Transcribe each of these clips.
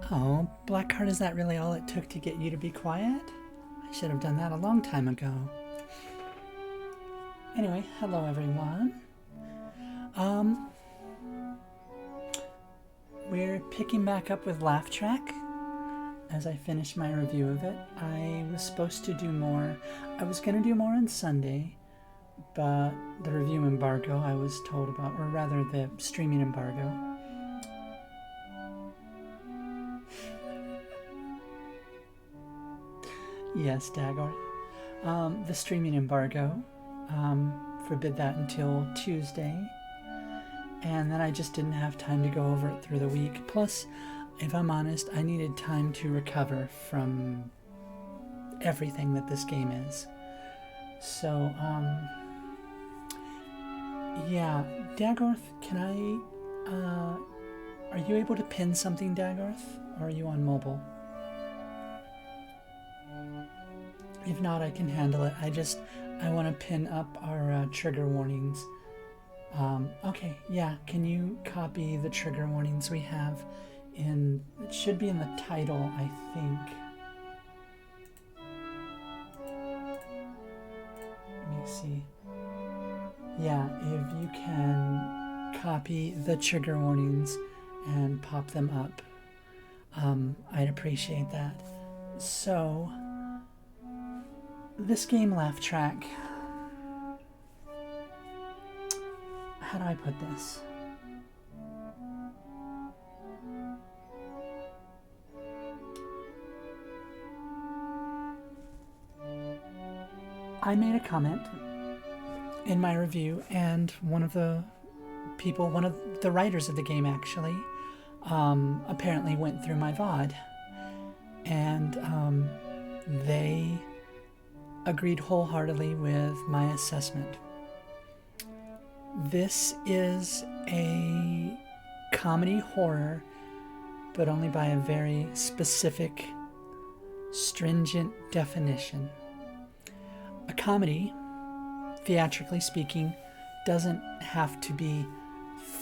Oh, Blackheart, is that really all it took to get you to be quiet? I should have done that a long time ago. Anyway, hello everyone. We're picking back up with Laugh Track as I finish my review of it. I was supposed to do more. I was going to do more on Sunday, but the review embargo I was told about, or rather the streaming embargo. Yes, Dagor. The streaming embargo forbid that until Tuesday, and then I just didn't have time to go over it through the week. Plus, if I'm honest, I needed time to recover from everything that this game is. So, yeah, Dagorth, can I, are you able to pin something, Dagorth, or are you on mobile? If not, I can handle it. I want to pin up our trigger warnings. Okay, yeah, can you copy the trigger warnings we have in, it should be in the title, I think. Let me see. Yeah, if you can copy the trigger warnings and pop them up, I'd appreciate that. So, this game, Laugh Track, how do I put this? I made a comment in my review, and one of the writers of the game actually, apparently went through my VOD, and they agreed wholeheartedly with my assessment. This is a comedy horror, but only by a very specific, stringent definition. A comedy, theatrically speaking, doesn't have to be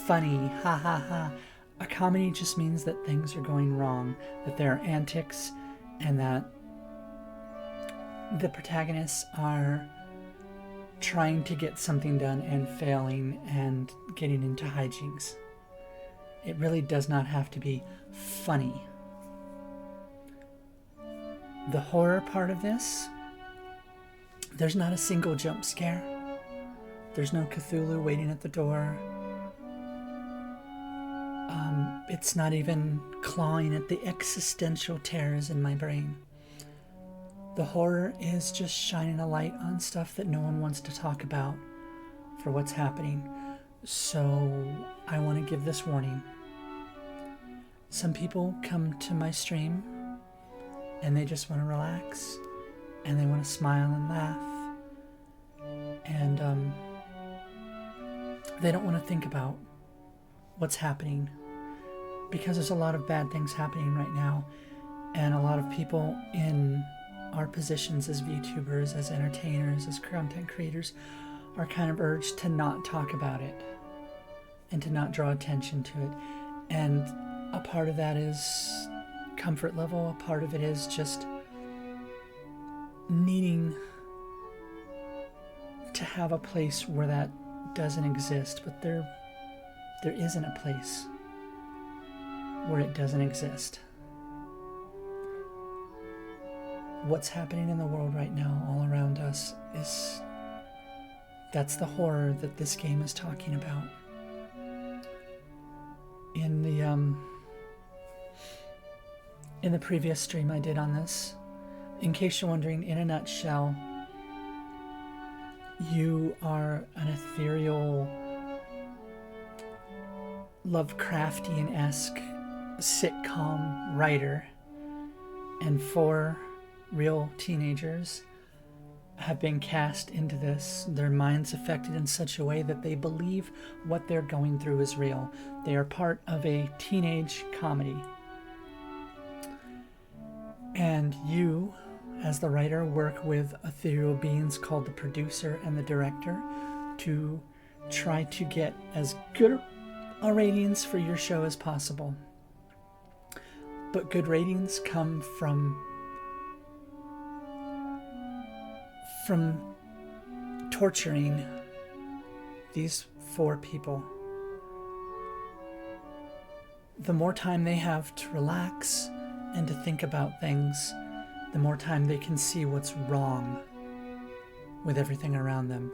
funny, ha ha ha. A comedy just means that things are going wrong, that there are antics, and that the protagonists are trying to get something done and failing and getting into hijinks. It really does not have to be funny. The horror part of this, there's not a single jump scare. There's no Cthulhu waiting at the door. It's not even clawing at the existential terrors in my brain. The horror is just shining a light on stuff that no one wants to talk about for what's happening. So I want to give this warning. Some people come to my stream and they just want to relax and they want to smile and laugh, and they don't want to think about what's happening, because there's a lot of bad things happening right now, and a lot of people in our positions as VTubers, as entertainers, as content creators are kind of urged to not talk about it and to not draw attention to it. And a part of that is comfort level, a part of it is just needing to have a place where that doesn't exist, but there isn't a place where it doesn't exist. What's happening in the world right now all around us that's the horror that this game is talking about. In the previous stream I did on this, in case you're wondering, in a nutshell, you are an ethereal, Lovecraftian-esque sitcom writer, and 4 real teenagers have been cast into this, their minds affected in such a way that they believe what they're going through is real. They are part of a teenage comedy. And you, as the writer, work with ethereal beings called the producer and the director to try to get as good a ratings for your show as possible. But good ratings come from torturing these 4 people. The more time they have to relax and to think about things, the more time they can see what's wrong with everything around them,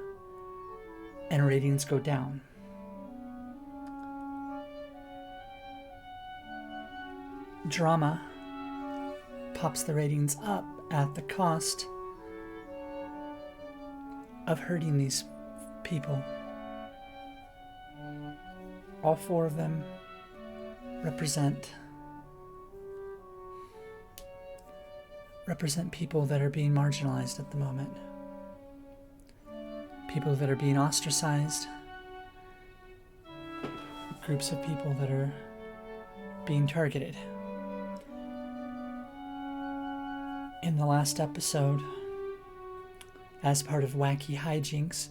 and ratings go down. Drama pops the ratings up at the cost of hurting these people. All 4 of them represent people that are being marginalized at the moment. People that are being ostracized. Groups of people that are being targeted. In the last episode, as part of Wacky Hijinks,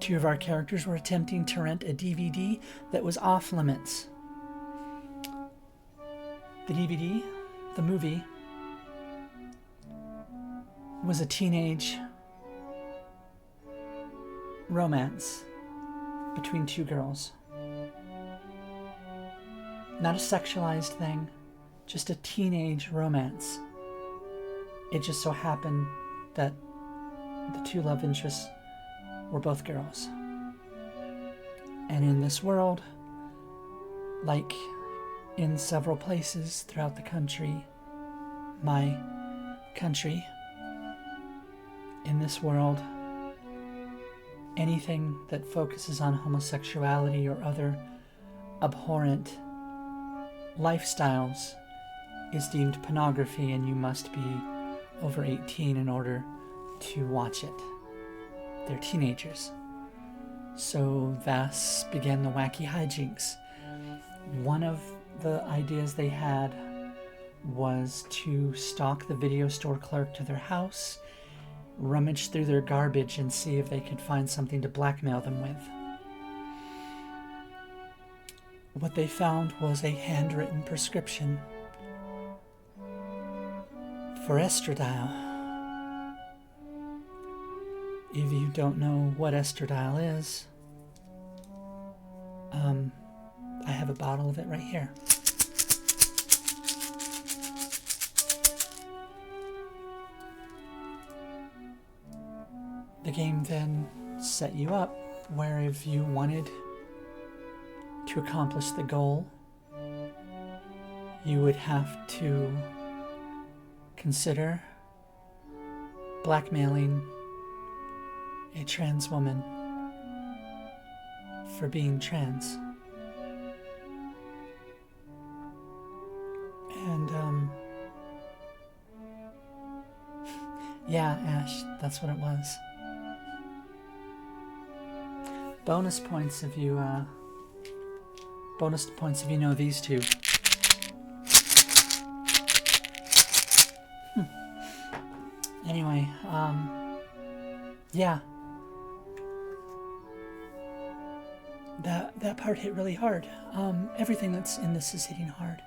2 of our characters were attempting to rent a DVD that was off limits. The DVD, the movie, was a teenage romance between 2 girls. Not a sexualized thing, just a teenage romance. It just so happened that the 2 love interests were both girls. And in this world, like in several places throughout the country, my country, in this world, anything that focuses on homosexuality or other abhorrent lifestyles is deemed pornography, and you must be over 18 in order to watch it. They're teenagers. So thus began the Wacky Hijinks. One of the ideas they had was to stalk the video store clerk to their house, rummage through their garbage, and see if they could find something to blackmail them with. What they found was a handwritten prescription for estradiol. If you don't know what estradiol is, I have a bottle of it right here. The game then set you up where if you wanted to accomplish the goal, you would have to consider blackmailing a trans woman for being trans. And, yeah, Ash, that's what it was. Bonus points if you know these 2. Anyway, yeah. That part hit really hard. Everything that's in this is hitting hard.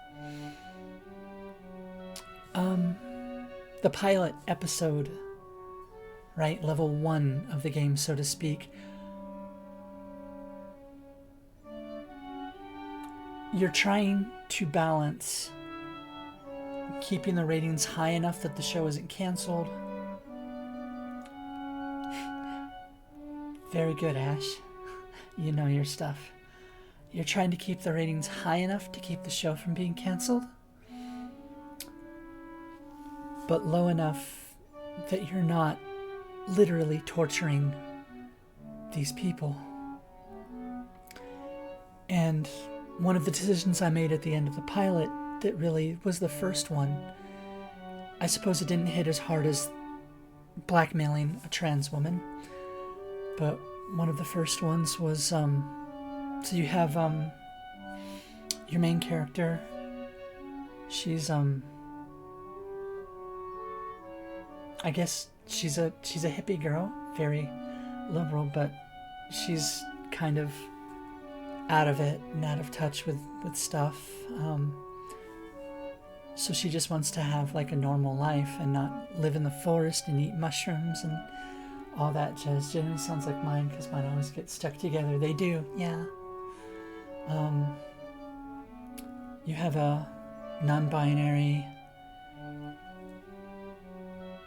The pilot episode, right? Level 1 of the game, so to speak. You're trying to balance keeping the ratings high enough that the show isn't canceled. Very good, Ash. You know your stuff. You're trying to keep the ratings high enough to keep the show from being canceled, but low enough that you're not literally torturing these people. And one of the decisions I made at the end of the pilot that really was the first one, I suppose it didn't hit as hard as blackmailing a trans woman, but one of the first ones was, so you have, your main character, she's, I guess she's a hippie girl, very liberal, but she's kind of out of it and out of touch with stuff. So she just wants to have like a normal life and not live in the forest and eat mushrooms and all that jazz. Generally sounds like mine because mine always get stuck together. They do, yeah. You have a non-binary,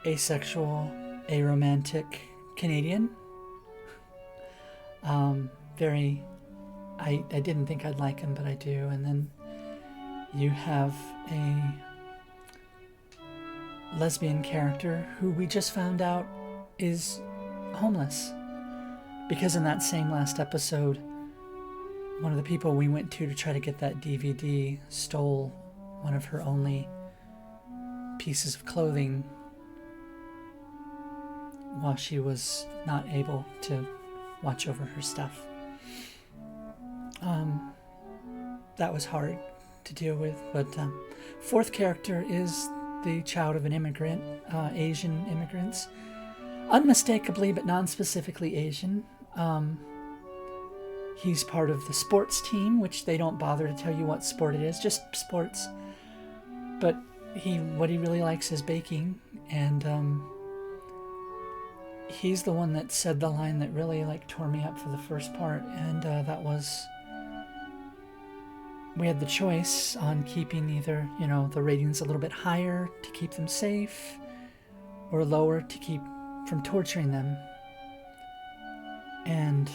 asexual, aromantic Canadian. Very, I didn't think I'd like him, but I do. And then you have a lesbian character who we just found out is homeless. Because in that same last episode, one of the people we went to try to get that DVD stole one of her only pieces of clothing while she was not able to watch over her stuff. That was hard to deal with, but fourth character is the child of an immigrant, Asian immigrants, unmistakably but non-specifically Asian. He's part of the sports team, which they don't bother to tell you what sport it is, just sports. But what he really likes is baking, and he's the one that said the line that really tore me up for the first part, and that was, we had the choice on keeping either, the ratings a little bit higher to keep them safe, or lower to keep from torturing them. And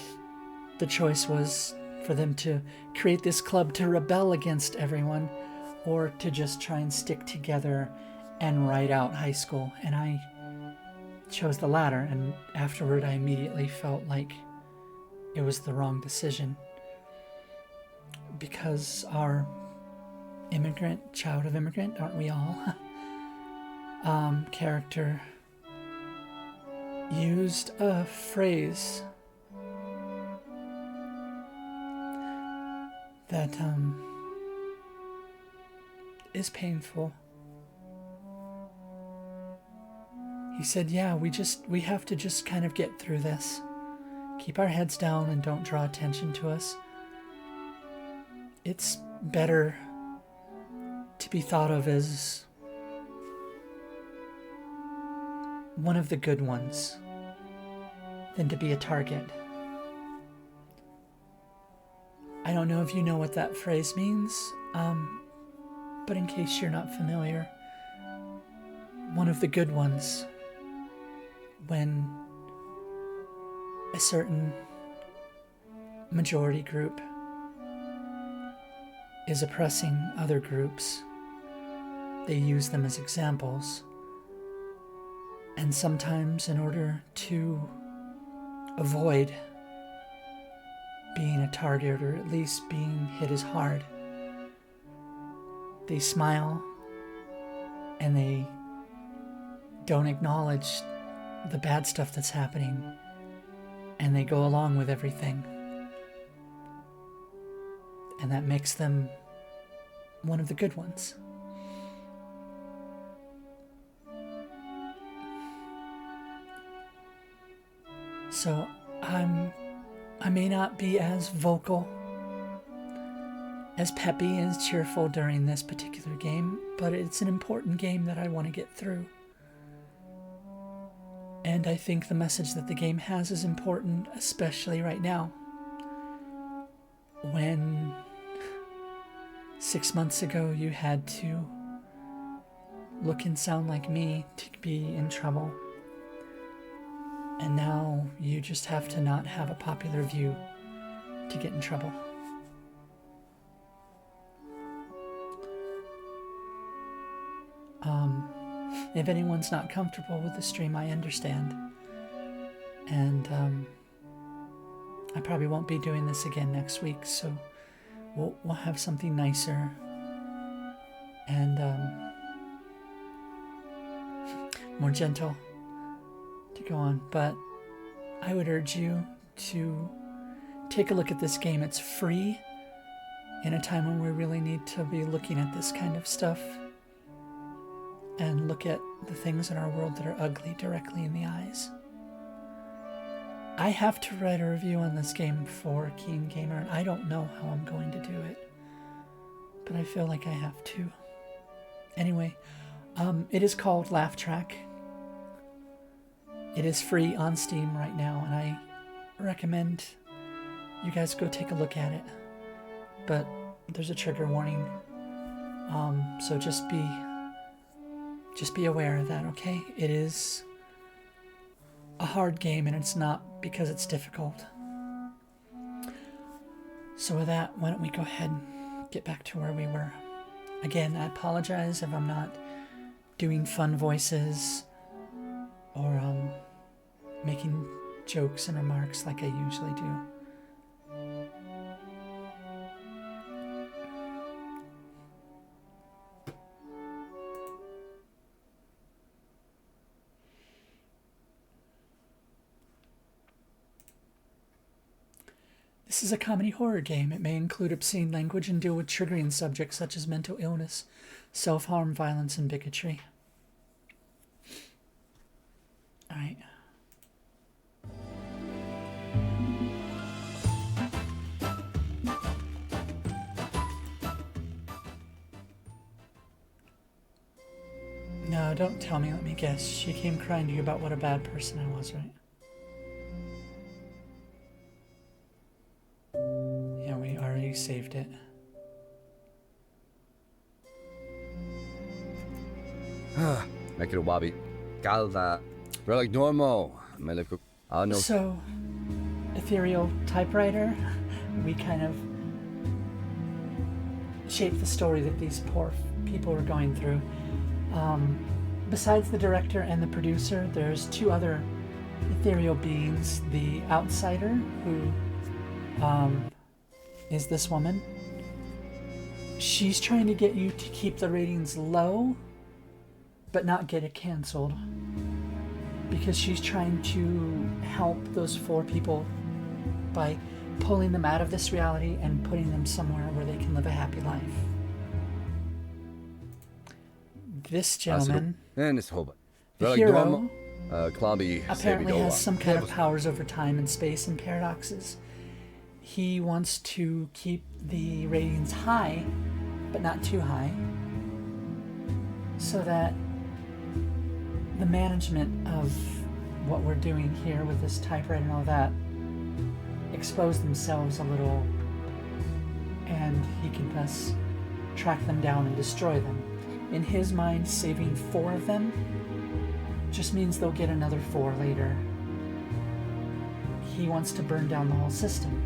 the choice was for them to create this club to rebel against everyone, or to just try and stick together and ride out high school. And I chose the latter, and afterward I immediately felt like it was the wrong decision, because our child of immigrant, aren't we all, character used a phrase that is painful. He said, yeah, we have to just kind of get through this. Keep our heads down and don't draw attention to us. It's better to be thought of as one of the good ones than to be a target. I don't know if you know what that phrase means, but in case you're not familiar, one of the good ones, when a certain majority group is oppressing other groups, they use them as examples. And sometimes, in order to avoid being a target, or at least being hit as hard, they smile and they don't acknowledge the bad stuff that's happening, and they go along with everything. And that makes them one of the good ones. So I may not be as vocal, as peppy, as cheerful during this particular game, but it's an important game that I want to get through. And I think the message that the game has is important, especially right now, when 6 months ago you had to look and sound like me to be in trouble. And now you just have to not have a popular view to get in trouble. If anyone's not comfortable with the stream, I understand. And I probably won't be doing this again next week, so we'll have something nicer and more gentle to go on. But I would urge you to take a look at this game. It's free in a time when we really need to be looking at this kind of stuff and look at the things in our world that are ugly directly in the eyes. I have to write a review on this game for Keen Gamer, and I don't know how I'm going to do it, but I feel like I have to. Anyway, it is called Laugh Track. It is free on Steam right now, and I recommend you guys go take a look at it. But there's a trigger warning, so just be aware of that, okay? It is a hard game, and it's not because it's difficult. So with that, why don't we go ahead and get back to where we were. Again, I apologize if I'm not doing fun voices or making jokes and remarks like I usually do. This is a comedy horror game. It may include obscene language and deal with triggering subjects such as mental illness, self-harm, violence, and bigotry. Alright. No, don't tell me, let me guess. She came crying to you about what a bad person I was, right? Yeah, we already saved it. Make it a wabi. Galda. Relic normal. So, ethereal typewriter, we kind of shaped the story that these poor people were going through. Besides the director and the producer, there's two other ethereal beings. The outsider, who is this woman. She's trying to get you to keep the ratings low, but not get it canceled. Because she's trying to help those 4 people by pulling them out of this reality and putting them somewhere where they can live a happy life. This gentleman, the hero, apparently has some kind of powers over time and space and paradoxes. He wants to keep the ratings high, but not too high, so that the management of what we're doing here with this typewriter and all that expose themselves a little, and he can thus track them down and destroy them. In his mind, saving 4 of them just means they'll get another 4 later. He wants to burn down the whole system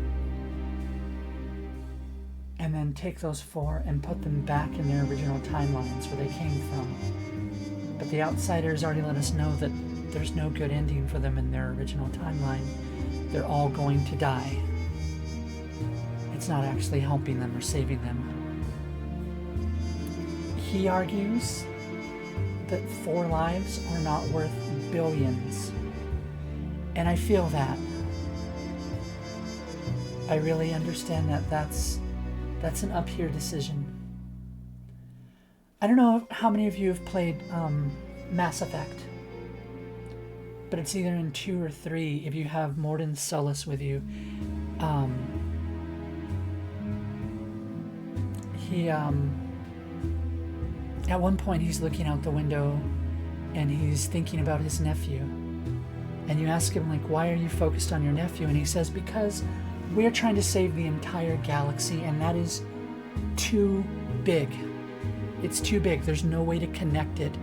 and then take those 4 and put them back in their original timelines where they came from. But the outsiders already let us know that there's no good ending for them in their original timeline. They're all going to die. It's not actually helping them or saving them. He argues that 4 lives are not worth billions. And I feel that. I really understand that that's an up here decision. I don't know how many of you have played Mass Effect, but it's either in 2 or 3 if you have Mordin Solus with you. At one point he's looking out the window and he's thinking about his nephew. And you ask him, like, why are you focused on your nephew? And he says, because we're trying to save the entire galaxy, and that is too big. It's too big. There's no way to connect it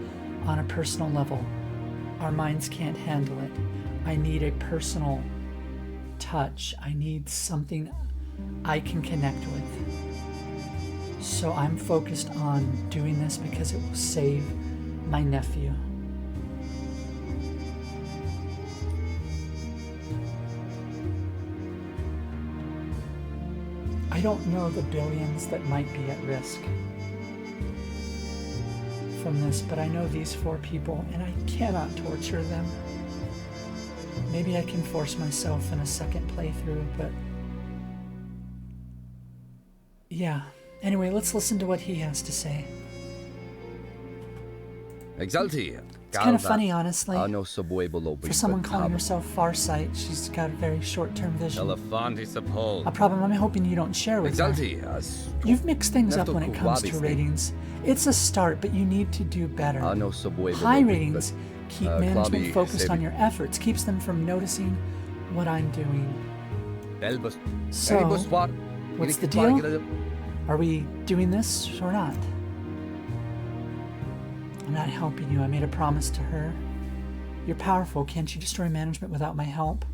on a personal level. Our minds can't handle it. I need a personal touch. I need something I can connect with. So I'm focused on doing this because it will save my nephew. I don't know the billions that might be at risk from this, but I know these 4 people, and I cannot torture them. Maybe I can force myself in a second playthrough, but yeah. Anyway, let's listen to what he has to say. Exalti, It's kind of funny, honestly. No subway below. For someone calling herself Farsight, she's got a very short-term vision. A problem I'm hoping you don't share with her. You've mixed things up when it comes to ratings. It's a start, but you need to do better. High ratings keep management focused on your efforts, keeps them from noticing what I'm doing. So, what's the deal? Are we doing this or not? I'm not helping you. I made a promise to her. You're powerful. Can't you destroy management without my help?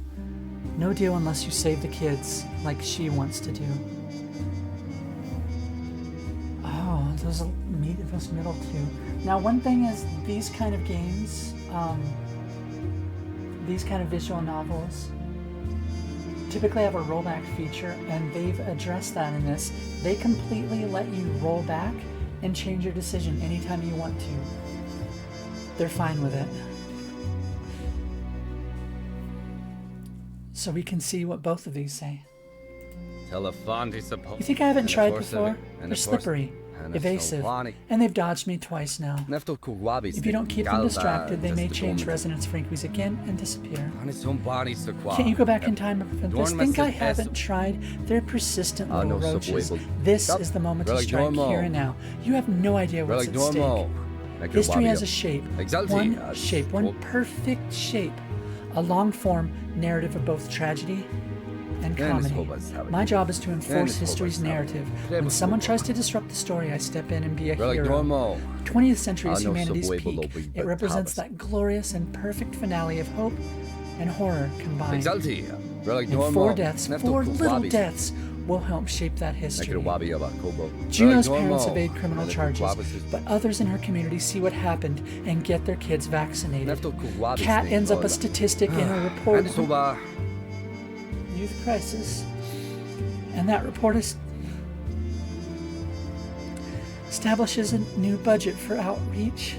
No deal unless you save the kids, like she wants to do. Oh, those middle two. Now, one thing is, these kind of games, these kind of visual novels, typically have a rollback feature, and they've addressed that in this. They completely let you roll back and change your decision anytime you want to. They're fine with it. So we can see what both of these say. You think I haven't tried before? They're slippery, evasive, and they've dodged me twice now. If you don't keep them distracted, they may change resonance frequencies again and disappear. Can't you go back in time and prevent this? Think I haven't tried? They're persistent little roaches. This is the moment to strike here and now. You have no idea what's at stake. History has a shape, one perfect shape, a long-form narrative of both tragedy and comedy. My job is to enforce history's narrative. When someone tries to disrupt the story, I step in and be a hero. 20th century is humanity's peak. It represents that glorious and perfect finale of hope and horror combined. And 4 deaths, 4 little deaths, will help shape that history. Juno's parents evade criminal charges, but others in her community see what happened and get their kids vaccinated. Kat ends up a statistic in a report on youth crisis, and that report establishes a new budget for outreach.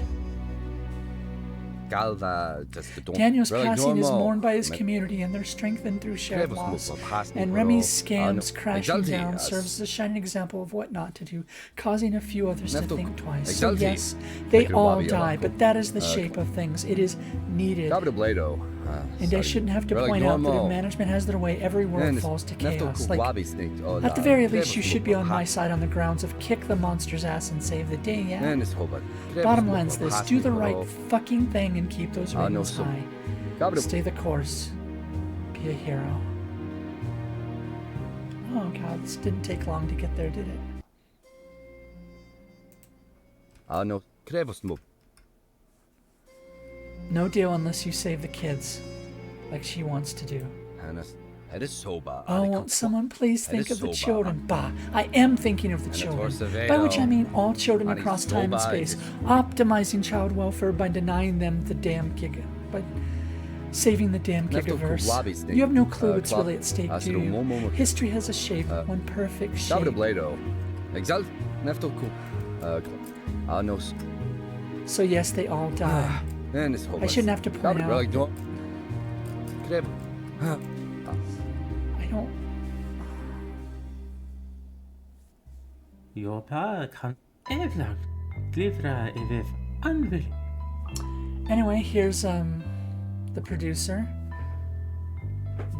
Daniel's passing is mourned by his community, and they're strengthened through shared loss. And Remy's scams crashing down serves as a shining example of what not to do, causing a few others to think twice. So yes, they all die, but that is the shape of things. It is needed. And I shouldn't have to point out that if management has their way, every world falls to chaos. At the very least, you should be on my side on the grounds of kick the monster's ass and save the day, yeah? Bottom line's this, do the right fucking thing and keep those ratings high. Stay the course. Be a hero. Oh god, this didn't take long to get there, did it? No deal unless you save the kids, like she wants to do. Oh, won't someone please think of the children? Bah, I am thinking of the children. By which I mean all children across time and space. Optimizing child welfare by denying them the damn by saving the damn gigaverse. You have no clue what's really at stake, do you? History has a shape, one perfect shape. So yes, they all die. I shouldn't have to point out. I don't. Anyway, here's the producer.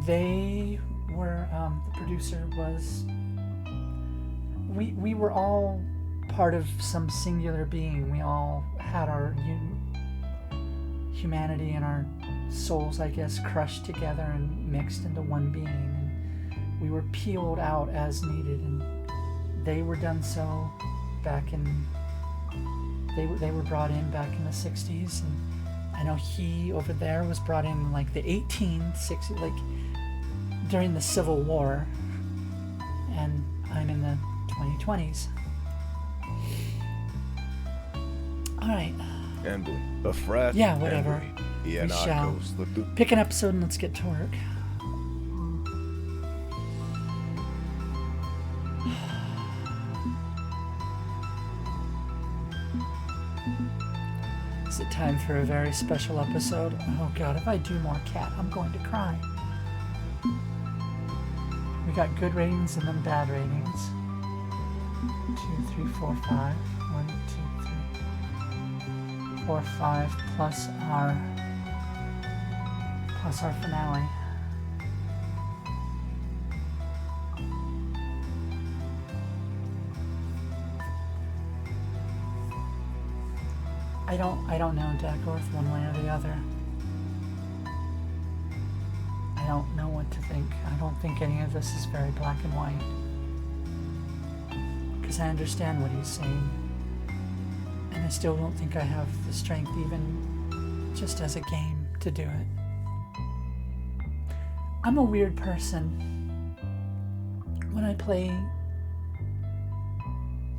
They were the producer was. We were all part of some singular being. We all had our humanity and our souls, I guess, crushed together and mixed into one being, and we were peeled out as needed, and they were done so back in they were brought in back in the 60s, and I know he over there was brought in like the 1860s, like during the Civil War, and I'm in the 2020s. Alright. Yeah, whatever. We shall pick an episode and let's get to work. Is it time for a very special episode? Oh god, if I do more Cat, I'm going to cry. We got good ratings and then bad ratings. 2, 3, 4, 5. 1, 2, 3. 4, 5 plus our finale. I don't know Dagworth one way or the other. I don't know what to think. I don't think any of this is very black and white. Because I understand what he's saying. And I still don't think I have the strength, even just as a game, to do it. I'm a weird person. When I play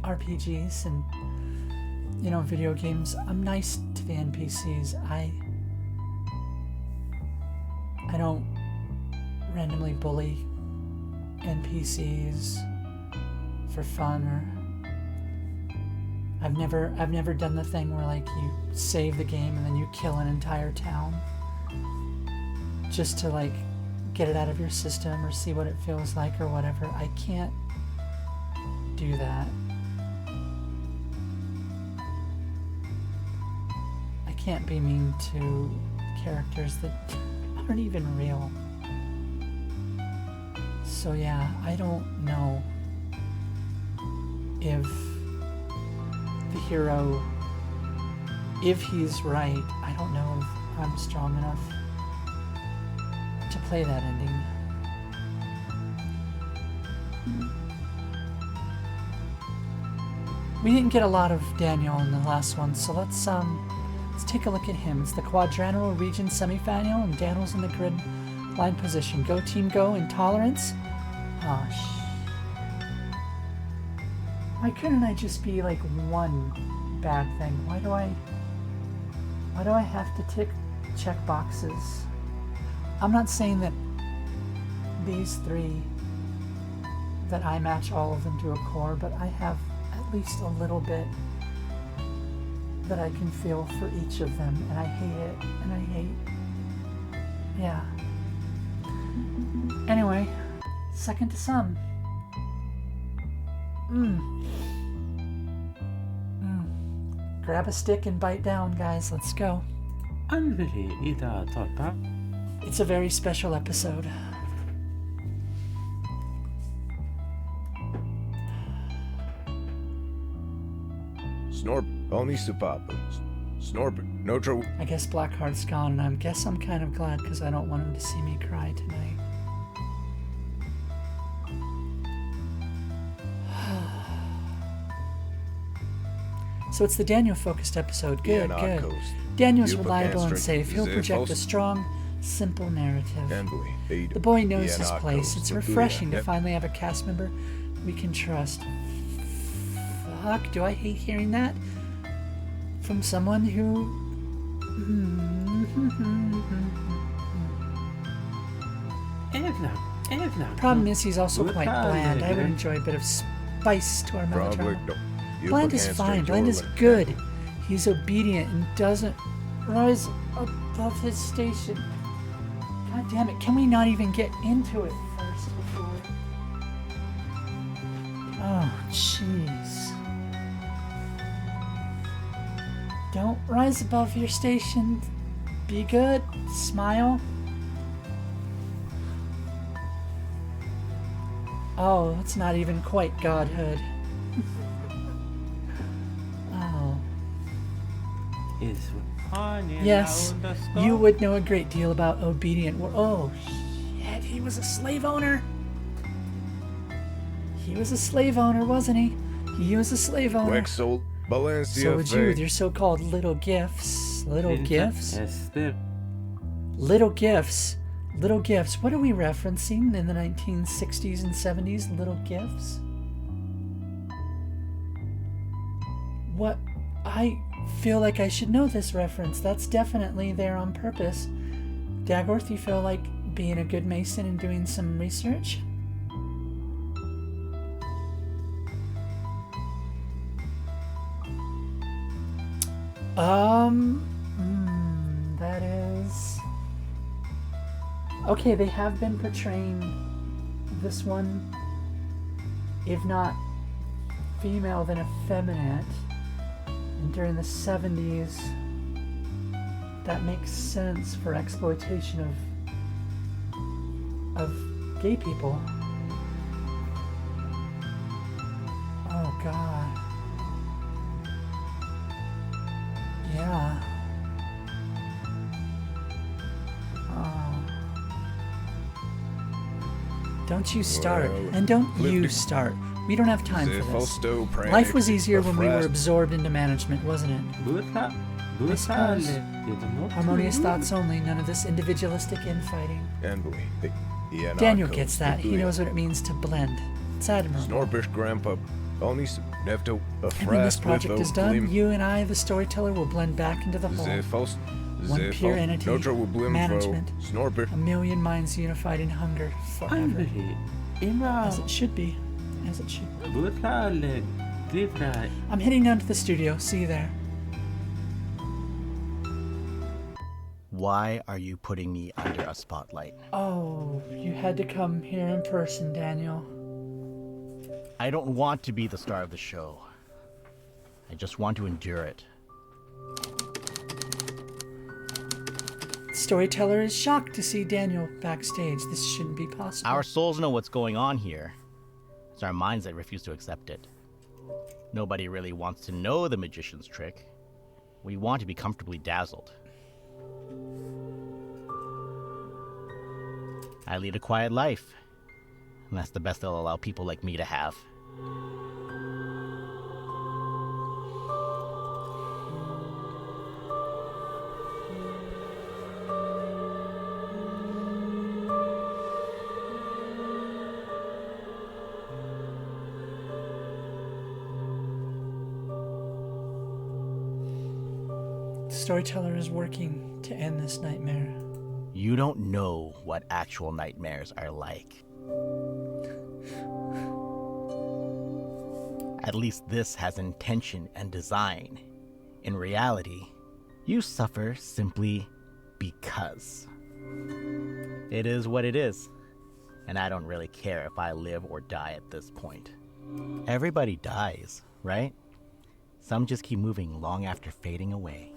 RPGs and, video games, I'm nice to the NPCs. I don't randomly bully NPCs for fun, or I've never done the thing where like you save the game and then you kill an entire town just to like get it out of your system or see what it feels like or whatever. I can't do that. I can't be mean to characters that aren't even real. So yeah, I don't know if the hero, if he's right, I don't know if I'm strong enough to play that ending. We didn't get a lot of Daniel in the last one, so let's take a look at him. It's the Quadrangle Region semifinal, and Daniel's in the grid line position. Go team go, intolerance. Oh, why couldn't I just be like one bad thing? Why do I have to check boxes? I'm not saying that these three, that I match all of them to a core, but I have at least a little bit that I can feel for each of them, and I hate it, and I hate, yeah. Anyway, second to some. Grab a stick and bite down, guys. Let's go. It's a very special episode. Snorp, only supap. Snorp, no trouble. I guess Blackheart's gone, and I guess I'm kind of glad because I don't want him to see me cry tonight. So it's the Daniel-focused episode. Good, good. Daniel's reliable and safe. He'll project a strong, simple narrative. The boy knows his place. It's refreshing to finally have a cast member we can trust. Fuck, do I hate hearing that? From someone who... Problem is, he's also quite bland. I would enjoy a bit of spice to our melodrama. Bland is fine. Bland is good. He's obedient and doesn't rise above his station. God damn it. Can we not even get into it first before... Oh, jeez. Don't rise above your station. Be good. Smile. Oh, it's not even quite godhood. Oh. Yes, you would know a great deal about obedient. Oh, shit, he was a slave owner. He was a slave owner, wasn't he? He was a slave owner. So would you with your so-called little gifts. Little gifts? Little gifts. Little gifts. What are we referencing in the 1960s and 70s? Little gifts? What? I feel like I should know this reference. That's definitely there on purpose. Dagworth, you feel like being a good Mason and doing some research? That is... Okay, they have been portraying this one, if not female, then effeminate. And during the 70s, that makes sense for exploitation of gay people. Oh God. Yeah. Oh. Don't you start, Well, and don't you Flip- start. We don't have time for this. Zefosto panic, Life was easier the when we were frast- absorbed into management, wasn't it? suppose. Harmonious thoughts only, none of this individualistic infighting. And believe it. Yeah, Daniel gets that. He knows what it means to blend. It's admirable. Snorpish grandpa. Only Nefto a And when this frast project with is done, you and I, the storyteller, will blend back into the whole. One pure entity, management, Snorpish. a million minds unified in hunger forever. As it should be. As it should be. I'm heading down to the studio. See you there. Why are you putting me under a spotlight? Oh, you had to come here in person, Daniel. I don't want to be the star of the show. I just want to endure it. The storyteller is shocked to see Daniel backstage. This shouldn't be possible. Our souls know what's going on here. It's our minds that refuse to accept it. Nobody really wants to know the magician's trick. We want to be comfortably dazzled. I lead a quiet life, and that's the best they'll allow people like me to have. The storyteller is working to end this nightmare. You don't know what actual nightmares are like. At least this has intention and design. In reality, you suffer simply because. It is what it is, and I don't really care if I live or die at this point. Everybody dies, right? Some just keep moving long after fading away.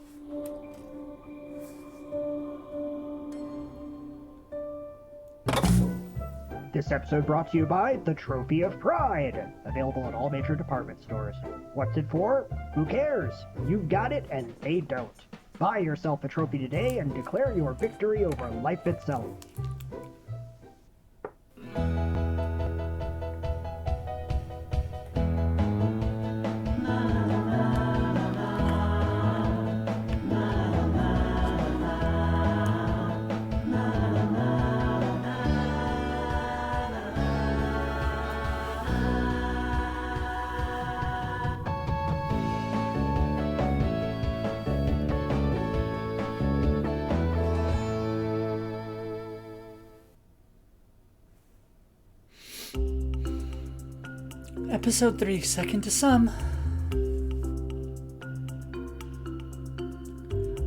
This episode brought to you by The Trophy of Pride, available at all major department stores. What's it for? Who cares? You've got it and they don't. Buy yourself a trophy today and declare your victory over life itself. Episode 3, second to some.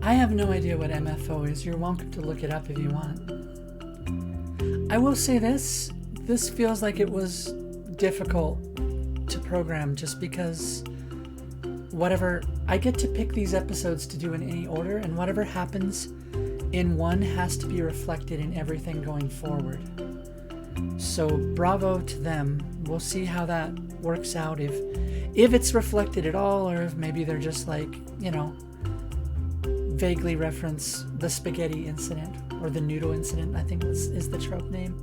I have no idea what MFO is. You're welcome to look it up if you want. I will say this feels like it was difficult to program just because I get to pick these episodes to do in any order, and whatever happens in one has to be reflected in everything going forward. So bravo to them. We'll see how that works out, if it's reflected at all, or if maybe they're just like, vaguely reference the spaghetti incident or the noodle incident, I think is the trope name.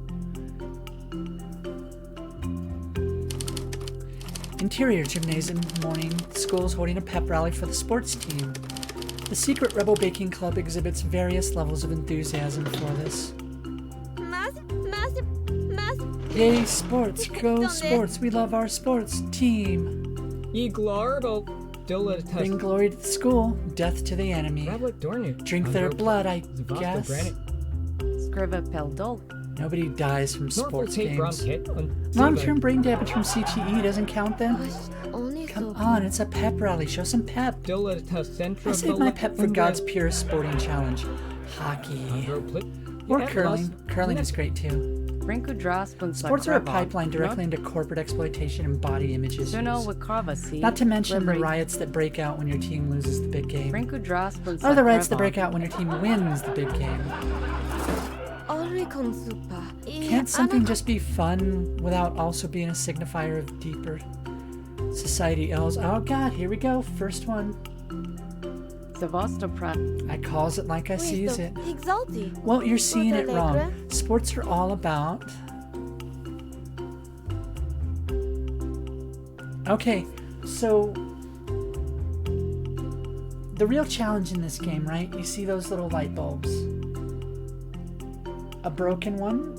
Interior gymnasium morning. School's holding a pep rally for the sports team. The secret Rebel Baking Club exhibits various levels of enthusiasm for this. Yay, sports! Go sports! We love our sports team! Bring glory to the school, death to the enemy. Drink their blood, I guess. Nobody dies from sports games. Long-term brain damage from CTE doesn't count then? Come on, it's a pep rally. Show some pep. I saved my pep for God's purest sporting challenge. Hockey. Or curling. Curling is great too. Sports are a pipeline directly into corporate exploitation and body image issues. Not to mention the riots that break out when your team loses the big game. Or the riots that break out when your team wins the big game. Can't something just be fun without also being a signifier of deeper society ills? Oh god, here we go. First one. I calls it like I sees it. Well, you're seeing it wrong. Sports are all about... Okay, so... The real challenge in this game, right? You see those little light bulbs. A broken one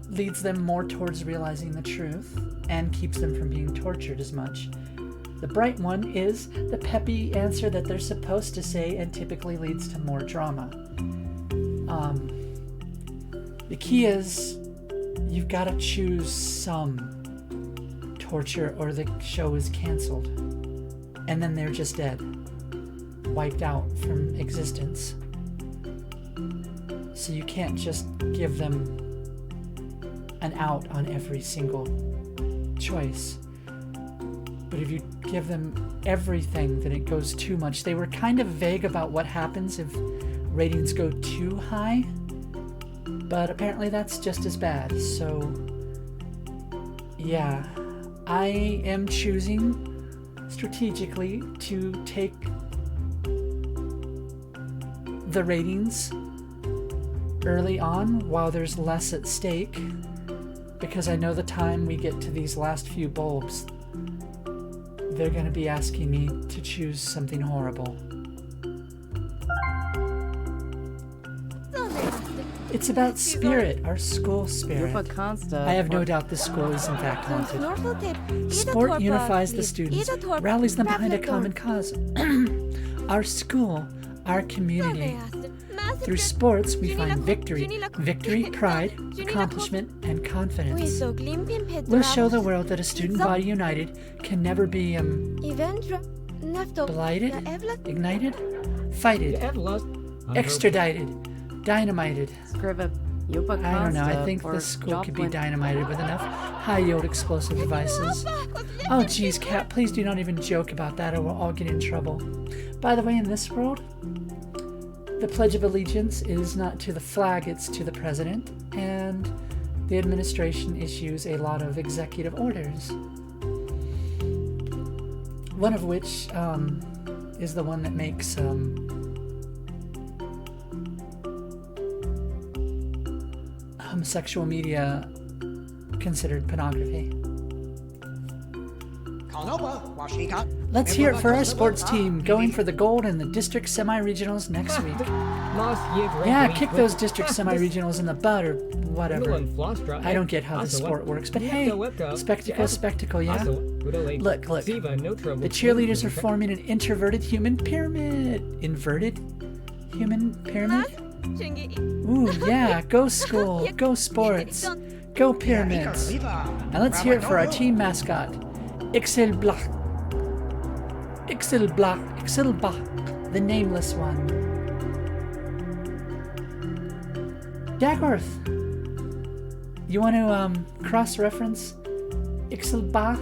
leads them more towards realizing the truth and keeps them from being tortured as much. The bright one is the peppy answer that they're supposed to say and typically leads to more drama. The key is you've got to choose some torture or the show is canceled. And then they're just dead. Wiped out from existence. So you can't just give them an out on every single choice. But if you give them everything, then it goes too much. They were kind of vague about what happens if ratings go too high, but apparently that's just as bad. So, yeah, I am choosing strategically to take the ratings early on while there's less at stake, because I know the time we get to these last few bulbs, they're going to be asking me to choose something horrible. It's about spirit, our school spirit. I have no doubt the school is in fact haunted. Sport unifies the students, rallies them behind a common cause. Our school, our community. Through sports, we find victory, pride, accomplishment, and confidence. We'll show the world that a student body united can never be blighted, ignited, fighted, extradited, dynamited. I don't know, I think this school could be dynamited with enough high-yield explosive devices. Oh geez, Cat, please do not even joke about that or we'll all get in trouble. By the way, in this world, the Pledge of Allegiance is not to the flag, it's to the president, and the administration issues a lot of executive orders. One of which is the one that makes homosexual media considered pornography. Let's hear it for our sports team, going for the gold in the district semi-regionals next week. Yeah, kick those district semi-regionals in the butt or whatever. I don't get how the sport works, but hey, spectacle, yeah? Look. The cheerleaders are forming an introverted human pyramid. Inverted human pyramid? Ooh, yeah, go school, go sports, go pyramids. And let's hear it for our team mascot, Ixelbach, the nameless one. Dagworth, you want to cross-reference Ixelbach,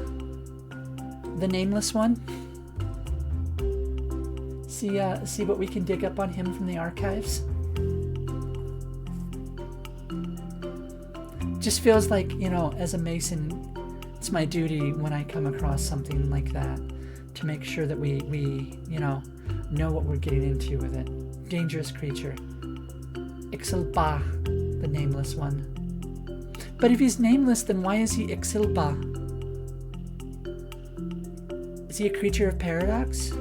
the nameless one? See what we can dig up on him from the archives. Just feels like, you know, as a Mason, it's my duty when I come across something like that to make sure that we you know what we're getting into with it. Dangerous creature. Ixelbach, the nameless one. But if he's nameless, then why is he Ixelbach? Is he a creature of paradox?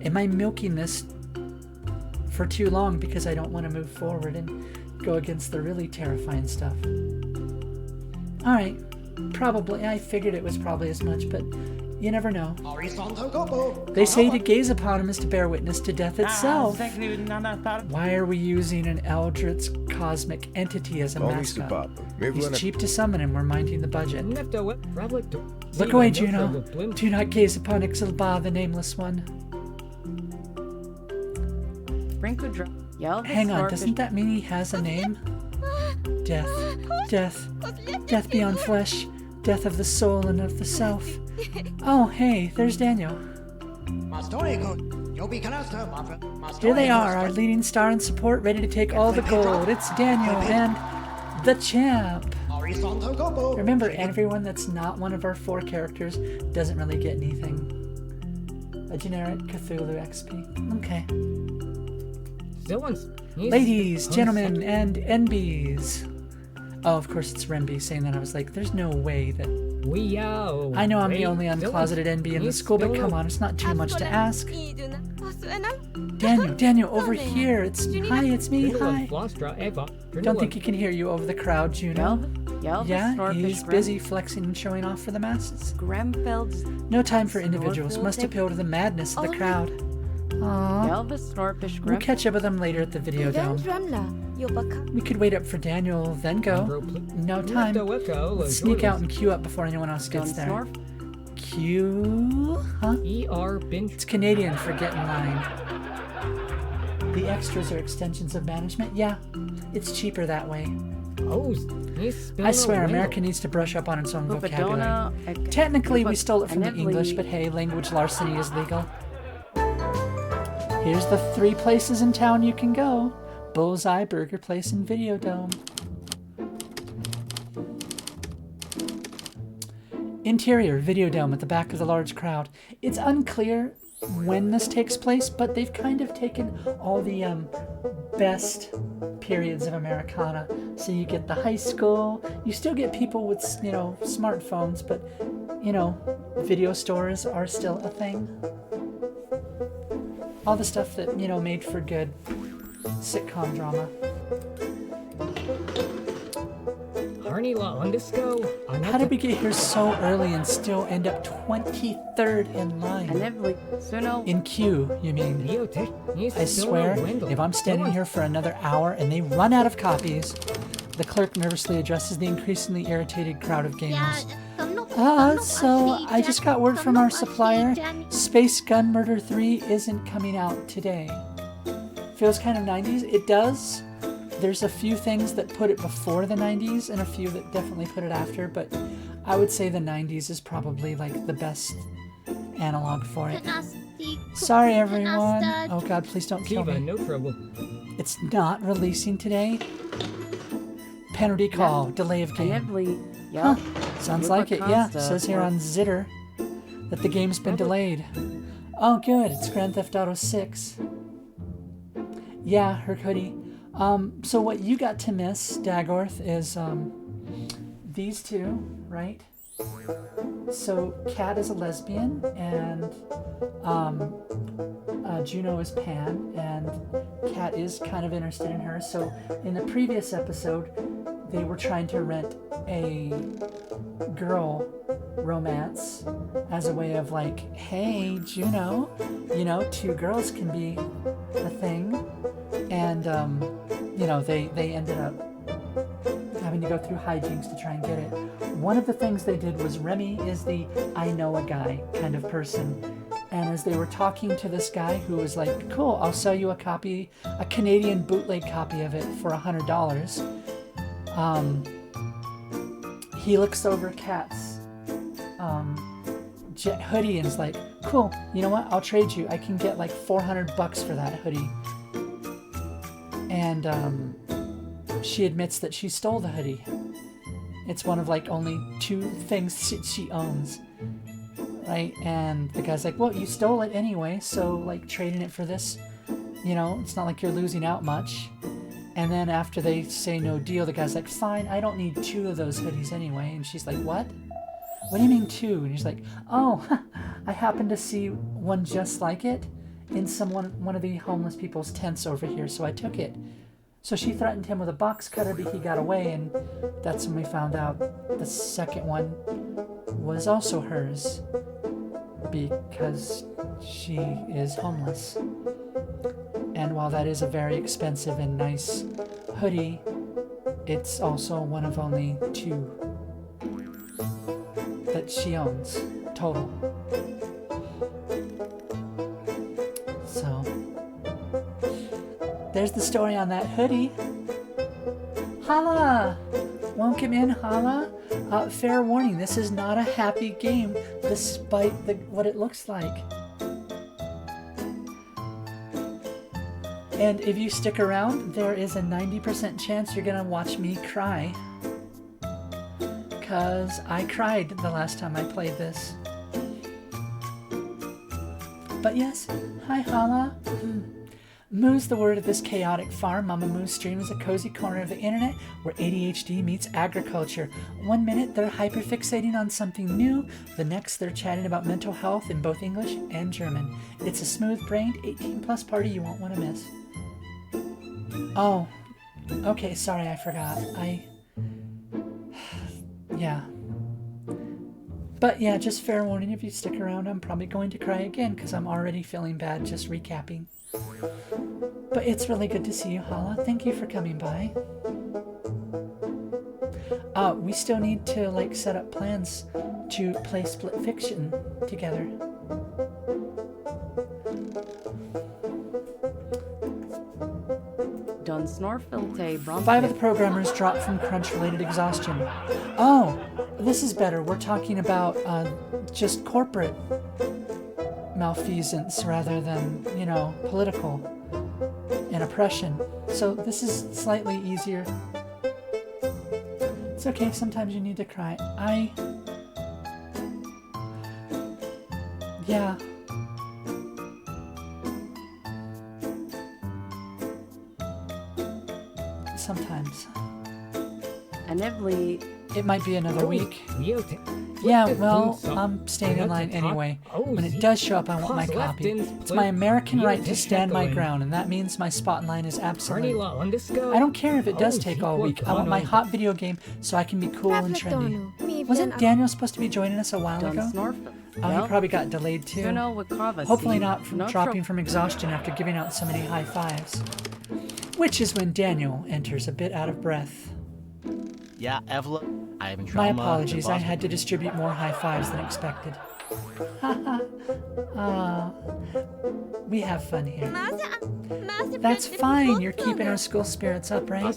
Am I milking this for too long because I don't want to move forward and go against the really terrifying stuff? Alright, probably. I figured it was probably as much, but you never know. They say to gaze upon him is to bear witness to death itself. Why are we using an eldritch cosmic entity as a mascot? He's cheap to summon and we're minding the budget. Look away, Juno. Do not gaze upon Ixelbach, the nameless one. Hang on, doesn't that mean he has a name? Death, death, death beyond flesh, death of the soul and of the self. Oh, hey, there's Daniel. Here they are, our leading star and support, ready to take all the gold. It's Daniel and the champ. Remember, everyone that's not one of our 4 characters doesn't really get anything. A generic Cthulhu XP. Okay. Ladies, gentlemen, and NBs. Oh, of course it's Remby saying that. I was like, there's no way that... I know I'm the only uncloseted NB in the school, but come on, it's not too much to ask. Daniel, over here. Hi, it's me. Hi. Don't think he can hear you over the crowd, Juno. Yeah, he's busy flexing and showing off for the masses. No time for individuals. Must appeal to the madness of the crowd. Aww. We'll catch up with them later at the video dome. We could wait up for Daniel, then go. No time. Let's sneak out and queue up before anyone else gets there. Queue? Huh? It's Canadian for get in line. The extras are extensions of management? Yeah, it's cheaper that way. I swear, America needs to brush up on its own vocabulary. Technically, we stole it from the English, but hey, language larceny is legal. Here's the 3 places in town you can go. Bullseye, Burger Place, and Videodome. Interior, Videodome at the back of the large crowd. It's unclear when this takes place, but they've kind of taken all the best periods of Americana. So you get the high school, you still get people with, smartphones, but, video stores are still a thing. All the stuff that, made for good sitcom drama. How did we get here so early and still end up 23rd in line? In queue, you mean? I swear, if I'm standing here for another hour and they run out of copies, the clerk nervously addresses the increasingly irritated crowd of gamers. So I just got word from our supplier. Space Gun Murder 3 isn't coming out today. Feels kind of 90s. It does. There's a few things that put it before the 90s and a few that definitely put it after, but I would say the 90s is probably like the best analog for it. Sorry everyone. Oh god, please don't kill me. No trouble. It's not releasing today. Penalty call, delay of game. Huh. Sounds like it, yeah. It says here on Zitter that the game's been delayed. Oh good, it's Grand Theft Auto 6. Yeah, her hoodie. So what you got to miss, Dagorth, is these 2, right? So Kat is a lesbian, and Juno is pan, and Kat is kind of interested in her. So in the previous episode, they were trying to rent a girl romance as a way of like, hey, Juno, 2 girls can be a thing. And, they ended up having to go through hijinks to try and get it. One of the things they did was Remy is the I know a guy kind of person. And as they were talking to this guy who was like, cool, I'll sell you a Canadian bootleg copy of it for $100. He looks over Kat's hoodie and is like, cool, you know what? I'll trade you. I can get like $400 for that hoodie. And she admits that she stole the hoodie. It's one of like only 2 things she owns, right? And the guy's like, well, you stole it anyway, so like trading it for this, it's not like you're losing out much. And then after they say no deal, the guy's like, fine, I don't need 2 of those hoodies anyway. And she's like, what? What do you mean 2? And he's like, oh, I happened to see one just like it in one of the homeless people's tents over here, so I took it. So she threatened him with a box cutter, but he got away, and that's when we found out the second one was also hers, because she is homeless. And while that is a very expensive and nice hoodie, it's also one of only 2 that she owns total. So there's the story on that hoodie. Hala! Welcome in, Hala. Fair warning, this is not a happy game, despite what it looks like. And if you stick around, there is a 90% chance you're gonna watch me cry. Because I cried the last time I played this. But yes, hi Hala. Moo's the word of this chaotic farm. Mama Moo's stream is a cozy corner of the internet where ADHD meets agriculture. 1 minute they're hyperfixating on something new, the next they're chatting about mental health in both English and German. It's a smooth-brained 18-plus party you won't want to miss. Oh, okay, sorry, I forgot. Yeah. But yeah, just fair warning, if you stick around, I'm probably going to cry again because I'm already feeling bad just recapping. But it's really good to see you, Hala. Thank you for coming by. We still need to, like, set up plans to play Split Fiction together. Done snorfilte 5 of the programmers dropped from crunch-related exhaustion. Oh, this is better. We're talking about just corporate malfeasance rather than, you know, political and oppression. So this is slightly easier. It's okay, sometimes you need to cry. Yeah. Sometimes. It might be another week. Yeah, well, I'm staying in line anyway. When it does show up, I want my copy. It's my American right to stand my ground, and that means my spot in line is absolute. I don't care if it does take all week. I want my hot video game so I can be cool and trendy. Wasn't Daniel supposed to be joining us a while ago? Oh, he probably got delayed too. Hopefully not from dropping from exhaustion after giving out so many high fives. Which is when Daniel enters a bit out of breath. Yeah, Evla, I have My apologies, I had to distribute more high fives than expected. We have fun here. That's fine, you're keeping our school spirits up, right?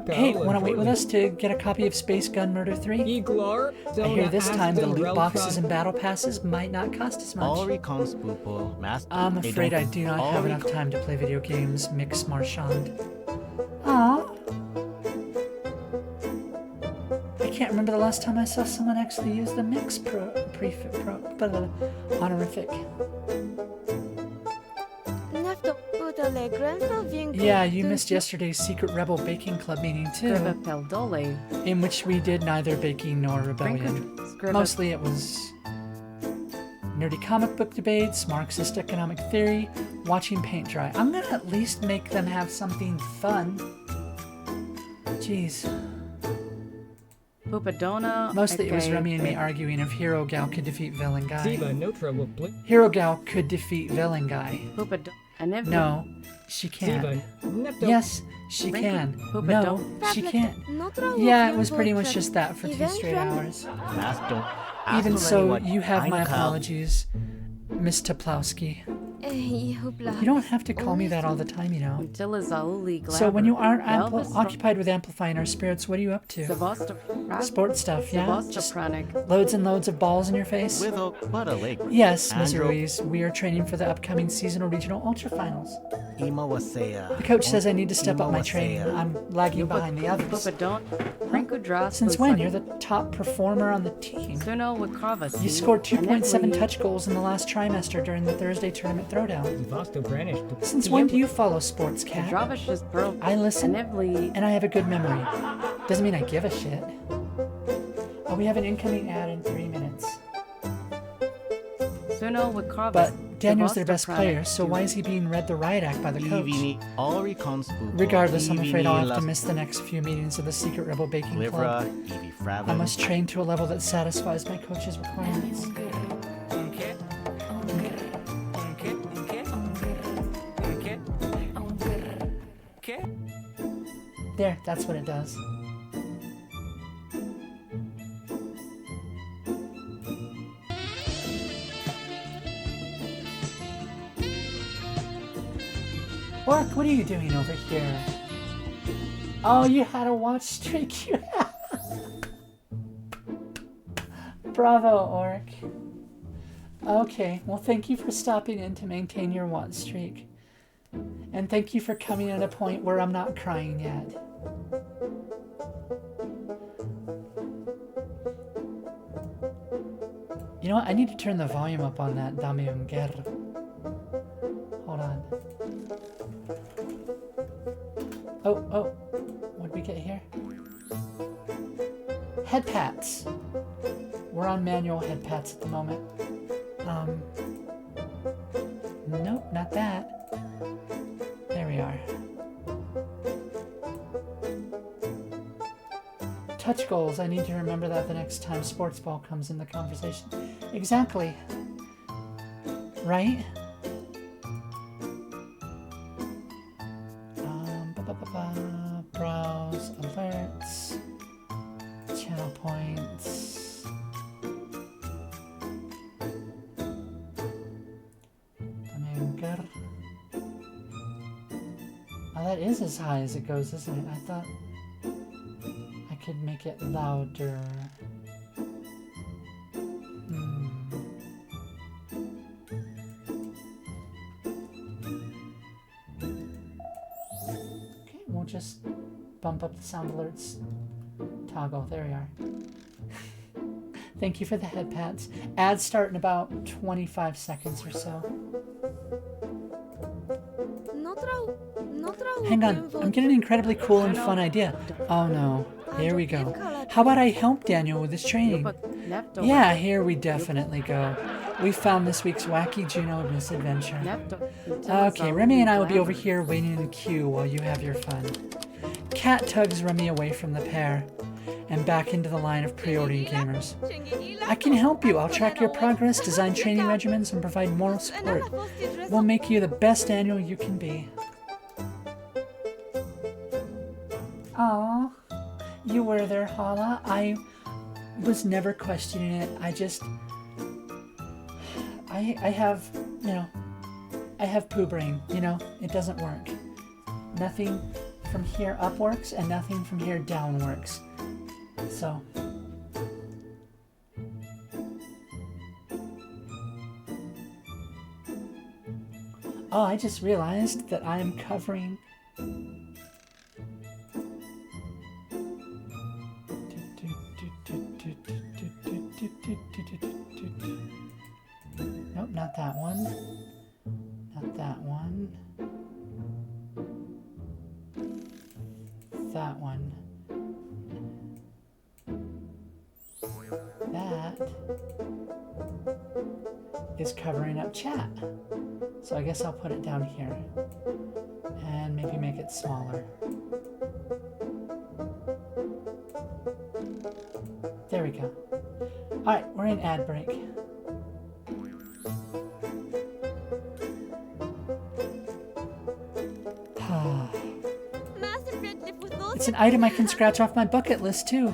Hey, wanna wait with us to get a copy of Space Gun Murder 3? I hear this time the loot boxes and battle passes might not cost as much. I'm afraid I do not have enough time to play video games, Mix Marchand. Aww. I can't remember the last time I saw someone actually use the mix honorific. Yeah, you missed yesterday's Secret Rebel Baking Club meeting too, in which we did neither baking nor rebellion. Mostly it was nerdy comic book debates, Marxist economic theory, watching paint dry. I'm gonna at least make them have something fun. Jeez. Mostly it was Remy and me arguing if Hero Gal could defeat Villain Guy. Hero Gal could defeat Villain Guy. No, she can't. Yes, she can. No, she can't. Yeah, it was pretty much just that for 2 straight hours. Even so, you have my apologies, Miss Toplowski. You don't have to call me that all the time, you know. So when you aren't occupied with amplifying our spirits, what are you up to? Sports stuff, yeah? Just loads and loads of balls in your face? Yes, Ms. Ruiz. We are training for the upcoming seasonal regional ultra finals. The coach says I need to step up my training. I'm lagging behind the others. Since when? You're the top performer on the team. You scored 2.7 touch goals in the last trimester during the Thursday tournament throwdown. Since when do you follow sports, Cat? I listen, and I have a good memory. Doesn't mean I give a shit. Oh, we have an incoming ad in 3 minutes. But Daniel's their best player, so why is he being read the riot act by the coach? Regardless, I'm afraid I'll have to miss the next few meetings of the Secret Rebel Baking Club. I must train to a level that satisfies my coach's requirements. There, that's what it does. Orc, what are you doing over here? Oh, you had a watch streak. You had. Bravo, Orc. Okay, well, thank you for stopping in to maintain your watch streak. And thank you for coming at a point where I'm not crying yet. You know what? I need to turn the volume up on that Dame un Guerra. Hold on. Oh, what did we get here? Head pats. We're on manual head pats at the moment. Nope, not that. There we are. Touch goals. I need to remember that the next time sports ball comes in the conversation. Exactly. Right? Browse alerts. Channel points. Oh, that is as high as it goes, isn't it? I thought I could make it louder. Okay, we'll just bump up the sound alerts toggle. There we are. Thank you for the head pats. Ads start in about 25 seconds or so. Hang on, I'm getting an incredibly cool and fun idea. Oh no, here we go. How about I help Daniel with his training? Yeah, here we definitely go. We found this week's wacky Juno misadventure. Okay, Remy and I will be over here waiting in the queue while you have your fun. Cat tugs Remy away from the pair and back into the line of pre-ordering gamers. I can help you. I'll track your progress, design training regimens, and provide moral support. We'll make you the best Daniel you can be. Aw, you were there, Hala. I was never questioning it. I have, you know, I have poo brain, you know, it doesn't work. Nothing from here up works and nothing from here down works. So. Oh, I just realized that I am covering. Nope, not that one. Not that one. That one. That is covering up chat. So I guess I'll put it down here. And maybe make it smaller. There we go. Alright, we're in ad break. It's an item I can scratch off my bucket list too.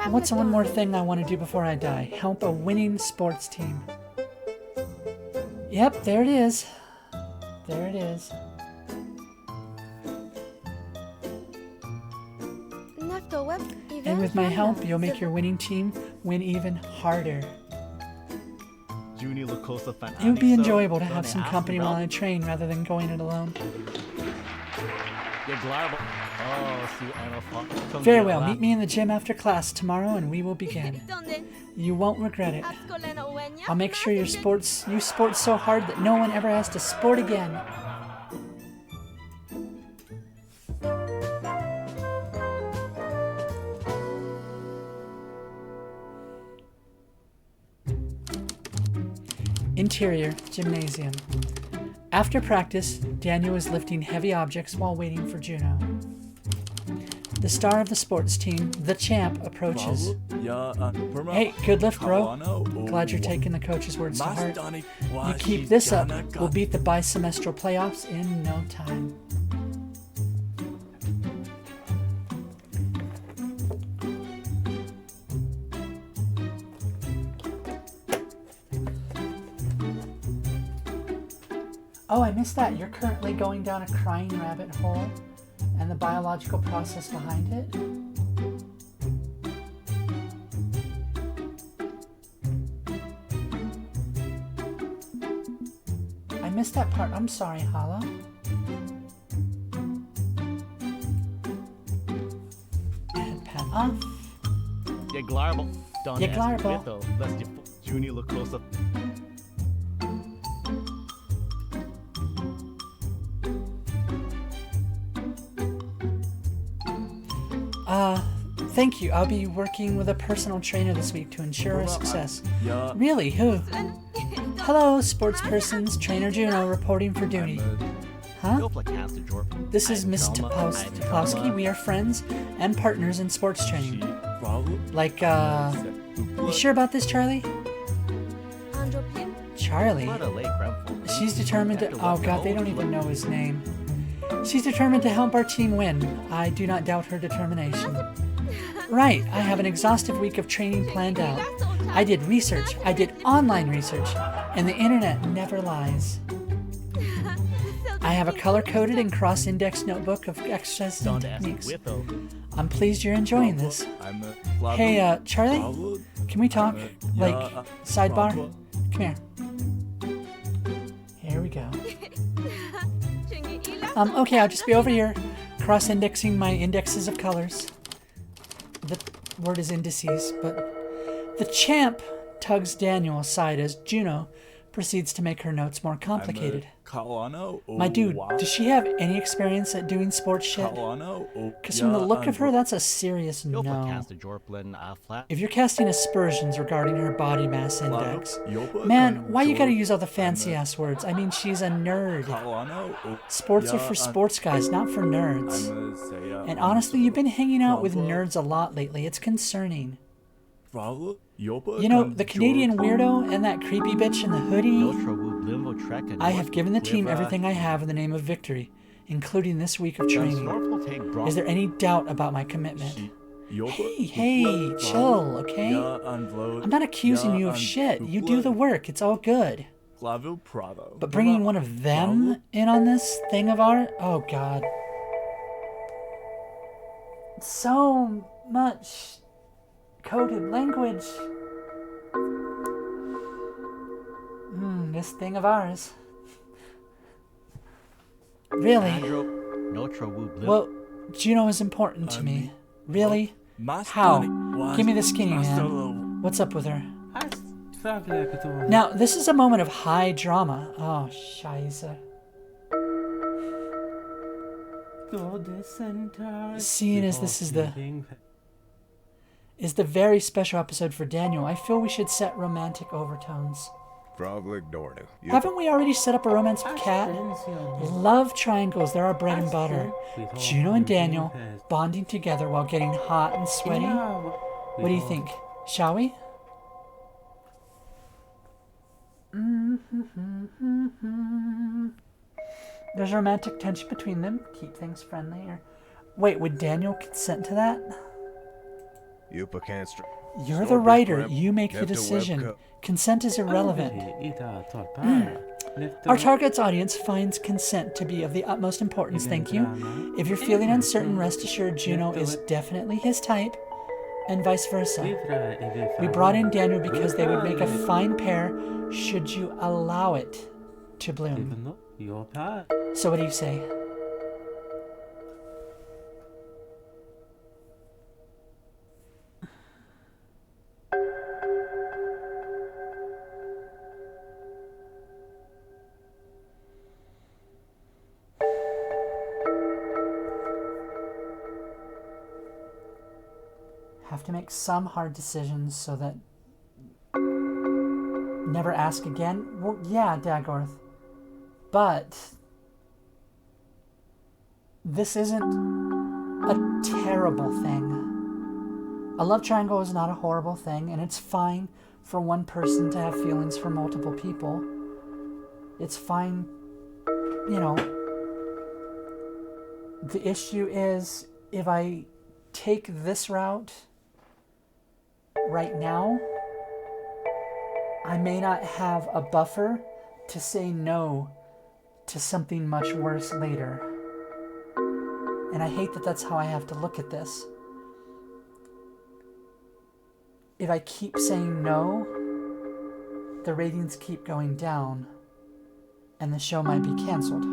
What's one more thing I want to do before I die? Help a winning sports team. Yep, there it is. There it is. And with my help, you'll make your winning team win even harder. It would be enjoyable to have some company while I train rather than going it alone. Very well, meet me in the gym after class tomorrow and we will begin. You won't regret it. I'll make sure you sport so hard that no one ever has to sport again. Interior gymnasium. After practice, Daniel is lifting heavy objects while waiting for Juno. The star of the sports team, the champ, approaches. Hey, good lift, bro. Glad you're taking the coach's words to heart. You keep this up, we'll beat the bisemestral playoffs in no time. Oh, I missed that. You're currently going down a crying rabbit hole the biological process behind it. I missed that part. I'm sorry, Hala. And pat off. Jeglarbo. Don't Jeglarbo. ask Vito, lest you Junie look close up. Thank you. I'll be working with a personal trainer this week to ensure our success. Really? Who? Hello, sports persons. Trainer Juno reporting for duty. Huh? This is Miss Topowski. We are friends and partners in sports training. Like, you sure about this, Charlie? Charlie? She's determined to... Oh, God, they don't even know his name. She's determined to help our team win. I do not doubt her determination. Right, I have an exhaustive week of training planned out. I did research. I did online research. And the internet never lies. I have a color-coded and cross-indexed notebook of exercises and techniques. I'm pleased you're enjoying this. Hey, Charlie? Can we talk? Like, sidebar? Come here. Here we go. Okay, I'll just be over here cross-indexing my indexes of colors. The word is indices, but the champ tugs Daniel aside as Juno proceeds to make her notes more complicated. My dude, does she have any experience at doing sports shit? Because from the look of her, that's a serious no. If you're casting aspersions regarding her body mass index, man, why you gotta use all the fancy-ass words? I mean, she's a nerd. Sports are for sports guys, not for nerds. And honestly, you've been hanging out with nerds a lot lately. It's concerning. You know, the Canadian weirdo and that creepy bitch in the hoodie? I have given the team everything I have in the name of victory, including this week of training. Is there any doubt about my commitment? Hey, chill, okay? I'm not accusing you of shit. You do the work. It's all good. But bringing one of them in on this thing of art? Oh, God. So much coded language. This thing of ours. Really? Well, Juno is important to me. Really? How? Give me the skinny man. What's up with her? Now, this is a moment of high drama. Oh, scheisse. Seeing as this is the very special episode for Daniel, I feel we should set romantic overtones. Haven't we already set up a romance with Kat? Love triangles, they're our bread and butter. Juno and Daniel bonding together while getting hot and sweaty. What do you think? Shall we? There's romantic tension between them. Keep things friendly. Wait, would Daniel consent to that? You're the writer. You make the decision. Consent is irrelevant. Our target's audience finds consent to be of the utmost importance, thank you. If you're feeling uncertain, rest assured Juno is definitely his type, and vice versa. We brought in Daniel because they would make a fine pair should you allow it to bloom. So what do you say? Have to make some hard decisions so that never ask again. Well, yeah, Dagorth, but this isn't a terrible thing. A love triangle is not a horrible thing, and it's fine for one person to have feelings for multiple people. It's fine, you know. The issue is if I take this route right now, I may not have a buffer to say no to something much worse later. And I hate that that's how I have to look at this. If I keep saying no, the ratings keep going down, and the show might be canceled.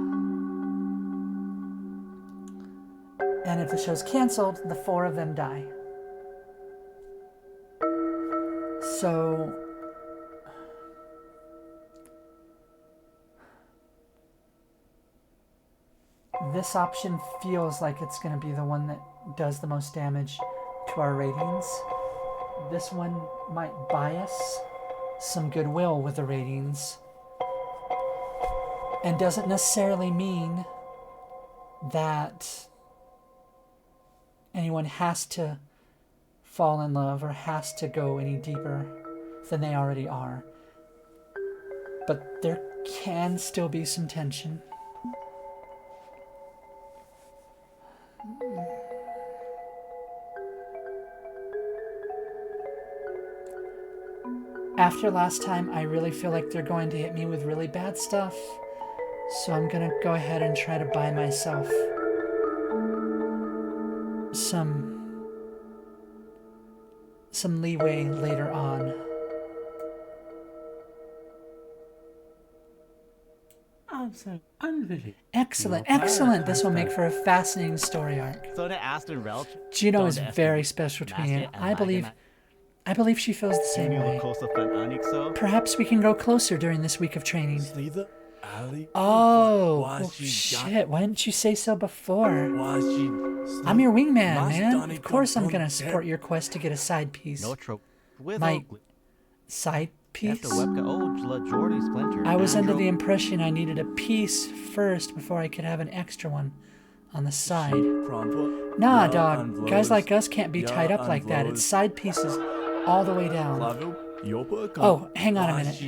And if the show's canceled, the 4 of them die. So this option feels like it's going to be the one that does the most damage to our ratings. This one might bias some goodwill with the ratings, and doesn't necessarily mean that anyone has to fall in love or has to go any deeper than they already are. But there can still be some tension. After last time, I really feel like they're going to hit me with really bad stuff. So I'm gonna go ahead and try to buy myself some leeway later on. Excellent, excellent. This will make for a fascinating story arc. So to Aston Relch, Juno is very special to me. I believe she feels the same way. Perhaps we can grow closer during this week of training. Oh, well, shit. Why didn't you say so before? I'm your wingman, man. Of course I'm going to support your quest to get a side piece. My side piece? I was under the impression I needed a piece first before I could have an extra one on the side. Nah, dog. Guys like us can't be tied up like that. It's side pieces all the way down. Oh, hang on a minute.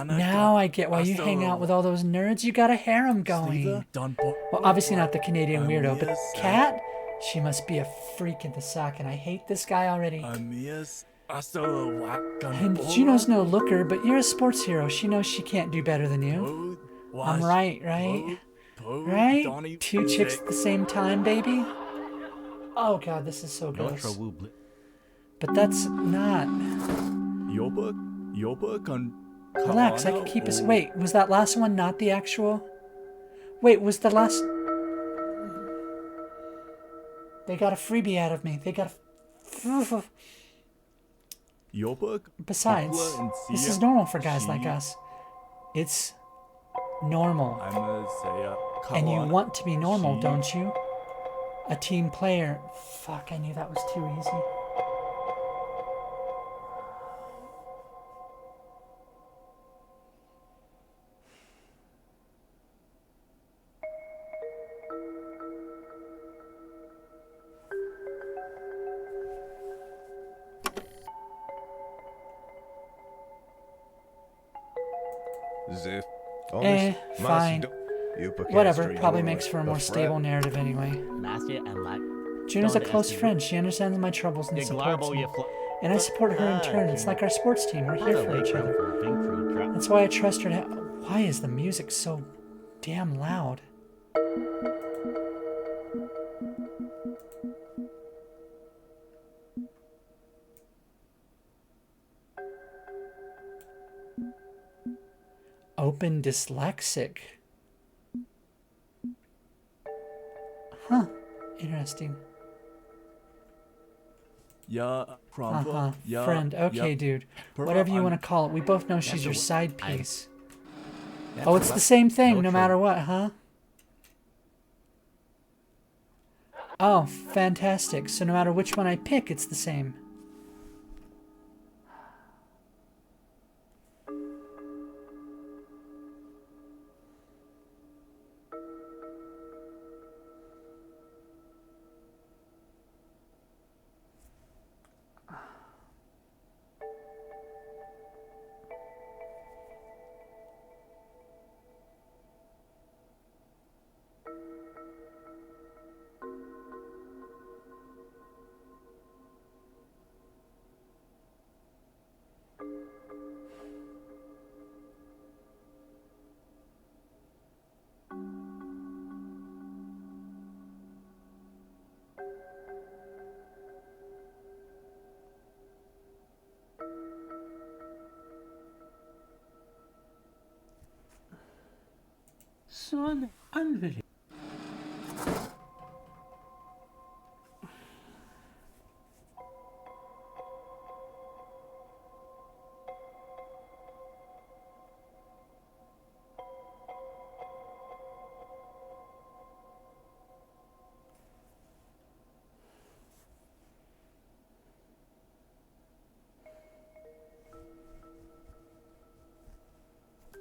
Now I get why you hang out with all those nerds. You got a harem going. Well, obviously not the Canadian weirdo, but Kat? She must be a freak in the sack, and I hate this guy already. And Juno's no looker, but you're a sports hero. She knows she can't do better than you. I'm right, right? Right? 2 chicks at the same time, baby? Oh god, this is so gross. But that's not... Relax, I can keep us... Wait, was that last one not the actual... Wait, was the last... They got a freebie out of me. They got a... Besides, this is normal for guys like us. It's normal. And you want to be normal, don't you? A team player... Fuck, I knew that was too easy. Fine. Whatever, probably makes for a more stable narrative anyway. Juno's a close friend. She understands my troubles and supports me. And I support her in turn. It's like our sports team. We're here for each other. That's why I trust her to... Why is the music so damn loud? Open dyslexic. Huh. Interesting. Friend. Okay, dude. Whatever you want to call it. We both know she's your side piece. Oh, it's the same thing no matter what, huh? Oh, fantastic. So no matter which one I pick, it's the same. son unbelievable.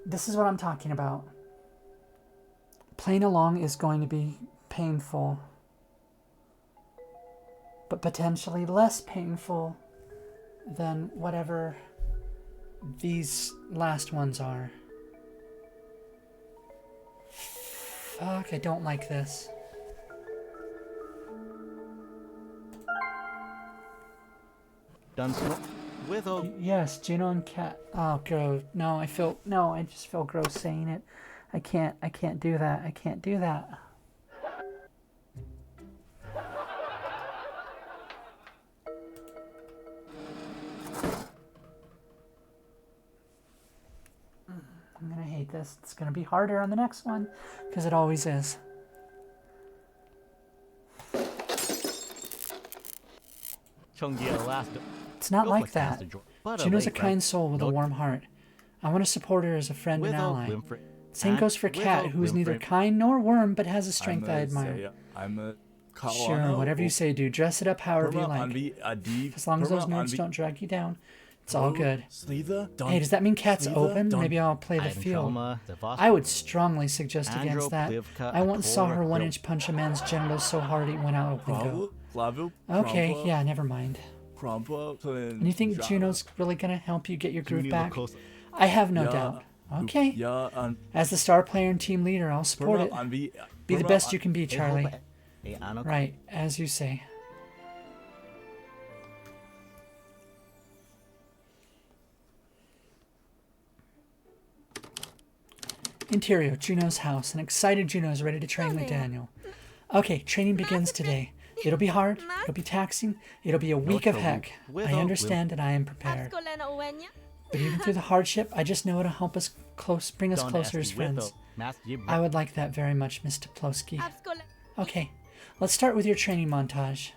This is what I'm talking about. Playing along is going to be painful, but potentially less painful than whatever these last ones are. Fuck, I don't like this. Done with a Yes, Juno and Cat. Oh, gross. No, I just feel gross saying it. I can't do that. I can't do that. I'm gonna hate this. It's gonna be harder on the next one, because it always is. It's not like that. Juno's a kind soul with a warm heart. I want to support her as a friend and ally. Same goes for Cat, who is neither kind nor warm, but has a strength I admire. Sure, whatever you say, dude. Dress it up however you like. As long as those nerds don't drag you down, it's all good. Hey, does that mean Cat's open? Maybe I'll play the field. I would strongly suggest against that. I once saw her 1-inch punch a man's genitals so hard he went out a window. Okay, yeah, never mind. And you think Juno's really gonna help you get your groove back? I have no doubt. Okay. As the star player and team leader, I'll support it. Be the best you can be, Charlie. Right, as you say. Interior, Juno's house. An excited Juno is ready to train with Daniel. Okay, training begins today. It'll be hard, it'll be taxing, it'll be a week of heck. I understand and I am prepared. But even through the hardship, I just know it'll help us bring us closer as friends. I would like that very much, Miss Toplowski. Okay, let's start with your training montage.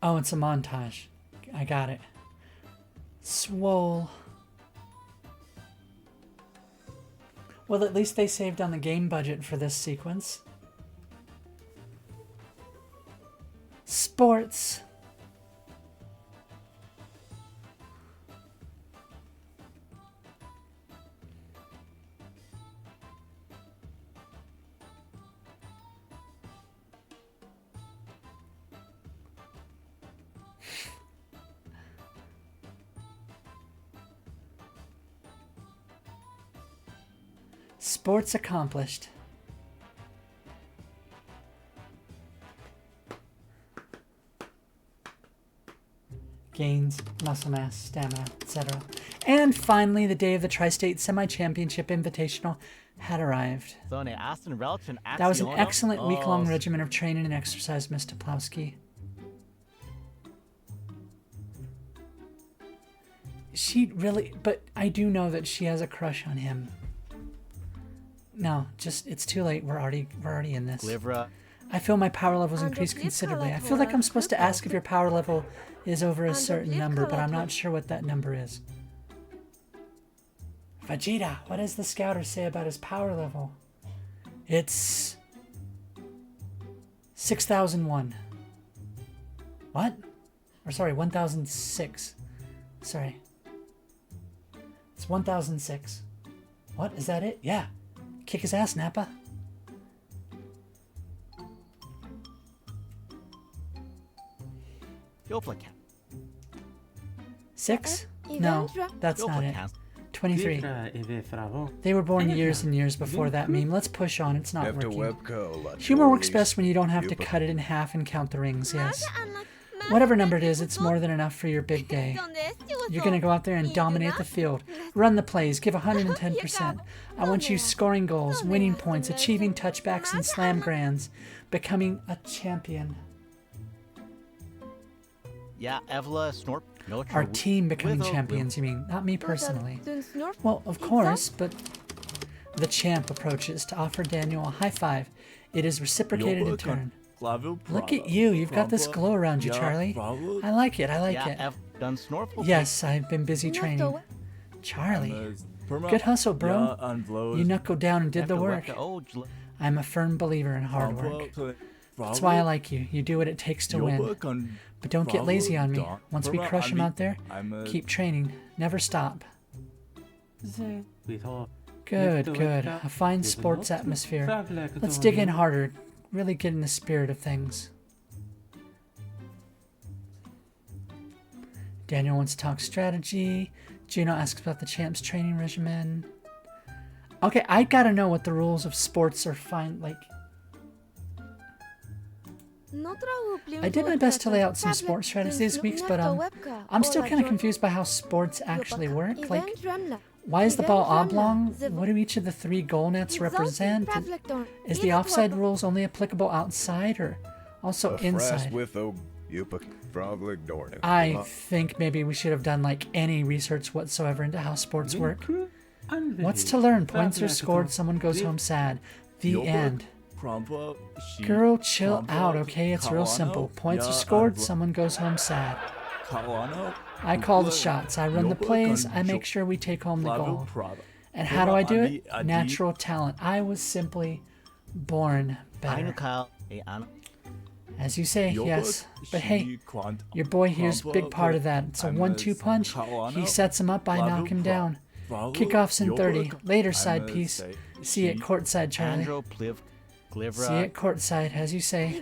Oh, it's a montage. I got it. Swole. Well, at least they saved on the game budget for this sequence. Sports. Sports accomplished. Gains, muscle mass, stamina, etc. And finally, the day of the Tri-State Semi-Championship Invitational had arrived. That was an excellent week-long regimen of training and exercise, Mr. Toplowski. She really, but I do know that she has a crush on him. No, just, it's too late. We're already in this. I feel my power level's increased considerably. I feel like I'm supposed to ask if your power level is over a certain number, but I'm not sure what that number is. Vegeta, what does the scouter say about his power level? It's 6001. What? Or sorry, 1006. Sorry. It's 1006. What? Is that it? Yeah. Kick his ass, Nappa. Six? No, that's not it. 23. They were born years and years before that meme. Let's push on. It's not working. Humor works best when you don't have to cut it in half and count the rings, yes. Whatever number it is, it's more than enough for your big day. You're going to go out there and dominate the field. Run the plays, give 110%. I want you scoring goals, winning points, achieving touchbacks and slam grands, becoming a champion. Yeah, Evla, Snorp, no Our team becoming champions, you mean, not me personally. Well, of course, but the champ approaches to offer Daniel a high five. It is reciprocated in turn. Look at you, you've got this glow around you, Charlie. I like it, I like it. Yes, I've been busy training. Charlie, good hustle, bro. You knuckled down and did the work. I'm a firm believer in hard work. That's why I like you. You do what it takes to win. But don't get lazy on me. Once we crush them out there, keep training. Never stop. Good, good. A fine sports atmosphere. Let's dig in harder. Really get in the spirit of things. Daniel wants to talk strategy. Juno asks about the champ's training regimen. Okay, I gotta know what the rules of sports are fine, like... I did my best to lay out some sports strategies these weeks, but I'm still kind of confused by how sports actually work. Like, why is the ball oblong? What do each of the 3 goal nets represent? Is the offside rules only applicable outside or also inside? I think maybe we should have done like any research whatsoever into how sports work. What's to learn? Points are scored, someone goes home sad. The end. Girl, chill out, okay? It's real simple. Points are scored, someone goes home sad. I call the shots, I run the plays, I make sure we take home the goal. And how do I do it? Natural talent. I was simply born better. As you say, yes. But hey, your boy here's a big part of that. It's a 1-2 punch. He sets him up, I knock him down. Kickoff's in 30. Later, side piece. See you at courtside, Charlie. See you at courtside, as you say.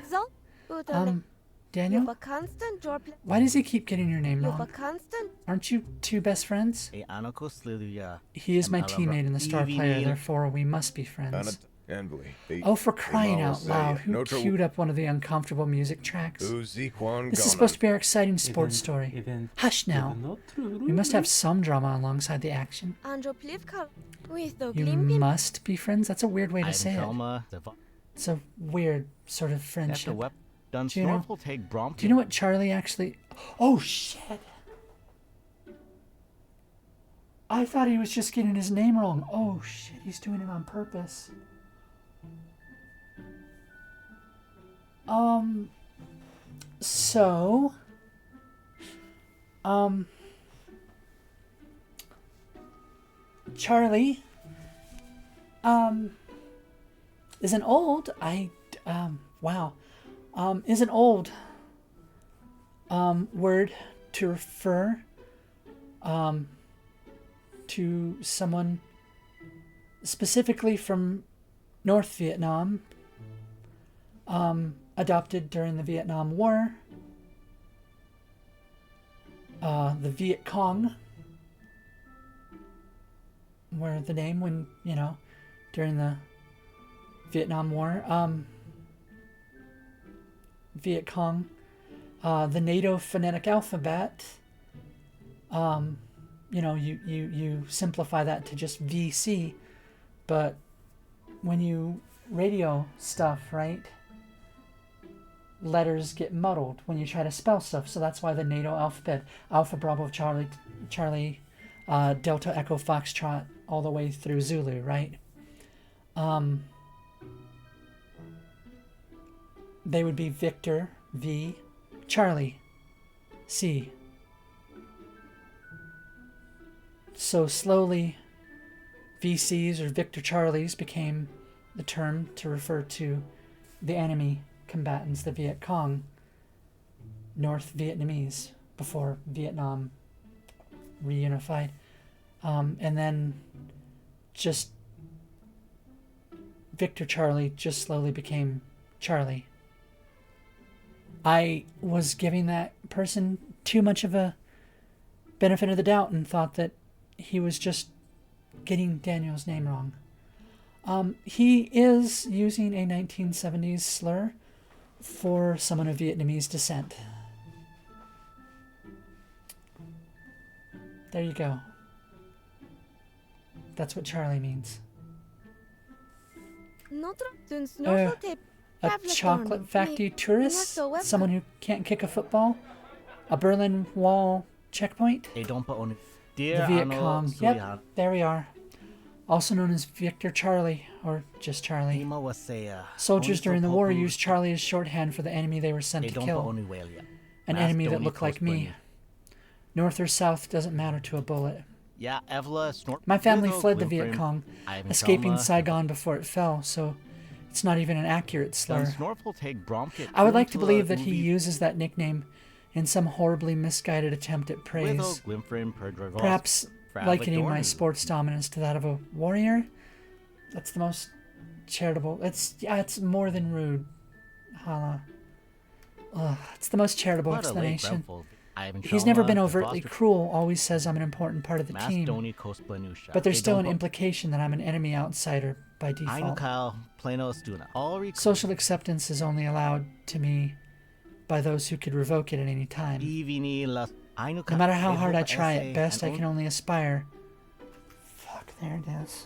Daniel? Why does he keep getting your name wrong? Aren't you 2 best friends? He is my teammate and the star player, therefore we must be friends. Oh, for crying out loud, who queued up one of the uncomfortable music tracks? This is supposed to be our exciting sports story. Hush now. We must have some drama alongside the action. You must be friends? That's a weird way to say it. It's a weird sort of friendship. Do you know what Charlie actually... Oh, shit! I thought he was just getting his name wrong. Oh, shit, he's doing it on purpose. Charlie, is an old, is an old, word to refer, to someone specifically from North Vietnam, adopted during the Vietnam War. The Viet Cong were the name when, during the Vietnam War. Viet Cong, the NATO phonetic alphabet, you simplify that to just VC, but when you radio stuff, right, letters get muddled when you try to spell stuff, so that's why the NATO alphabet, Alpha Bravo Charlie, Delta Echo Foxtrot, all the way through Zulu, right? They would be Victor, V, Charlie, C. So slowly, VCs or Victor Charlies became the term to refer to the enemy combatants, the Viet Cong, North Vietnamese, before Vietnam reunified. And then just Victor Charlie just slowly became Charlie. I was giving that person too much of a benefit of the doubt and thought that he was just getting Daniel's name wrong. He is using a 1970s slur for someone of Vietnamese descent. There you go. That's what Charlie means. A chocolate factory tourist? Someone who can't kick a football? A Berlin Wall checkpoint? The The Viet Cong. Yep, there we are. Also known as Victor Charlie, or just Charlie. Soldiers during the war used Charlie as shorthand for the enemy they were sent to kill. An enemy that looked like me. North or south doesn't matter to a bullet. My family fled the Viet Cong, escaping Saigon before it fell, so it's not even an accurate slur. I would like to believe that he uses that nickname in some horribly misguided attempt at praise. Perhaps likening my sports dominance to that of a warrior? That's the most charitable. It's more than rude. Hala. It's the most charitable explanation. He's never been overtly cruel, always says I'm an important part of the team. But there's still an implication that I'm an enemy outsider by default. Social acceptance is only allowed to me by those who could revoke it at any time. No matter how hard I try, at best I can only aspire. Fuck, there it is.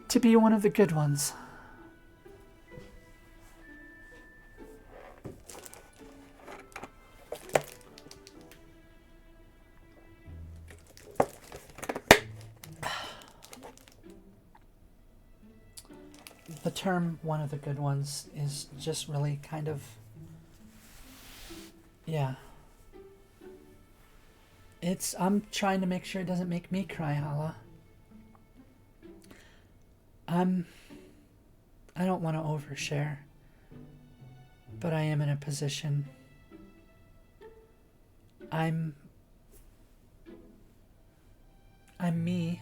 To be one of the good ones. The term "one of the good ones" is just really kind of, yeah. I'm trying to make sure it doesn't make me cry, Hala. I don't want to overshare, but I am in a position. I'm me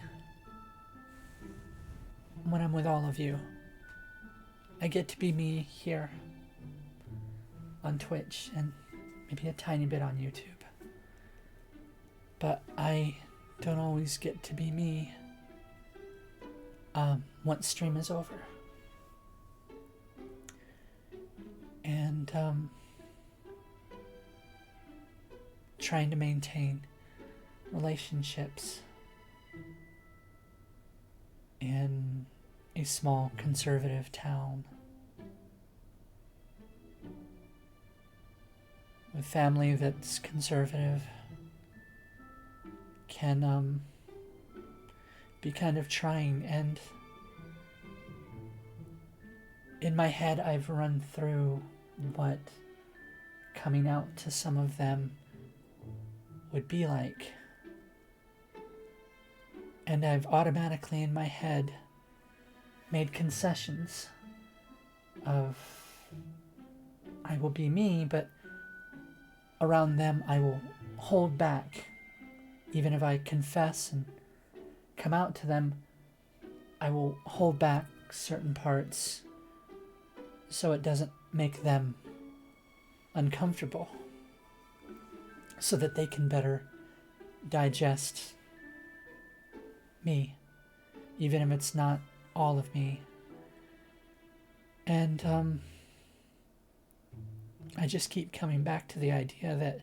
when I'm with all of you. I get to be me here on Twitch and maybe a tiny bit on YouTube. But I don't always get to be me once stream is over. And trying to maintain relationships in a small conservative town with family that's conservative can be kind of trying. And in my head I've run through what coming out to some of them would be like, and I've automatically in my head made concessions of I will be me, but around them I will hold back. Even if I confess and come out to them, I will hold back certain parts so it doesn't make them uncomfortable, so that they can better digest me, even if it's not all of me. And I just keep coming back to the idea that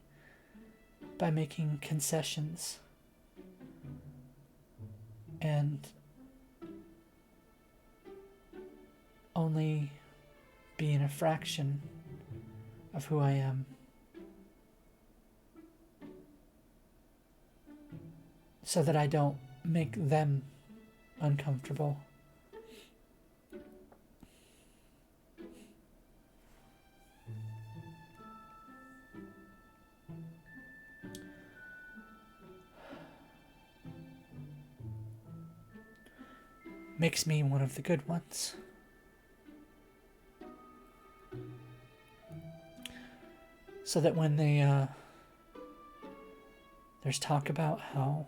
by making concessions and only being a fraction of who I am, so that I don't make them uncomfortable. Makes me one of the good ones. So that when there's talk about how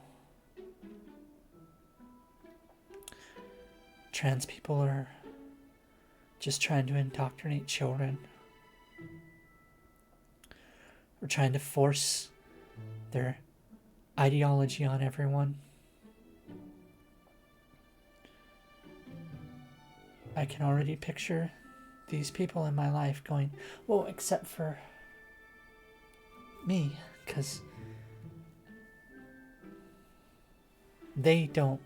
trans people are just trying to indoctrinate children, or trying to force their ideology on everyone, I can already picture these people in my life going, well, except for me, because They don't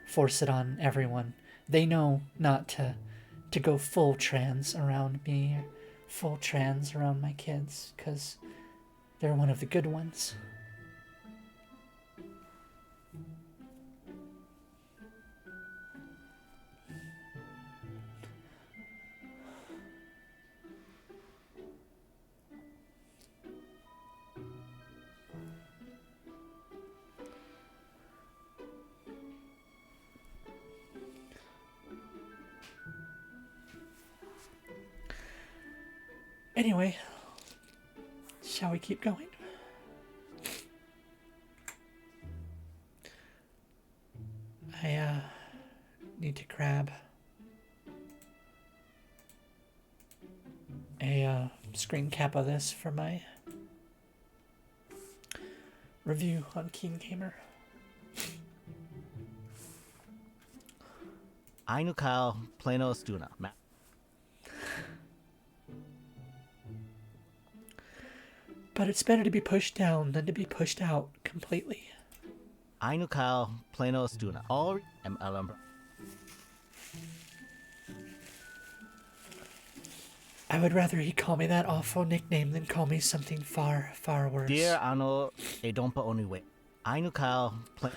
force it on everyone. They know not to go full trans around me, or full trans around my kids, because they're one of the good ones. Anyway, shall we keep going? I need to grab a screen cap of this for my review on Keen Gamer. Ainukal pleno stuna. But it's better to be pushed down than to be pushed out completely. Ainukal pleno stuna. All MLM. I would rather he call me that awful nickname than call me something far, far worse. Dear ano e dompa oniwe. Ainukal pleno.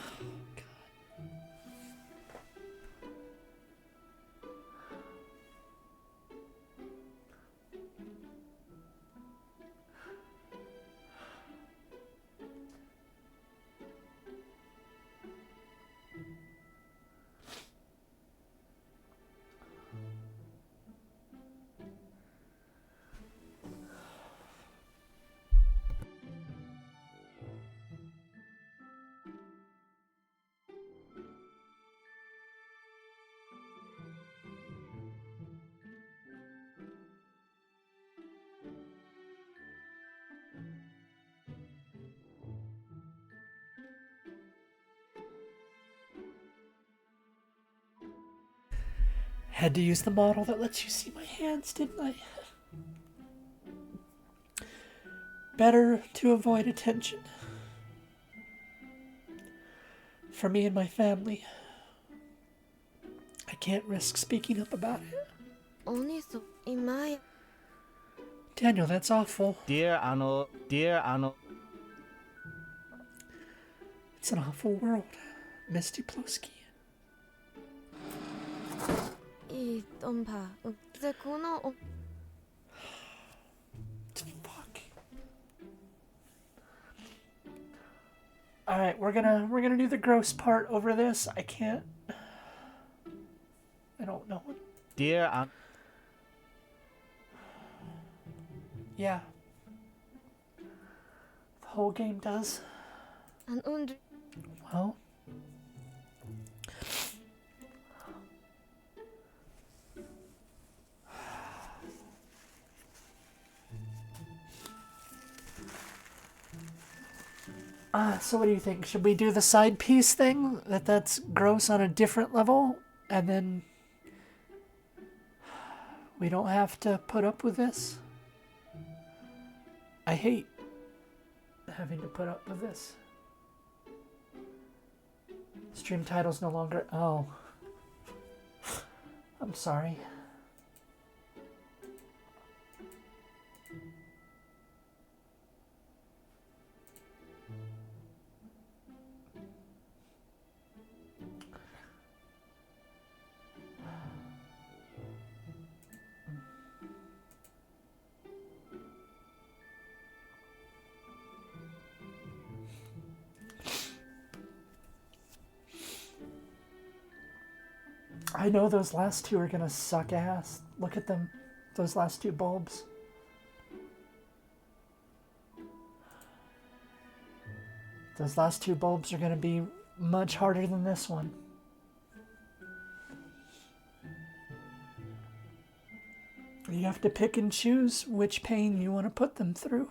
Had to use the model that lets you see my hands, didn't I? Better to avoid attention. For me and my family. I can't risk speaking up about it. Daniel, that's awful. Dear ano. It's an awful world, Misty Plosky. Fuck. Alright, we're gonna do the gross part over this. I can't. I don't know. Dear an. Yeah. The whole game does. Well. So what do you think? Should we do the side piece thing? That's gross on a different level? And then we don't have to put up with this? I hate having to put up with this. Stream title's no longer... Oh. I'm sorry. I know those last two are gonna suck ass. Look at them. Those last two bulbs. Those last two bulbs are gonna be much harder than this one. You have to pick and choose which pain you want to put them through.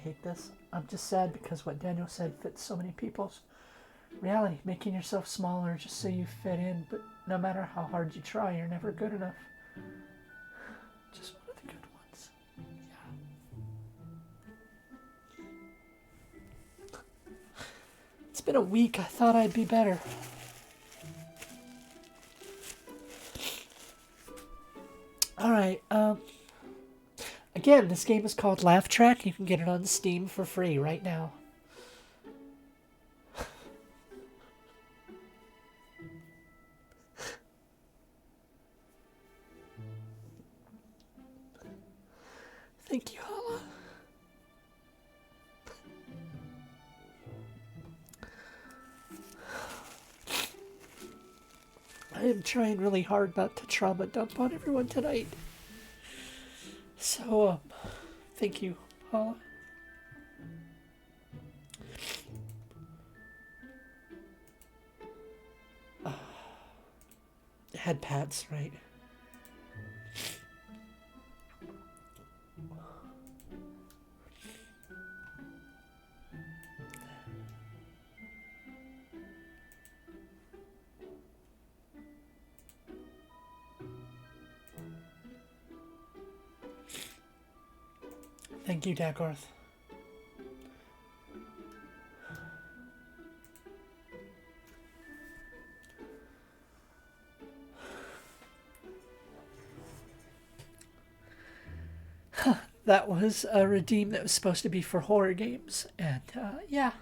hate this. I'm just sad because what Daniel said fits so many people's reality. Making yourself smaller just so you fit in, but no matter how hard you try, you're never good enough. Just one of the good ones. Yeah. It's been a week. I thought I'd be better. Alright, again, this game is called Laugh Track. You can get it on Steam for free right now. Thank you, Hala. I am trying really hard not to trauma dump on everyone tonight. So, thank you, Hala. Head pads, right? Thank you, Dagarth. That was a redeem that was supposed to be for horror games, and yeah.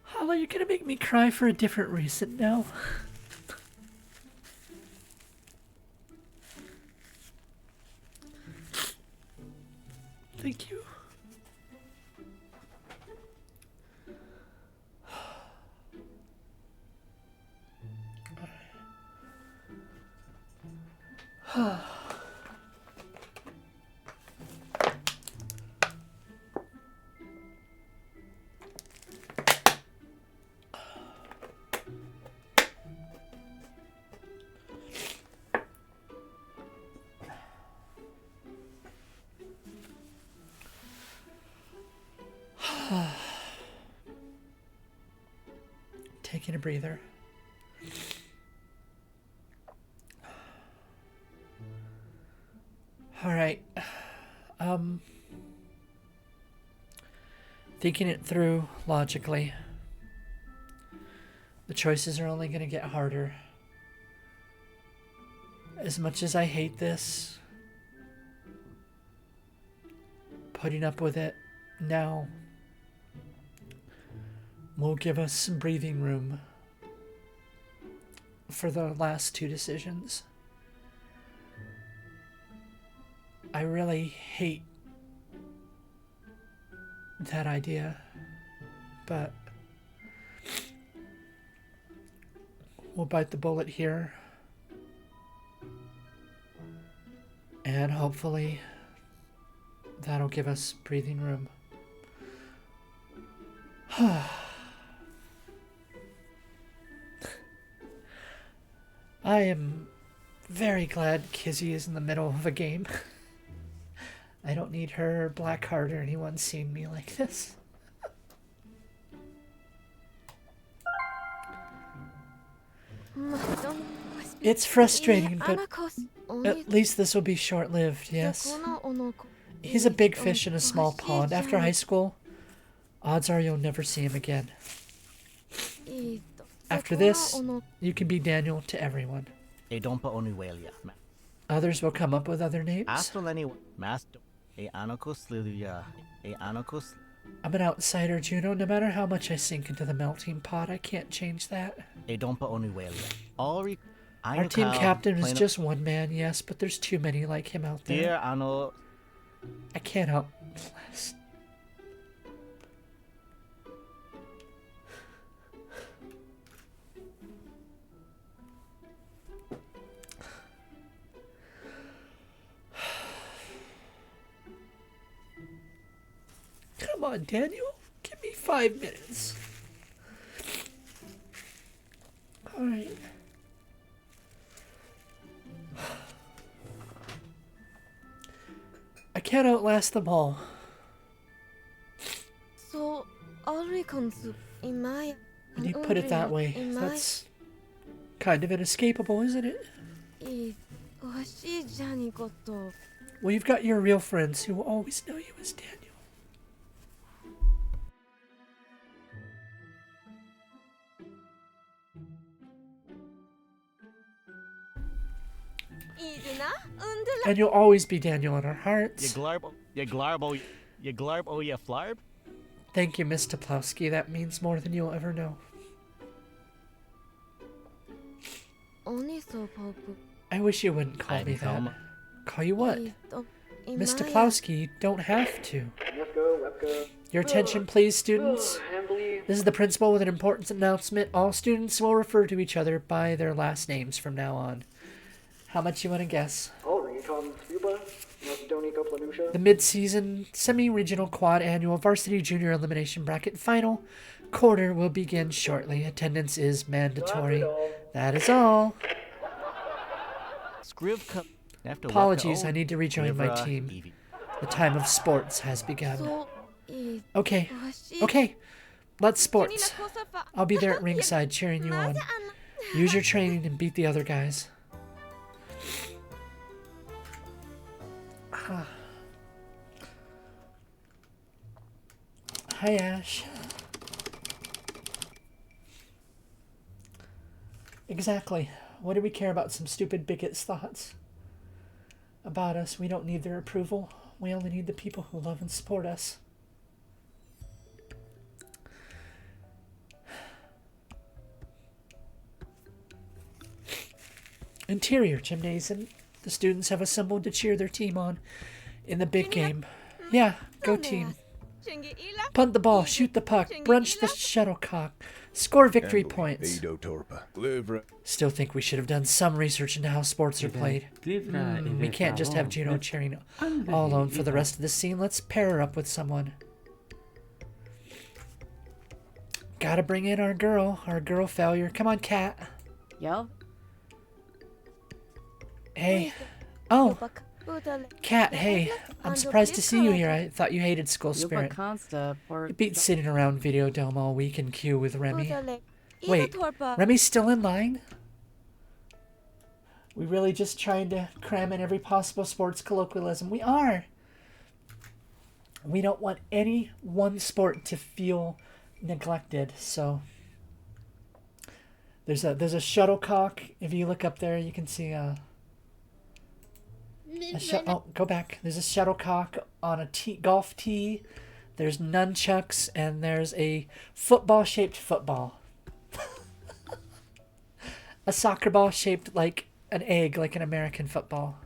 Hala, you're gonna make me cry for a different reason now. Thank you. Taking a breather. All right. Thinking it through logically, the choices are only going to get harder. As much as I hate this, putting up with it now will give us some breathing room for the last two decisions. I really hate that idea, but we'll bite the bullet here, and hopefully that'll give us breathing room. I am very glad Kizzy is in the middle of a game. I don't need her, Blackheart, or anyone seeing me like this. It's frustrating, but at least this will be short-lived, yes? He's a big fish in a small pond. After high school, odds are you'll never see him again. After this, you can be Daniel to everyone. Others will come up with other names. I'm an outsider, Juno. No matter how much I sink into the melting pot, I can't change that. Our team captain is just one man, yes, but there's too many like him out there. I can't help less. Come on, Daniel. Give me 5 minutes. Alright. can't outlast them all. So, Ulricon's in Maya. When you put it that way, that's kind of inescapable, isn't it? Well, you've got your real friends who will always know you as Daniel. And you'll always be Daniel in our hearts. Flarb? Thank you, Miss Toplowski. That means more than you'll ever know. I wish you wouldn't call me that. Call you what? Miss Toplowski, you don't have to. Your attention, please, students. This is the principal with an important announcement. All students will refer to each other by their last names from now on. How much you want to guess? The mid-season, semi-regional, quad annual, varsity junior elimination bracket final quarter will begin shortly. Attendance is mandatory. That is all. Apologies, I need to rejoin my team. The time of sports has begun. Okay, let's sports. I'll be there at ringside cheering you on. Use your training and beat the other guys. Hi, Ash. Exactly. What do we care about some stupid bigot's thoughts about us? We don't need their approval. We only need the people who love and support us. Interior gymnasium. The students have assembled to cheer their team on in the big game. Yeah, go team. Punt the ball, shoot the puck, brunch the shuttlecock, score victory points. Still think we should have done some research into how sports are played. We can't just have Juno cheering all alone for the rest of the scene. Let's pair her up with someone. Gotta bring in our girl failure. Come on, Kat. Yep. Hey. Oh. Kat, hey. I'm surprised to see you here. I thought you hated school spirit. You beat sitting around Videodome all week in queue with Remy. Wait, Remy's still in line? We really just trying to cram in every possible sports colloquialism. We are. We don't want any one sport to feel neglected, so there's a shuttlecock. If you look up there, you can see go back. There's a shuttlecock on a golf tee. There's nunchucks, and there's a football-shaped football. A soccer ball shaped like an egg, like an American football.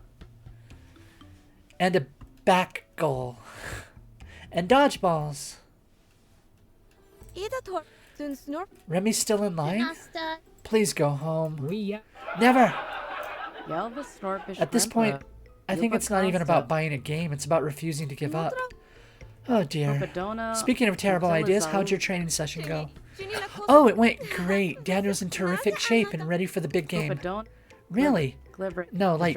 And a back goal. And dodgeballs. Remy's still in line? Please go home. Never! At this point, I think it's not even about buying a game. It's about refusing to give up. Oh dear. Speaking of terrible ideas, how'd your training session go? Oh, it went great. Daniel's in terrific shape and ready for the big game. Really? No, like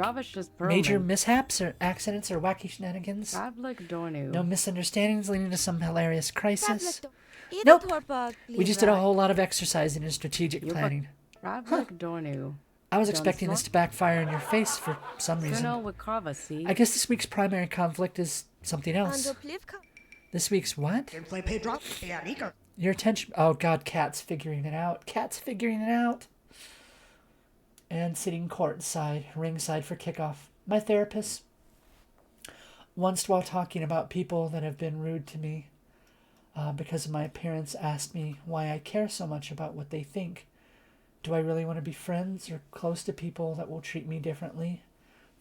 major mishaps or accidents or wacky shenanigans? No misunderstandings leading to some hilarious crisis? Nope. We just did a whole lot of exercising and strategic planning. Huh. I was expecting this to backfire in your face for some reason. I guess this week's primary conflict is something else. This week's what? Your attention... Oh god, Kat's figuring it out. Kat's figuring it out. And sitting courtside, ringside for kickoff. My therapist, once while talking about people that have been rude to me because of my appearance, asked me why I care so much about what they think. Do I really want to be friends or close to people that will treat me differently?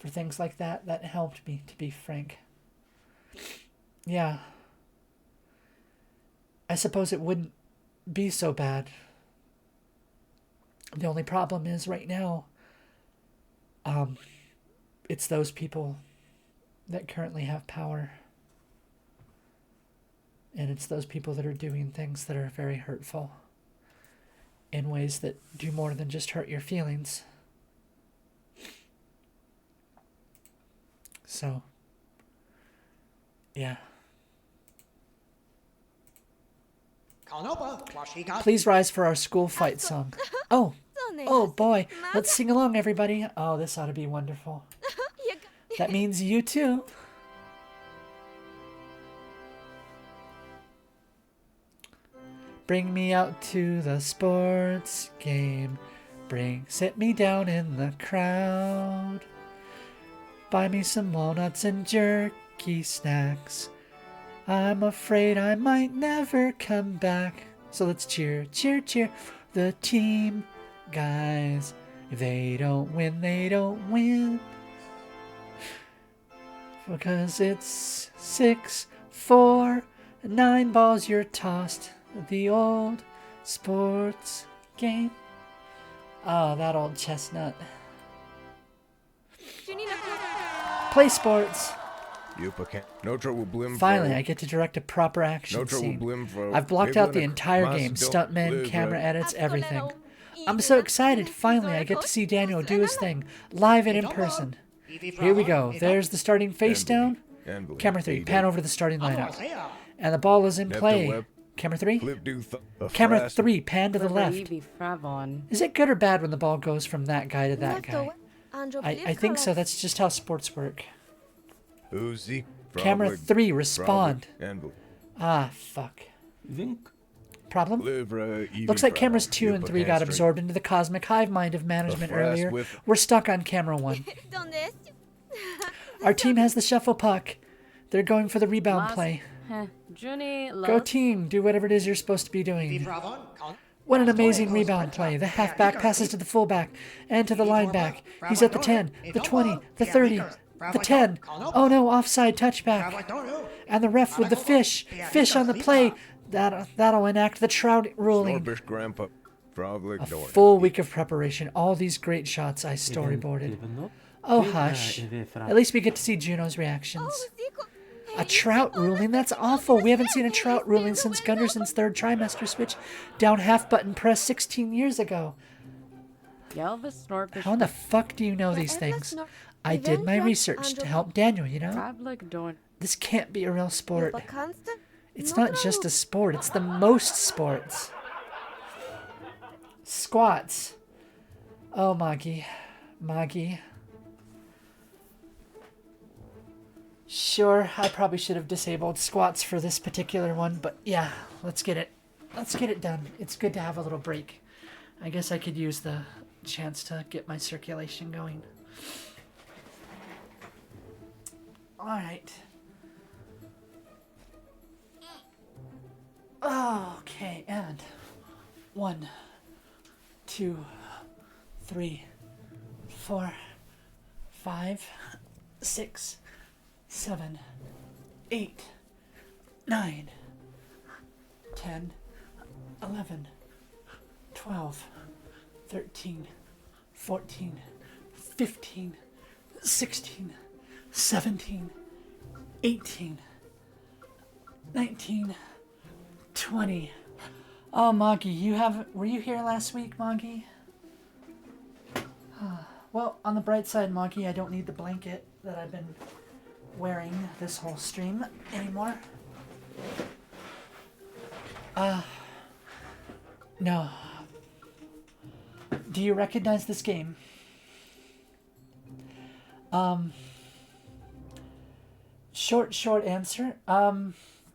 For things like that, that helped me, to be frank. Yeah. I suppose it wouldn't be so bad. The only problem is right now, it's those people that currently have power. And it's those people that are doing things that are very hurtful in ways that do more than just hurt your feelings. So, Yeah. Please rise for our school fight song. Oh, oh boy. Let's sing along, everybody. Oh, this ought to be wonderful. That means you too. Bring me out to the sports game. Sit me down in the crowd. Buy me some walnuts and jerky snacks. I'm afraid I might never come back. So let's cheer, cheer, cheer the team, guys. If they don't win, they don't win. Because it's 6-4, 9 balls you're tossed. The old sports game. Oh, that old chestnut. Play sports. Finally, I get to direct a proper action scene. I've blocked out the entire game. Stuntmen, camera edits, everything. I'm so excited. Finally, I get to see Daniel do his thing. Live and in person. Here we go. There's the starting face down. Camera 3, pan over to the starting lineup. And the ball is in play. Camera 3? Camera 3, pan to the left. Is it good or bad when the ball goes from that guy to that guy? I think so. That's just how sports work. Camera 3, respond. Ah, fuck. Problem? Looks like cameras 2 and 3 got absorbed into the cosmic hive mind of management earlier. We're stuck on camera 1. Our team has the shuffle puck. They're going for the rebound play. Go team, do whatever it is you're supposed to be doing. What an amazing rebound play. The halfback passes to the fullback and to the lineback. He's at the 10, the 20, the 30, the 10. Oh no, offside touchback. And the ref with the fish on the play. That'll enact the trout ruling. A full week of preparation. All these great shots I storyboarded. Oh hush. At least we get to see Juno's reactions. A trout ruling? That's awful. We haven't seen a trout ruling since Gunderson's third trimester switch down half button press 16 years ago. How in the fuck do you know these things? I did my research to help Daniel, you know? This can't be a real sport. It's not just a sport, it's the most sports. Squats. Oh, Maggie. Sure, I probably should have disabled squats for this particular one, but yeah, let's get it done. It's good to have a little break. I guess I could use the chance to get my circulation going. Alright. Okay, and 1, 2, 3, 4, 5, 6, 7, 8, 9, 10, 11, 12, 13, 14, 15, 16, 17, 18, 19, 20. Oh, Moggy, were you here last week, Moggy? Well, on the bright side, Moggy, I don't need the blanket that I've been wearing this whole stream anymore. No. Do you recognize this game? Short answer.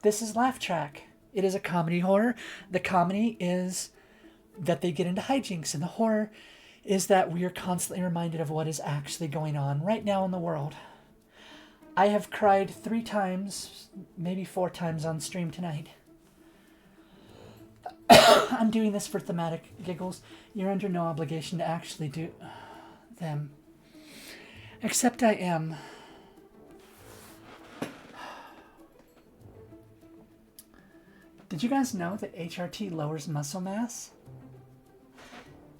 This is Laugh Track. It is a comedy horror. The comedy is that they get into hijinks, and the horror is that we are constantly reminded of what is actually going on right now in the world. I have cried 3 times, maybe 4 times on stream tonight. I'm doing this for thematic giggles. You're under no obligation to actually do them. Except I am. Did you guys know that HRT lowers muscle mass?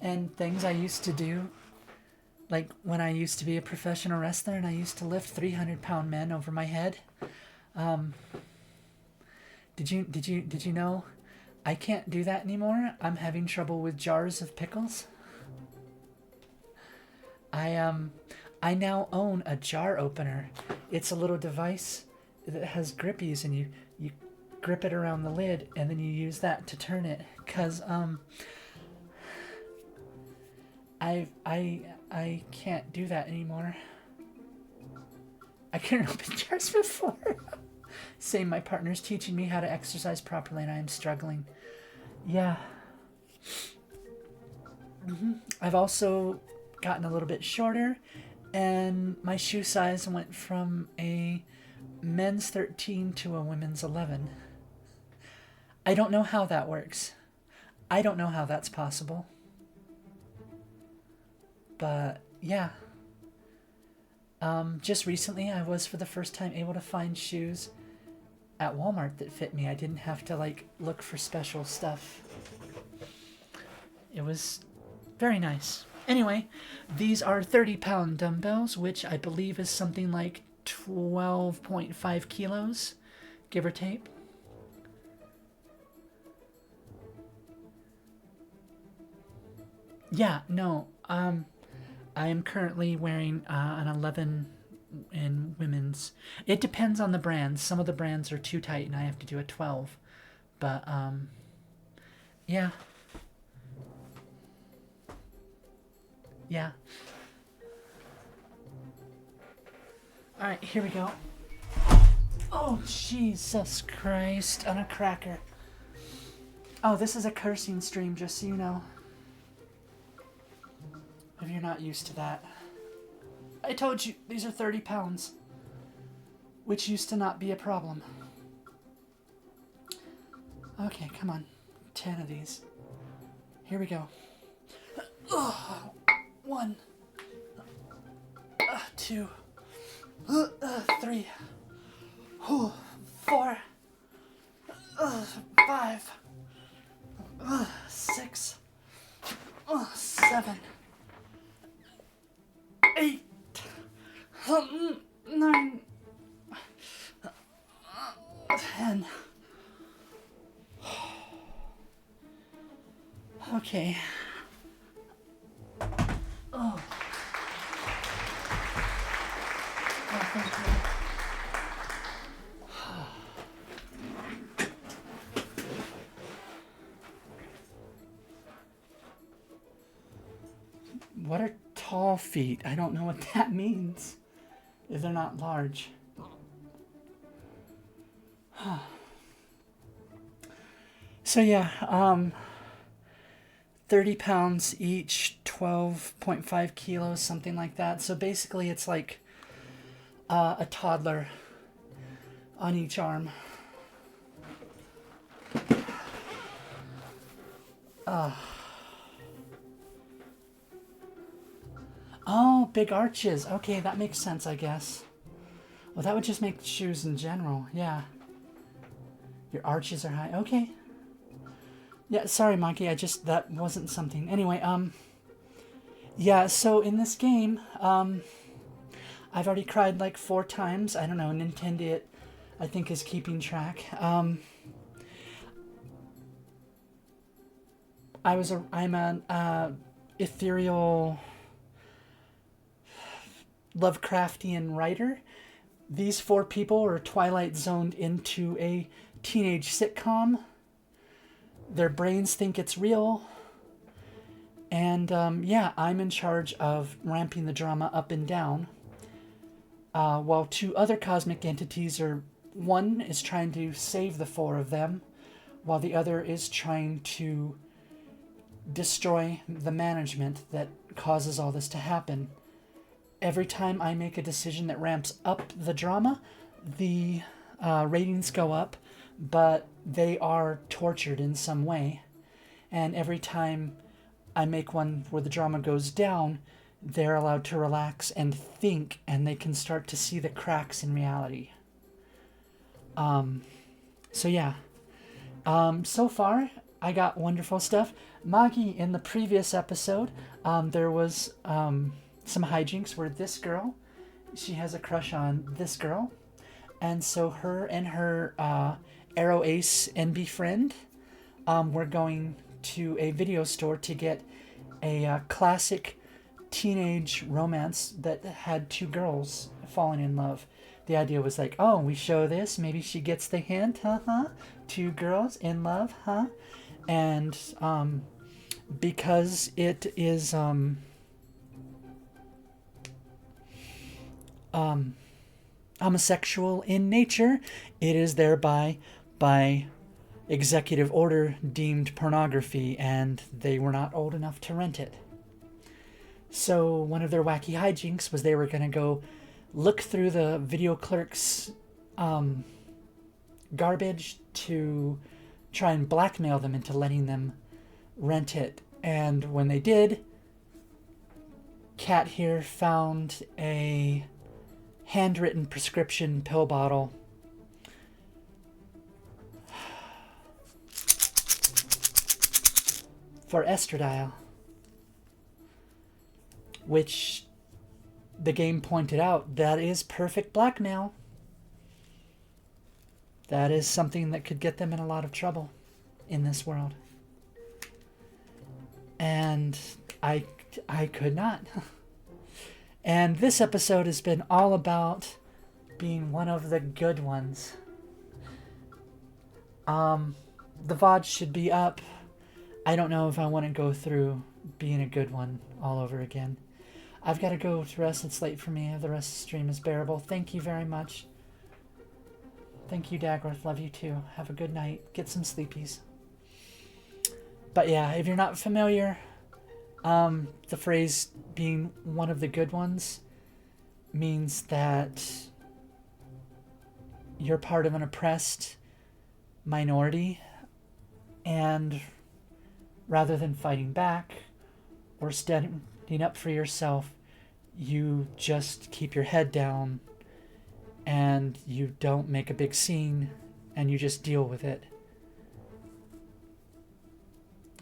And things I used to do, like when I used to be a professional wrestler and I used to lift 300-pound men over my head. Did you know I can't do that anymore? I'm having trouble with jars of pickles. I now own a jar opener. It's a little device that has grippies, and you grip it around the lid, and then you use that to turn it. Cause I can't do that anymore. I couldn't open jars before. Same, my partner's teaching me how to exercise properly, and I am struggling. Yeah. I've also gotten a little bit shorter, and my shoe size went from a men's 13 to a women's 11. I don't know how that works. I don't know how that's possible. But yeah. Just recently I was for the first time able to find shoes at Walmart that fit me. I didn't have to like look for special stuff. It was very nice. Anyway, these are 30-pound dumbbells, which I believe is something like 12.5 kilos, give or take. Yeah, no, I am currently wearing an 11 in women's. It depends on the brands. Some of the brands are too tight and I have to do a 12. But, yeah. Yeah. Alright, here we go. Oh, Jesus Christ, on a cracker. Oh, this is a cursing stream, just so you know. If you're not used to that. I told you, these are 30 pounds. Which used to not be a problem. Okay, come on. 10 of these. Here we go. 1, 2, 3, 4, 5, 6, 7, 8, 9, 10. Okay. Oh. Oh, thank you. What are tall feet? I don't know what that means. If they're not large. So yeah, 30 pounds each, 12.5 kilos, something like that. So basically it's like a toddler on each arm. Oh, big arches. Okay, that makes sense, I guess. Well, that would just make shoes in general. Yeah. Your arches are high. Okay. Yeah, sorry, Monkey. That wasn't something. Anyway, yeah, so in this game, I've already cried like 4 times. I don't know, Nintendo, I think, is keeping track. I'm an ethereal Lovecraftian writer. These 4 people are Twilight Zoned into a teenage sitcom. Their brains think it's real. And yeah, I'm in charge of ramping the drama up and down. While 2 other cosmic entities one is trying to save the 4 of them, while the other is trying to destroy the management that causes all this to happen. Every time I make a decision that ramps up the drama, the ratings go up, but they are tortured in some way. And every time I make one where the drama goes down, they're allowed to relax and think, and they can start to see the cracks in reality. So yeah. So far, I got wonderful stuff. Magi, in the previous episode, there was some hijinks where this girl, she has a crush on this girl. And so her and her Arrow Ace NB friend were going to a video store to get a classic teenage romance that had two girls falling in love. The idea was like, oh, we show this, maybe she gets the hint, huh? Two girls in love, huh? And because it is homosexual in nature, it is thereby by executive order deemed pornography, and they were not old enough to rent it. So one of their wacky hijinks was they were going to go look through the video clerk's garbage to try and blackmail them into letting them rent it. And when they did, Kat here found a handwritten prescription pill bottle for estradiol, which the game pointed out that is perfect blackmail. That is something that could get them in a lot of trouble in this world. And I could not. And this episode has been all about being one of the good ones. The VOD should be up. I don't know if I want to go through being a good one all over again. I've got to go to rest. It's late for me. The rest of the stream is bearable. Thank you very much. Thank you, Dagworth. Love you too. Have a good night. Get some sleepies. But yeah, if you're not familiar, the phrase being one of the good ones means that you're part of an oppressed minority, and rather than fighting back or standing up for yourself, you just keep your head down and you don't make a big scene and you just deal with it.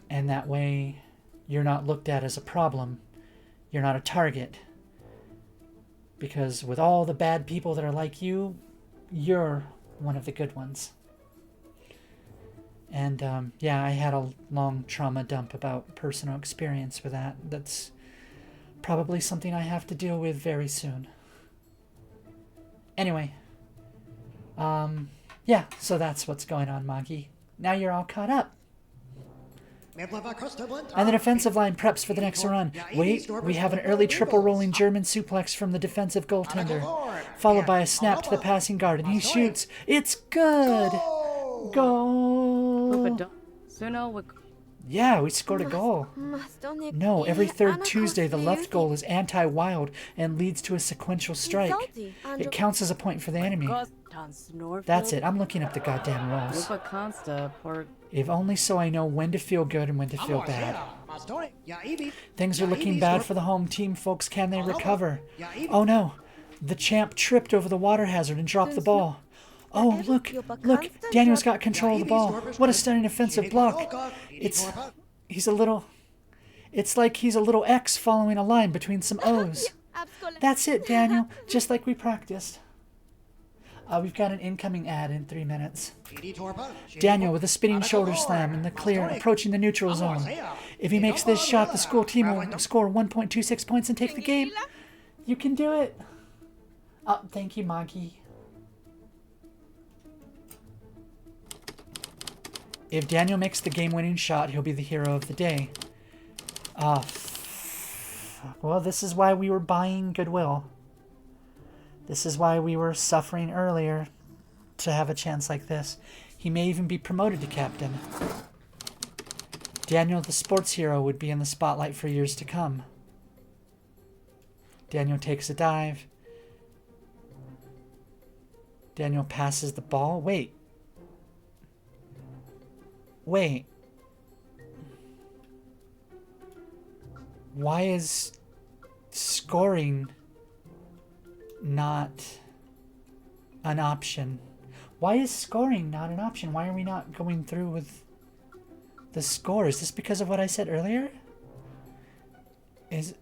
And that way you're not looked at as a problem. You're not a target. Because with all the bad people that are like you, you're one of the good ones. And yeah, I had a long trauma dump about personal experience with that. That's probably something I have to deal with very soon. Anyway, yeah, so that's what's going on, Maggie. Now you're all caught up. And the defensive line preps for the next run. Wait, we have an early triple rolling German suplex from the defensive goaltender, followed by a snap to the passing guard, and he shoots. It's good! Goal! Yeah, we scored a goal. No, every third Tuesday the left goal is anti-wild and leads to a sequential strike. It counts as a point for the enemy. That's it, I'm looking up the goddamn rules. If only so I know when to feel good and when to feel bad. Things are looking bad for the home team, folks. Can they recover? Oh no, the champ tripped over the water hazard and dropped the ball. Oh, look, Daniel's got control of the ball. What a stunning offensive block. It's like he's a little X following a line between some O's. That's it, Daniel, just like we practiced. We've got an incoming ad in 3 minutes. Daniel with a spinning shoulder slam in the clear, approaching the neutral zone. If he makes this shot, the school team will score 1.26 points and take the game. You can do it. Oh, thank you, Maggie. If Daniel makes the game-winning shot, he'll be the hero of the day. Well, this is why we were buying goodwill. This is why we were suffering earlier to have a chance like this. He may even be promoted to captain. Daniel, the sports hero, would be in the spotlight for years to come. Daniel takes a dive. Daniel passes the ball. Wait. Why is scoring not an option? Why is scoring not an option? Why are we not going through with the score? Is this because of what I said earlier? I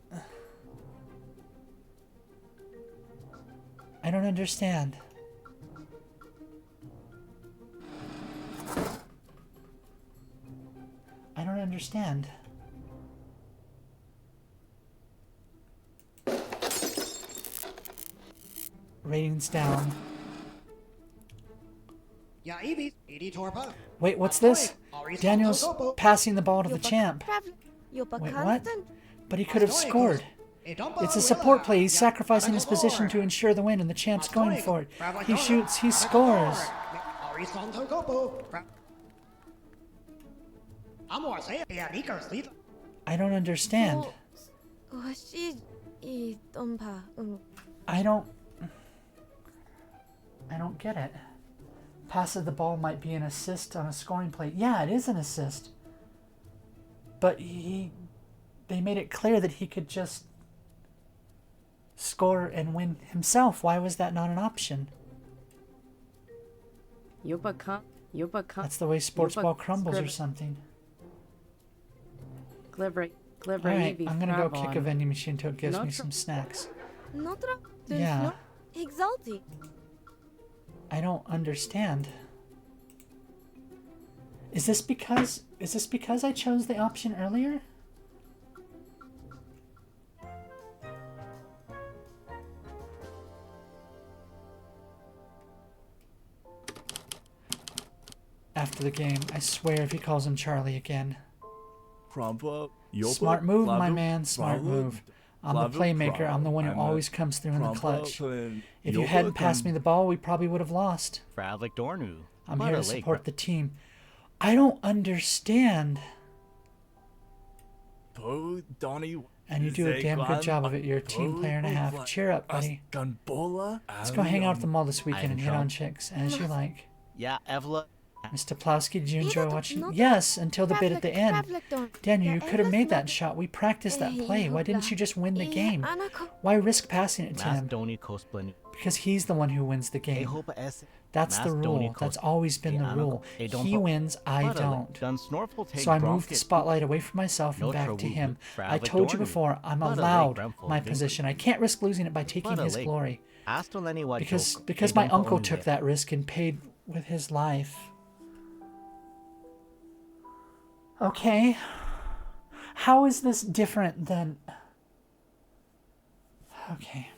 don't understand. I don't understand. Ratings down. Ja, Ibis, Idi Torpa. Wait, what's this? Daniel's passing the ball to the champ. Wait, what? But he could have scored. It's a support play. He's sacrificing his position to ensure the win, and the champ's going for it. He shoots, he scores. I don't understand. I don't get it. Pass of the ball might be an assist on a scoring play. Yeah, it is an assist. But they made it clear that he could just score and win himself. Why was that not an option? That's the way sports ball crumbles or something. Alright, I'm gonna go kick a vending machine until it gives me some snacks. Yeah. I don't understand. Is this because I chose the option earlier? After the game, I swear if he calls him Charlie again. Smart move, my man, smart move. I'm the playmaker. I'm the one who always comes through in the clutch. If you hadn't passed me the ball, we probably would have lost. I'm here to support the team. I don't understand. And you do a damn good job of it. You're a team player and a half. Cheer up, buddy. Let's go hang out at the mall this weekend and hit on chicks, as you like. Yeah, Evla. Mr. Plowski, did you enjoy watching? Yes, until the bit at the end. Daniel, you could have made that shot. We practiced that play. Why didn't you just win the game? Why risk passing it to him? Because he's the one who wins the game. That's the rule. That's always been the rule. He wins, I don't. So I moved the spotlight away from myself and back to him. I told you before, I'm allowed my position. I can't risk losing it by taking his glory. Because my uncle took that risk and paid with his life. Okay. How is this different than... Okay.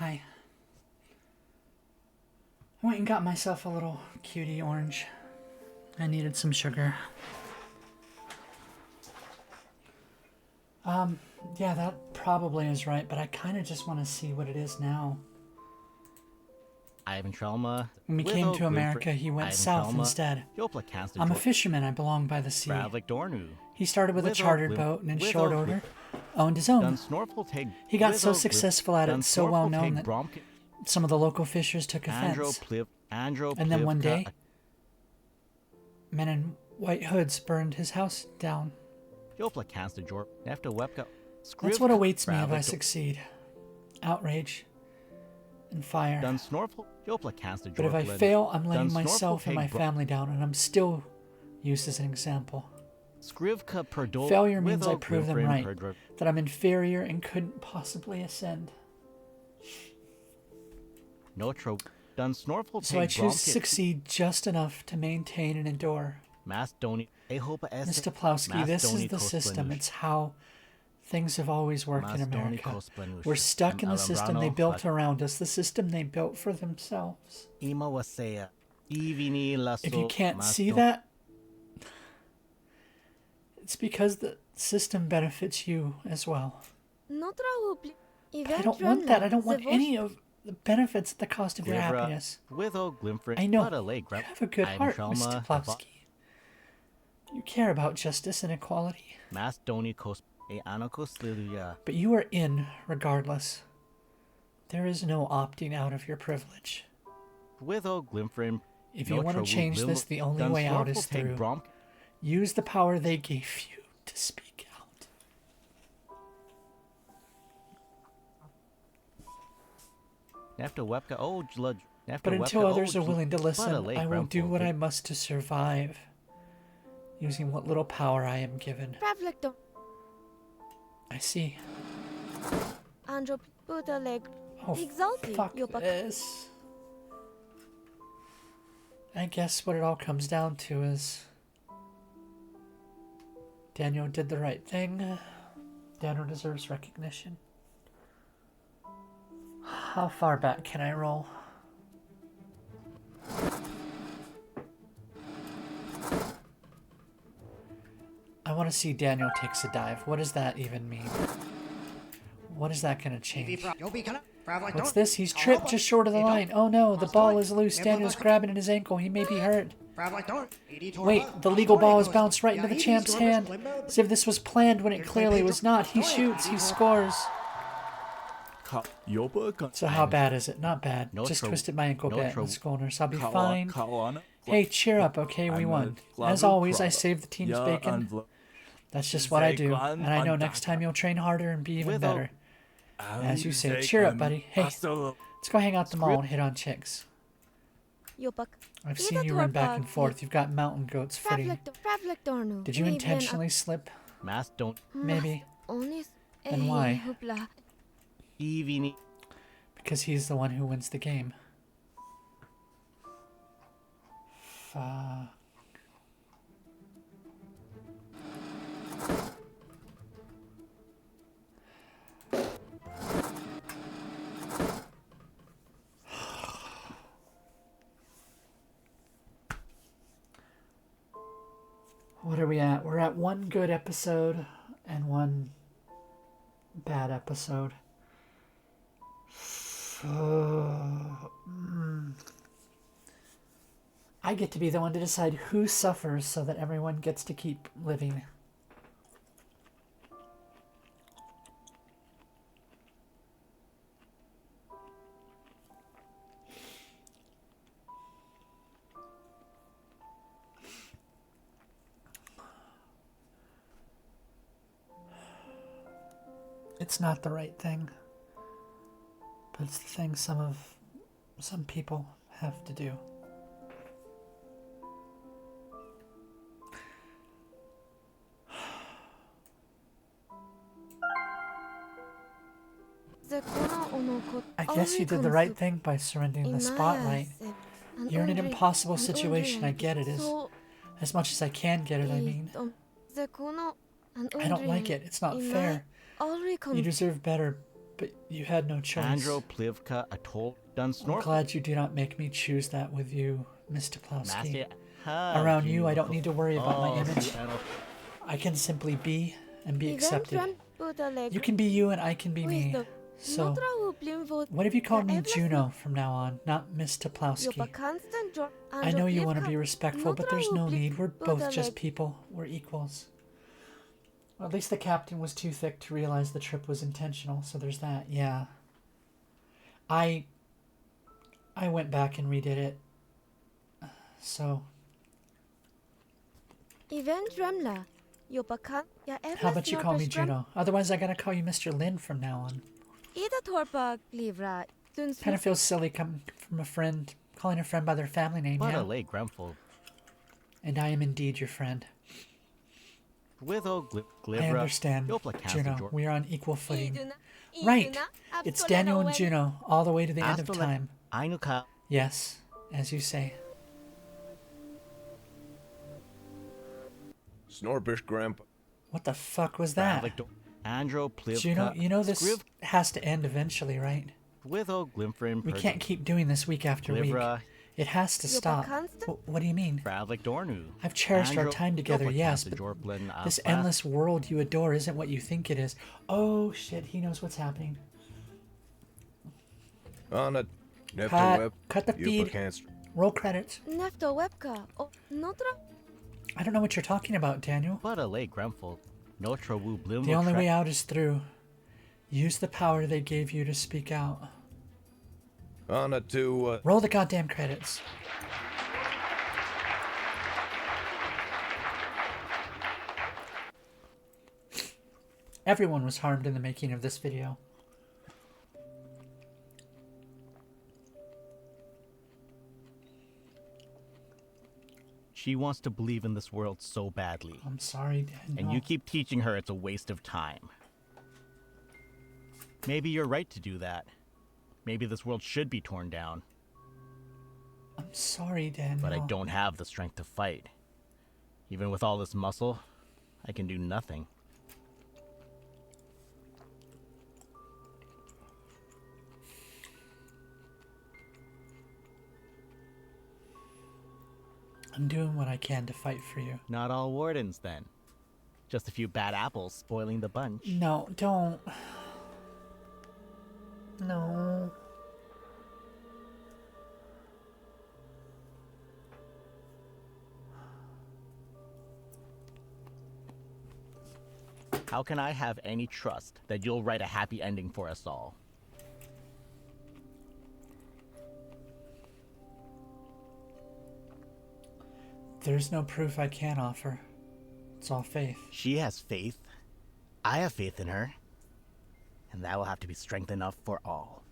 Hi. I went and got myself a little cutie orange. I needed some sugar. Yeah, that probably is right, but I kind of just want to see what it is now. Ivan Trauma. When we came to America, he went south instead. I'm a fisherman. I belong by the sea. He started with a chartered boat and in short order owned his own. He got so successful at it, so well known that some of the local fishers took offense. And then one day, men in white hoods burned his house down. That's what awaits me if I succeed. Outrage and fire. But if I fail, I'm letting myself and my family down, and I'm still used as an example. Failure means I prove them right, that I'm inferior and couldn't possibly ascend. So I choose to succeed just enough to maintain and endure. Mr. Plowski, this is the system. It's how things have always worked in America. We're stuck in the system they built around us, the system they built for themselves. If you can't see that, it's because the system benefits you as well. But I don't want that. I don't want any of the benefits at the cost of your happiness. I know. You have a good heart, Mr. Plowski. You care about justice and equality. But you are in regardless. There is no opting out of your privilege. If you want to change this, the only way out is through. Use the power they gave you to speak out. But until others are willing to listen, I will do what I must to survive, using what little power I am given. I see. Oh, fuck this. I guess what it all comes down to is Daniel did the right thing. Daniel deserves recognition. How far back can I roll? I want to see Daniel takes a dive. What does that even mean? What is that going to change? What's this? He's tripped just short of the line. Oh no, the ball is loose. Daniel's grabbing at his ankle. He may be hurt. Wait, the legal ball has bounced right into the champ's hand. As if this was planned when it clearly was not. He shoots. He scores. So how bad is it? Not bad. Just twisted my ankle bit. Let's go, nurse. I'll be fine. Hey, cheer up, okay? We won. As always, I saved the team's bacon. That's just what I do. And I know next time you'll train harder and be even better. As you say, cheer up, buddy. Hey, let's go hang out the mall and hit on chicks. I've seen you run back and forth. You've got mountain goats fitting. Did you intentionally slip? Maybe. Then why? Because he's the one who wins the game. Fuck. What are we at? We're at one good episode and one bad episode. I get to be the one to decide who suffers so that everyone gets to keep living. It's not the right thing, but it's the thing some people have to do. I guess you did the right thing by surrendering the spotlight. You're in an impossible situation, I get it. As much as I can get it, I mean. I don't like it, it's not fair. You deserve better, But you had no choice. Andro Plivka Atoll done I'm snorkel. glad you do not make me choose that with you, Miss Toplowski. Master, Around you, I don't need to worry about my image. Ano, I can simply be and be accepted. Eventran Budaleg. You can be you and I can be me. So, what have you called me Juno from now on, not Miss Toplowski? I know you want to be respectful, but there's no need. We're both just people. We're equals. Well, at least the captain was too thick to realize the trip was intentional, so there's that, yeah. I went back and redid it. So... How about you call me Juno? Otherwise I gotta call you Mr. Lin from now on. Kind of feels silly coming from a friend, calling a friend by their family name, What yeah? a late Grumful. And I am indeed your friend. With I understand, Juno. We are on equal footing. Right! It's Daniel and Juno, all the way to the end of time. Ainuka. Yes, as you say. Snorbish Grandpa. What the fuck was that? Andro Plivka. Juno, you know this has to end eventually, right? With Glimfrin. We can't keep doing this week after week. It has to stop. What do you mean? I've cherished our time together, yes, but this endless world you adore isn't what you think it is. Oh shit, he knows what's happening. Cut the feed. Roll credits. I don't know what you're talking about, Daniel. The only way out is through. Use the power they gave you to speak out. Roll the goddamn credits. Everyone was harmed in the making of this video. She wants to believe in this world so badly. I'm sorry, Daniel. And you keep teaching her it's a waste of time. Maybe you're right to do that. Maybe this world should be torn down. I'm sorry, Daniel. But I don't have the strength to fight. Even with all this muscle, I can do nothing. I'm doing what I can to fight for you. Not all wardens, then. Just a few bad apples spoiling the bunch. No, don't. No. How can I have any trust that you'll write a happy ending for us all? There's no proof I can offer. It's all faith. She has faith. I have faith in her. And that will have to be strength enough for all.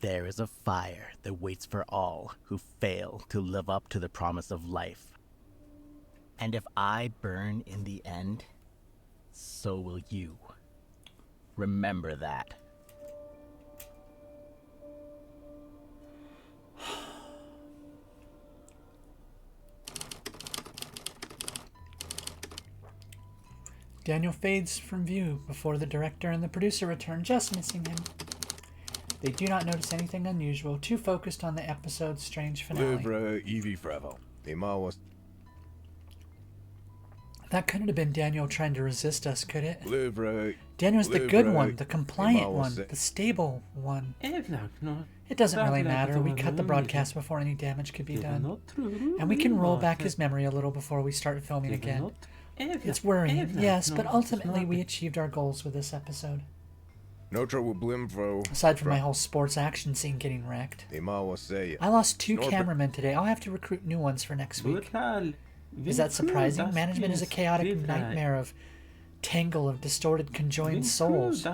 There is a fire that waits for all who fail to live up to the promise of life. And if I burn in the end, so will you. Remember that. Daniel fades from view before the director and the producer return, just missing him. They do not notice anything unusual, too focused on the episode's strange finale. That couldn't have been Daniel trying to resist us, could it? Daniel's the good one, the compliant one, the stable one. It doesn't really matter. We cut the broadcast before any damage could be done. And we can roll back his memory a little before we start filming again. It's worrying, yes, but ultimately we achieved our goals with this episode. Aside from my whole sports action scene getting wrecked. I lost 2 cameramen today. I'll have to recruit new ones for next week. Is that surprising? Management is a chaotic nightmare of tangle of distorted conjoined souls.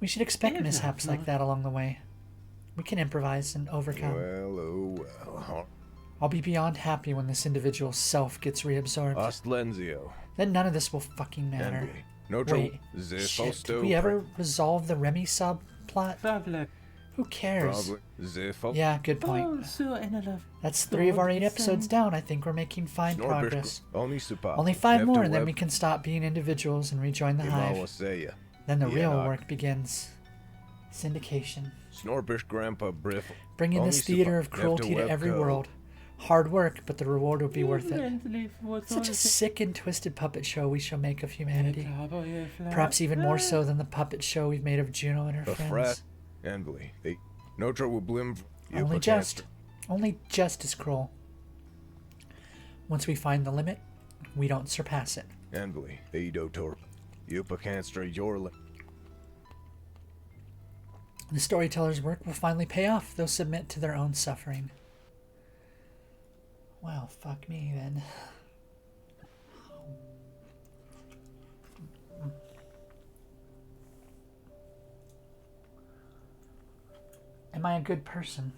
We should expect mishaps like that along the way. We can improvise and overcome. I'll be beyond happy when this individual's self gets reabsorbed. Then none of this will fucking matter. Wait, shit, did we ever resolve the Remy subplot? Who cares? Yeah, good point. That's 3 of our 8 episodes down. I think we're making fine progress. Only 5 more and then we can stop being individuals and rejoin the hive. Then the Yeah, real Doc. work begins. Syndication. Snorpish Grandpa Briff. Bringing this theater of cruelty to every world. Hard work, but the reward will be worth it. Such a sick and twisted puppet show we shall make of humanity. Perhaps even more so than the puppet show we've made of Juno and her A frat. friends. Envily. They no trouble blim. Only just as cruel. Once we find the limit, we don't surpass it. Envily. Eido Torp. Yupa Canstra Yorla. The storyteller's work will finally pay off. They'll submit to their own suffering. Well, fuck me then. Am I a good person?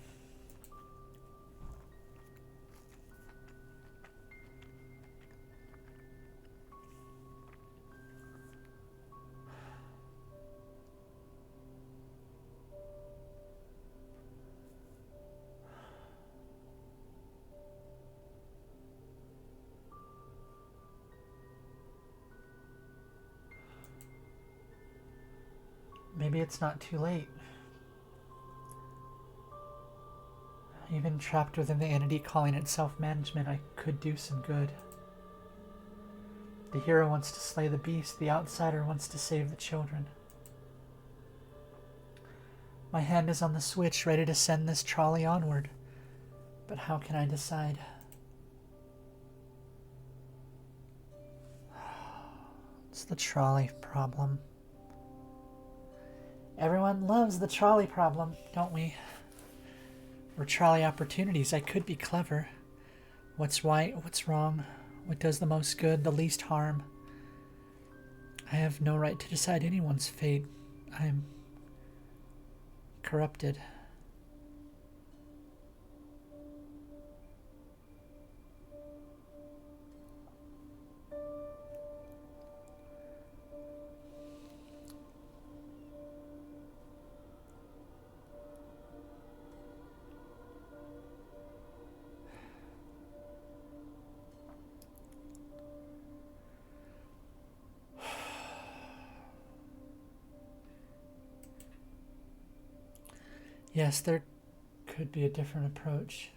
Maybe it's not too late. Even trapped within the entity calling itself management, I could do some good. The hero wants to slay the beast, the outsider wants to save the children. My hand is on the switch, ready to send this trolley onward. But how can I decide? It's the trolley problem. Everyone loves the trolley problem, don't we? Or trolley opportunities. I could be clever. What's right? What's wrong? What does the most good, the least harm? I have no right to decide anyone's fate. I'm corrupted. Yes, there could be a different approach.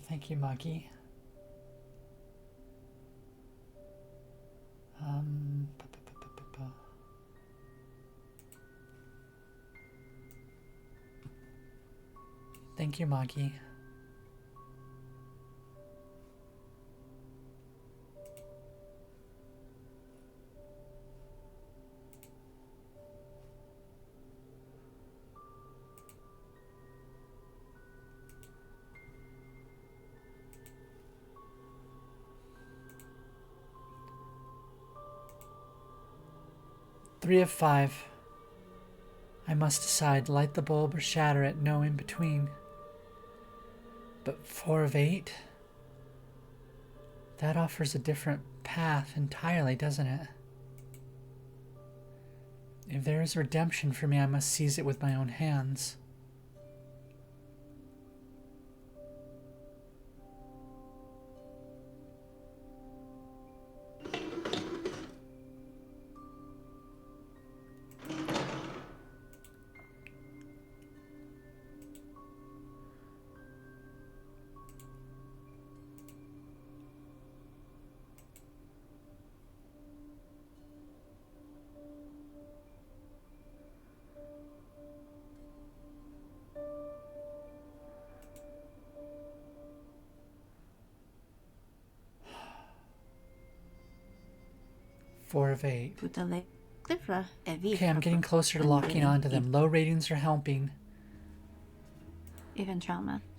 Thank you, Maki. Thank you, Maki. Three of 5. I must decide, light the bulb or shatter it, no in between. But 4 of 8? That offers a different path entirely, doesn't it? If there is redemption for me, I must seize it with my own hands. Four of 8. Okay, I'm getting closer to locking onto them. Low ratings are helping.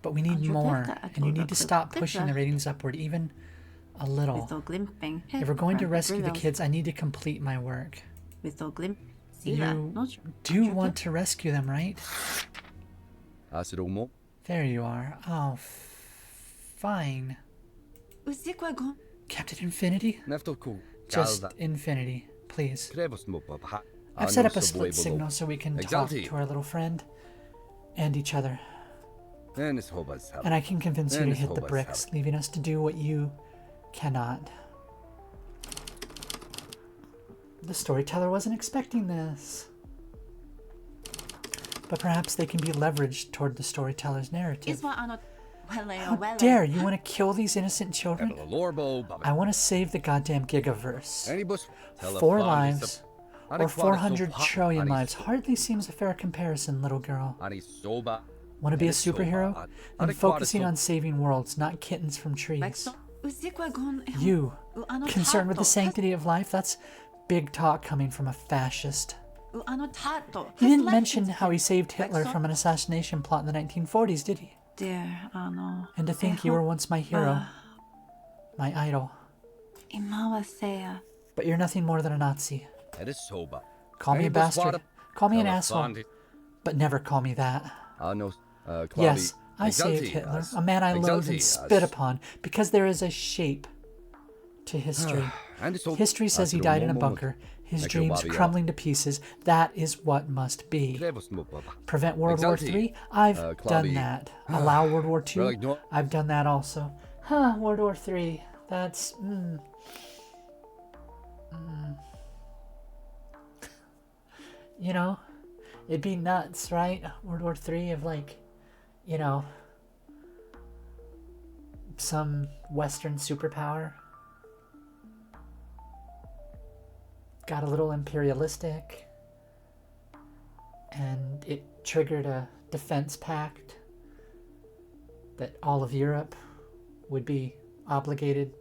But we need more, and you need to stop pushing the ratings upward, even a little. If we're going to rescue the kids, I need to complete my work. You do want to rescue them, right? There you are. Oh, fine. Captain Infinity? Just Infinity, please. I've set up a split signal so we can talk to our little friend and each other. And I can convince you to hit the bricks, leaving us to do what you cannot. The storyteller wasn't expecting this. But perhaps they can be leveraged toward the storyteller's narrative. How dare you want to kill these innocent children? I want to save the goddamn Gigaverse. 4 lives, or 400 trillion lives, hardly seems a fair comparison, little girl. Want to be a superhero? Then focusing on saving worlds, not kittens from trees. You, concerned with the sanctity of life? That's big talk coming from a fascist. He didn't mention how he saved Hitler from an assassination plot in the 1940s, did he? And to think you were once my hero, my idol. But you're nothing more than a Nazi. Call me a bastard, call me an asshole, but never call me that. Yes, I saved Hitler, a man I loathe and spit upon, because there is a shape to history. History says he died in a bunker, his dreams crumbling to pieces. That is what must be. Prevent World War III? I've done that. Allow World War II? I've done that also. World War III. That's... You know, it'd be nuts, right? World War III of, like, you know, some Western superpower. Got a little imperialistic, and it triggered a defense pact that all of Europe would be obligated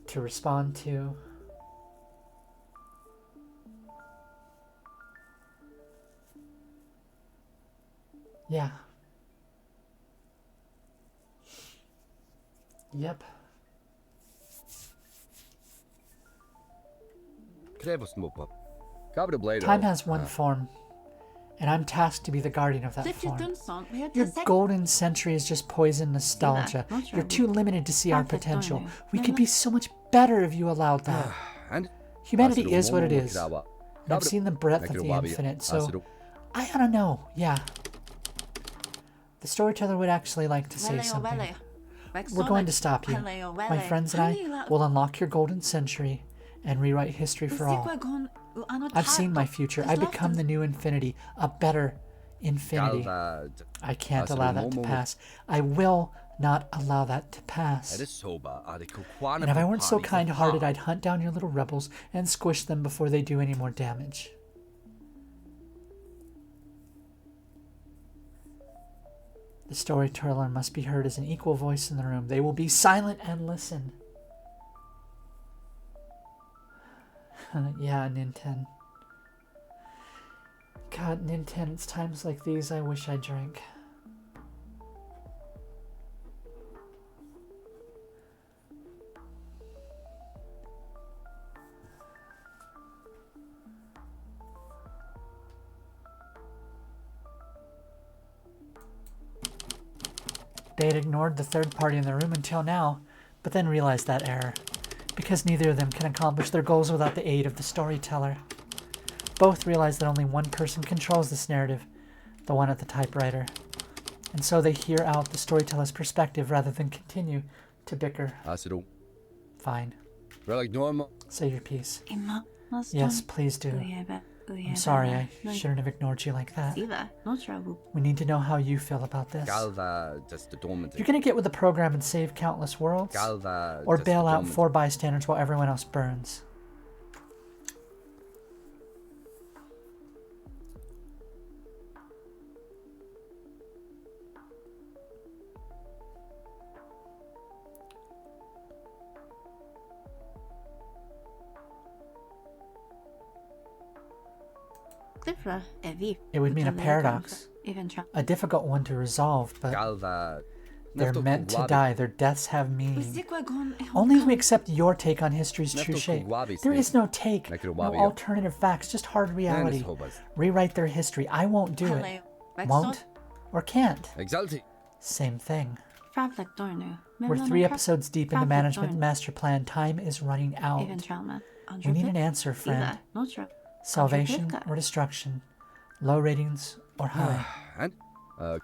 to respond to. Yeah. Yep. Time has one form, and I'm tasked to be the guardian of that form. Your golden century is just poison nostalgia. You're too limited to see our potential. We could be so much better if you allowed that. Humanity is what it is, and I've seen the breadth of the infinite, so I don't know, yeah. The storyteller would actually like to say something. We're going to stop you. My friends and I will unlock your golden century and rewrite history for all. I've seen my future. I become the new infinity, a better infinity. I can't allow that to pass. I will not allow that to pass. And if I weren't so kind-hearted, I'd hunt down your little rebels and squish them before they do any more damage. The storyteller must be heard as an equal voice in the room. They will be silent and listen. Yeah, Ninten. God, Ninten, it's times like these I wish I drank. They had ignored the third party in the room until now, but then realized that error, because neither of them can accomplish their goals without the aid of the storyteller. Both realize that only one person controls this narrative, the one at the typewriter, and so they hear out the storyteller's perspective rather than continue to bicker. Fine. Say your piece. Yes, please do. I'm sorry, I shouldn't have ignored you like that. We need to know how you feel about this. You're gonna get with the program and save countless worlds? Or bail out 4 bystanders while everyone else burns? It would mean a paradox. A difficult one to resolve, but they're meant to die. Their deaths have meaning. Only if we accept your take on history's true shape. There is no take, no alternative facts, just hard reality. Rewrite their history. I won't do it. Won't or can't. Same thing. We're 3 episodes deep into management master plan. Time is running out. We need an answer, friend. Salvation or destruction? Low ratings or high?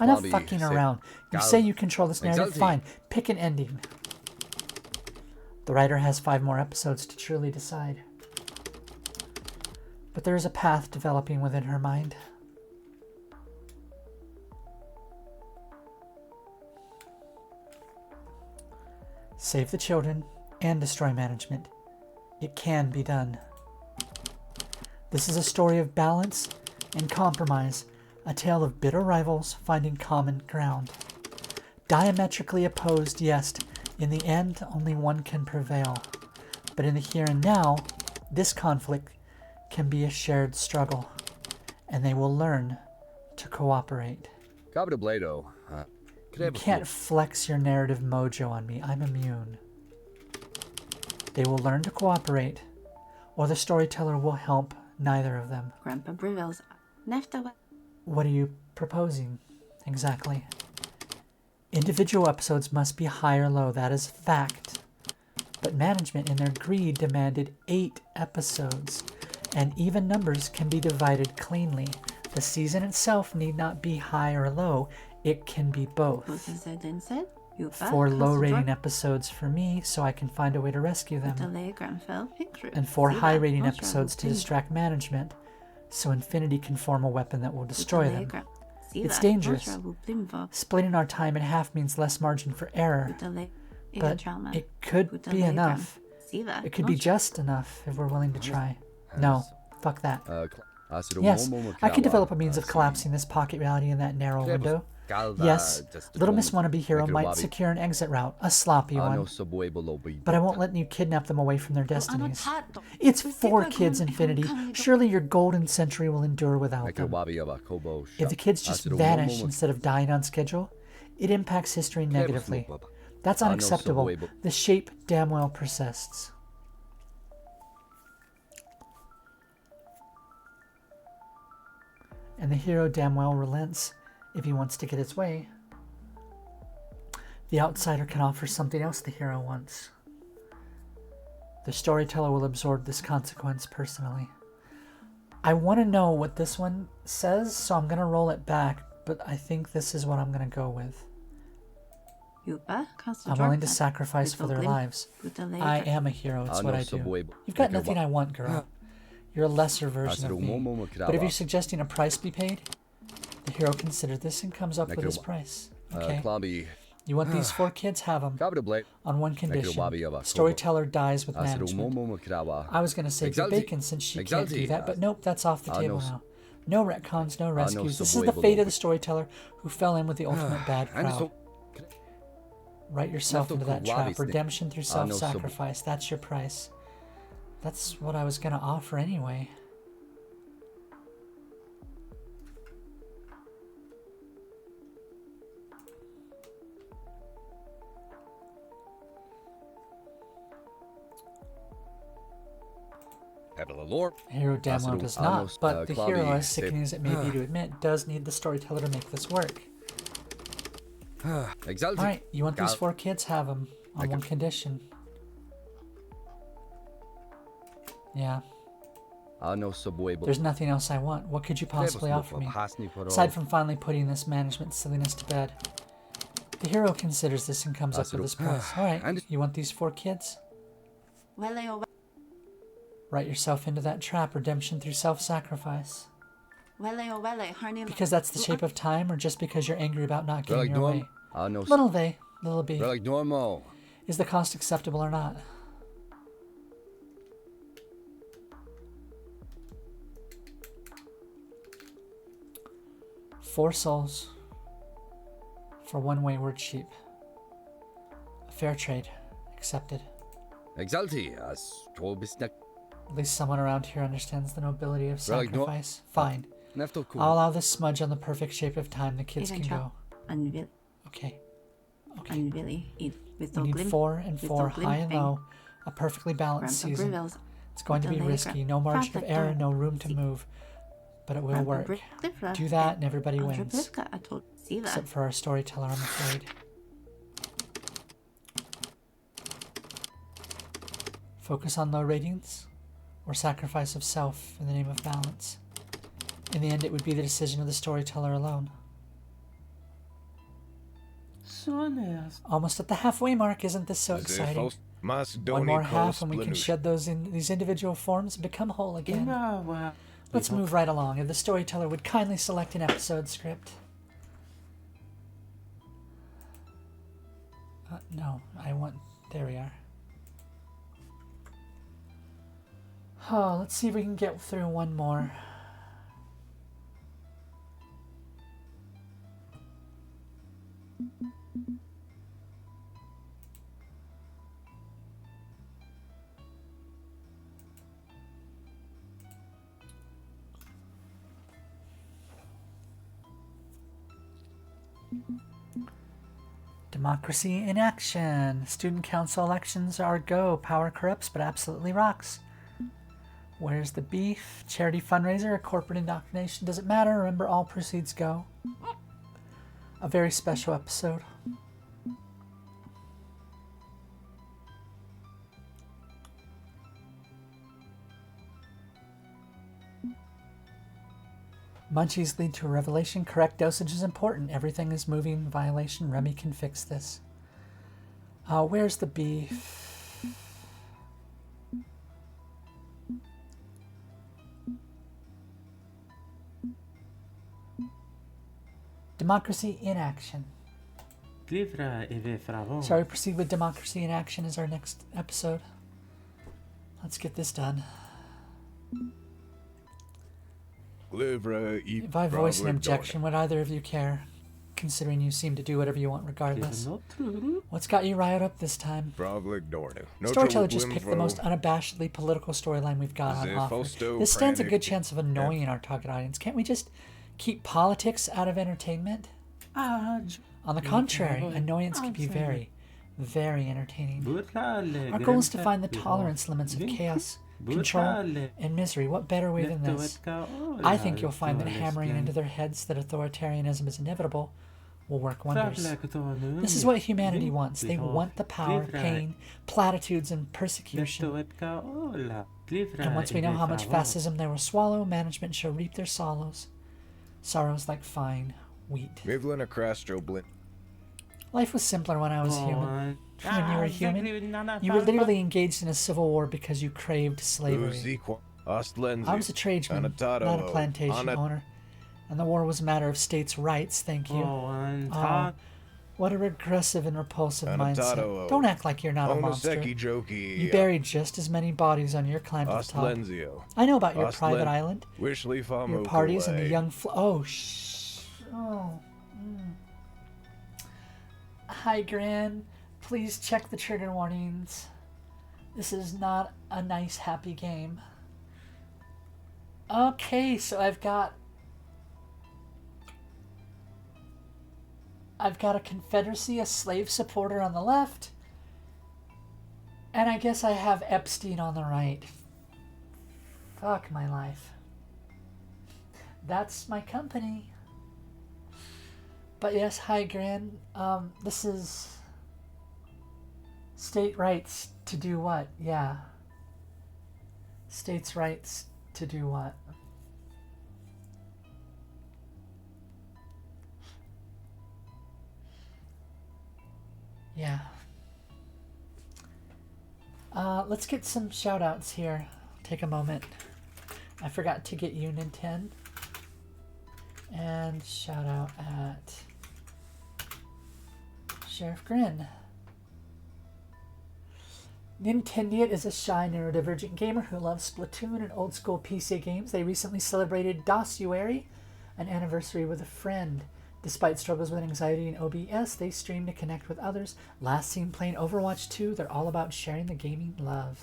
Enough fucking around. You say you control this narrative, fine. Pick an ending. The writer has 5 more episodes to truly decide. But there is a path developing within her mind. Save the children and destroy management. It can be done. This is a story of balance and compromise, a tale of bitter rivals finding common ground. Diametrically opposed, yes, in the end, only one can prevail. But in the here and now, this conflict can be a shared struggle, and they will learn to cooperate. Cabra Blado. You can't flex your narrative mojo on me. I'm immune. They will learn to cooperate, or the storyteller will help neither of them. Grandpa Brivels. Nefta. What are you proposing, exactly? Individual episodes must be high or low, that is fact. But management, in their greed, demanded 8 episodes, and even numbers can be divided cleanly. The season itself need not be high or low, it can be both. 4 low-rating episodes for me, so I can find a way to rescue them, and 4 high-rating episodes to distract management, so Infinity can form a weapon that will destroy them. It's dangerous. Splitting our time in half means less margin for error, but it could be enough. It could be just enough if we're willing to try. No, fuck that. Yes, I could develop a means of collapsing this pocket reality in that narrow window. Yes, Little Miss Wannabe Hero might secure an exit route, a sloppy one, but I won't let you kidnap them away from their destinies. It's 4 kids, Infinity. Surely your golden century will endure without them. If the kids just vanish instead of dying on schedule, it impacts history negatively. That's unacceptable. The shape damn well persists. And the hero damn well relents if he wants to get his way. The outsider can offer something else the hero wants. The storyteller will absorb this consequence personally. I want to know what this one says, so I'm going to roll it back, but I think this is what I'm going to go with. I'm willing to sacrifice for their lives. I am a hero, it's what I do. You've got nothing I want, girl. You're a lesser version of me. But if you're suggesting a price be paid, the hero considers this and comes up with his price. Okay. You want these 4 kids? Have them. On one condition. Storyteller dies with management. I was going to save your bacon since she can't do that, but nope, that's off the table now. No retcons, no rescues. This is the fate of the storyteller who fell in with the ultimate bad crowd. Write yourself into that trap. Redemption through self-sacrifice. That's your price. That's what I was going to offer anyway. Hero damn well does not, but the hero, as sickening as it may be to admit, does need the storyteller to make this work. Alright, you want these 4 kids? Have them. On one condition. Yeah. There's nothing else I want. What could you possibly offer me? Aside from finally putting this management silliness to bed. The hero considers this and comes up with this price. Alright, you want these 4 kids? Write yourself into that trap. Redemption through self-sacrifice. Because that's the shape of time, or just because you're angry about not getting your way? Little they, little b. Is the cost acceptable or not? Four souls for 1 wayward sheep. A fair trade. Accepted. At least someone around here understands the nobility of sacrifice. Fine. I'll allow this smudge on the perfect shape of time. The kids can go. Okay. Okay. We need 4 and 4, high and low. A perfectly balanced season. It's going to be risky. No margin of error, no room to move. But it will work. Do that and everybody wins. Except for our storyteller, I'm afraid. Focus on low ratings or sacrifice of self in the name of balance. In the end, it would be the decision of the storyteller alone. Almost at the halfway mark. Isn't this so exciting? One more half and we can shed these individual forms and become whole again. Let's move right along. If the storyteller would kindly select an episode script. No, there we are. Oh, let's see if we can get through one more. Democracy in action. Student council elections are go. Power corrupts, but absolutely rocks. Where's the beef? Charity fundraiser or corporate indoctrination? Doesn't matter. Remember, all proceeds go. A very special episode. Munchies lead to a revelation. Correct dosage is important. Everything is moving in violation. Remy can fix this. Where's the beef? Democracy in action. Shall we proceed with Democracy in Action as our next episode? Let's get this done. If I voice an objection, would either of you care? Considering you seem to do whatever you want regardless. What's got you riled up this time? Storyteller just picked the most unabashedly political storyline we've got on offer. This stands a good chance of annoying our target audience. Can't we just keep politics out of entertainment? On the contrary, annoyance can be very, very entertaining. Our goal is to find the tolerance limits of chaos, control, and misery. What better way than this? I think you'll find that hammering into their heads that authoritarianism is inevitable will work wonders. This is what humanity wants. They want the power, pain, platitudes, and persecution. And once we know how much fascism they will swallow, management shall reap their sorrows. Sorrows like fine wheat. Life was simpler when I was human. When you were human, you were literally engaged in a civil war because you craved slavery. I was a tradesman, not a plantation owner. And the war was a matter of states' rights, thank you. Oh, what a regressive and repulsive mindset. Don't act like you're not a monster. You buried just as many bodies on your climb to the top. I know about your private island, your parties, and the young Hi, Gran. Please check the trigger warnings. This is not a nice, happy game. Okay, so I've got a Confederacy, a slave supporter on the left, and I guess I have Epstein on the right. Fuck my life. That's my company. But yes, hi, Gran. This is state rights to do what? Yeah. States' rights to do what? Yeah. Let's get some shout-outs here. Take a moment. I forgot to get Union 10. And shout out at Sheriff Grin. Nintendiot is a shy neurodivergent gamer who loves Splatoon and old school PC games. They recently celebrated Dosuary, an anniversary with a friend. Despite struggles with anxiety and OBS, they stream to connect with others. Last seen playing Overwatch 2, they're all about sharing the gaming love.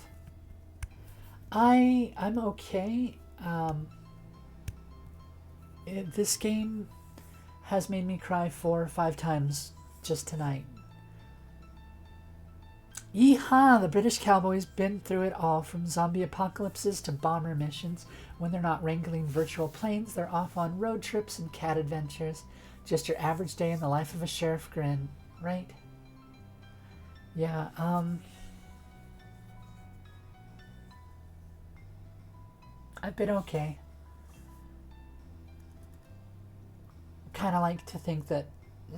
I'm okay. This game has made me cry 4 or 5 times just tonight. Yeehaw! The British cowboys been through it all, from zombie apocalypses to bomber missions. When they're not wrangling virtual planes, they're off on road trips and cat adventures. Just your average day in the life of a Sheriff Grin, right? Yeah, I've been okay. Kind of like to think that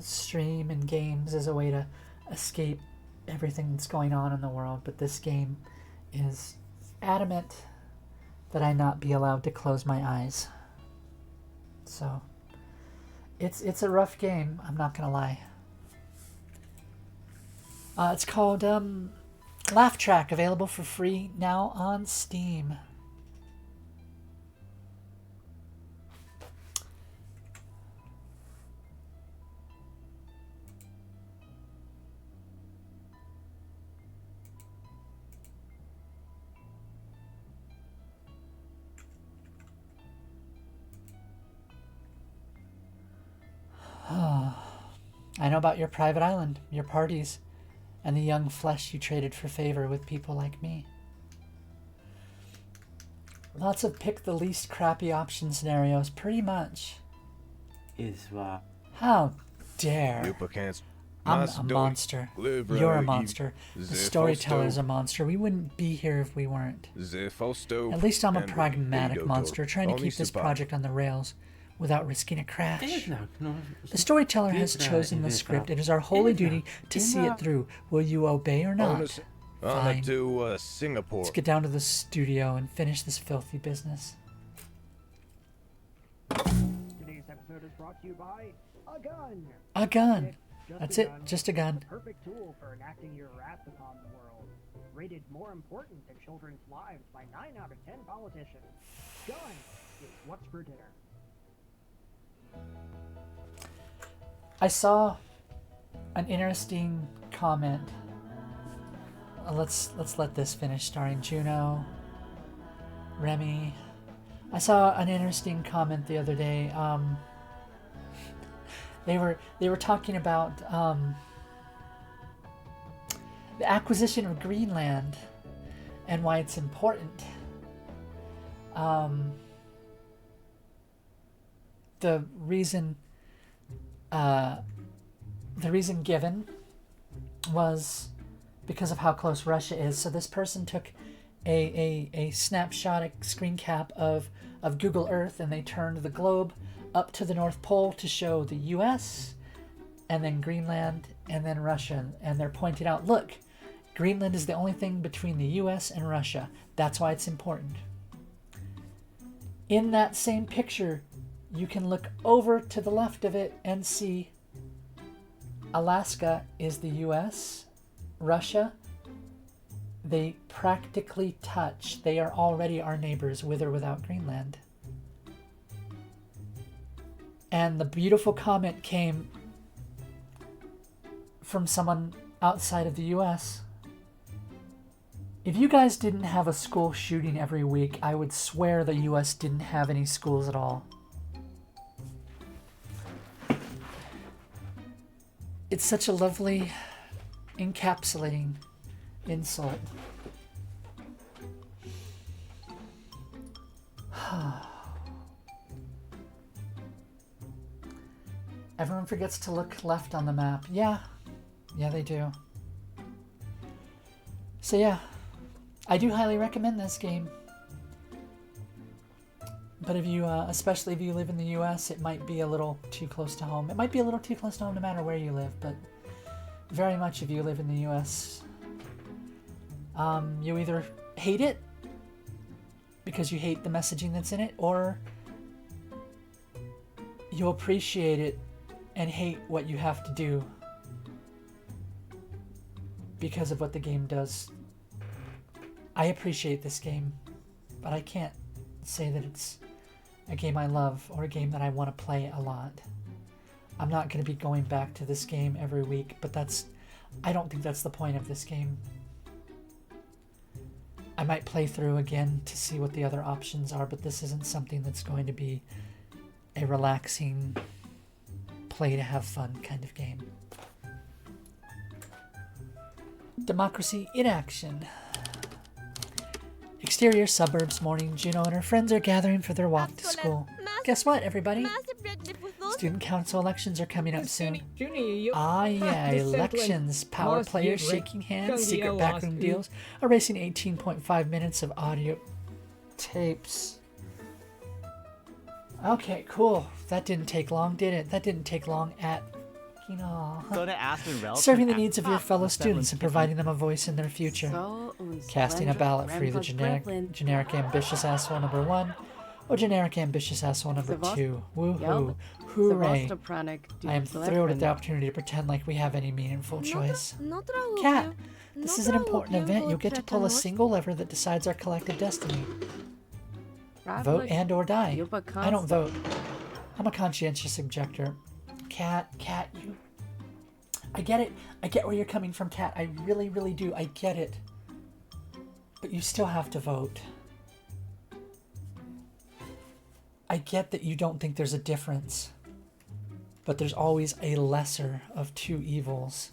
stream and games is a way to escape everything that's going on in the world, but this game is adamant that I not be allowed to close my eyes. So it's a rough game, I'm not gonna lie. It's called Laugh Track, available for free now on Steam. I know about your private island, your parties, and the young flesh you traded for favor with people like me. Lots of pick the least crappy option scenarios, pretty much. How dare. I'm a monster. You're a monster. The storyteller's a monster. We wouldn't be here if we weren't. At least I'm a pragmatic monster, trying to keep this project on the rails without risking a crash. The storyteller has chosen the script. It is our holy duty to see it through. Will you obey or not? Fine. To Singapore. Let's get down to the studio and finish this filthy business. Today's episode is brought to you by a gun. A gun. Just That's a it. gun. Just a gun. The perfect tool for enacting your wrath upon the world. Rated more important than children's lives by 9 out of 10 politicians. Gun is what's for dinner. I saw an interesting comment. Let's let this finish. Starring Juno, Remy. I saw an interesting comment the other day. They were talking about the acquisition of Greenland and why it's important. The reason given was because of how close Russia is. So this person took a snapshot, a screen cap of Google Earth, and they turned the globe up to the North Pole to show the US, and then Greenland, and then Russia. And they're pointing out, look, Greenland is the only thing between the US and Russia. That's why it's important. In that same picture, you can look over to the left of it and see Alaska is the US, Russia, they practically touch. They are already our neighbors, with or without Greenland. And the beautiful comment came from someone outside of the US. If you guys didn't have a school shooting every week, I would swear the US didn't have any schools at all. It's such a lovely, encapsulating insult. Everyone forgets to look left on the map. Yeah, they do. So yeah, I do highly recommend this game. But if you, especially if you live in the US, it might be a little too close to home. It might be a little too close to home no matter where you live, but very much if you live in the US. You either hate it because you hate the messaging that's in it, or you appreciate it and hate what you have to do because of what the game does. I appreciate this game, but I can't say that it's a game I love or a game that I want to play a lot. I'm not going to be going back to this game every week, but I don't think that's the point of this game. I might play through again to see what the other options are, but this isn't something that's going to be a relaxing, play to have fun kind of game. Democracy in action. Exterior suburbs morning. Juno and her friends are gathering for their walk to school. Guess what, everybody? Student council elections are coming up soon. Ah, yeah, elections. Power players shaking hands, secret backroom deals, erasing 18.5 minutes of audio tapes. Okay, cool. That didn't take long, did it? That didn't take long at fucking aw. So to Aspen Rel Serving the can needs of your act fellow up, students and providing them a voice in their future. So uns Casting a Slender ballot for either Ramkos generic ambitious asshole number 1 or generic ambitious asshole number 2. Woohoo. Hooray. I am thrilled at the opportunity to pretend like we have any meaningful choice. Cat, this is an important event. You'll get to pull a single lever that decides our collective destiny. Vote and or die. I don't vote. I'm a conscientious objector. Cat, you... I get it. I get where you're coming from, Cat. I really, really do. I get it. But you still have to vote. I get that you don't think there's a difference. But there's always a lesser of two evils.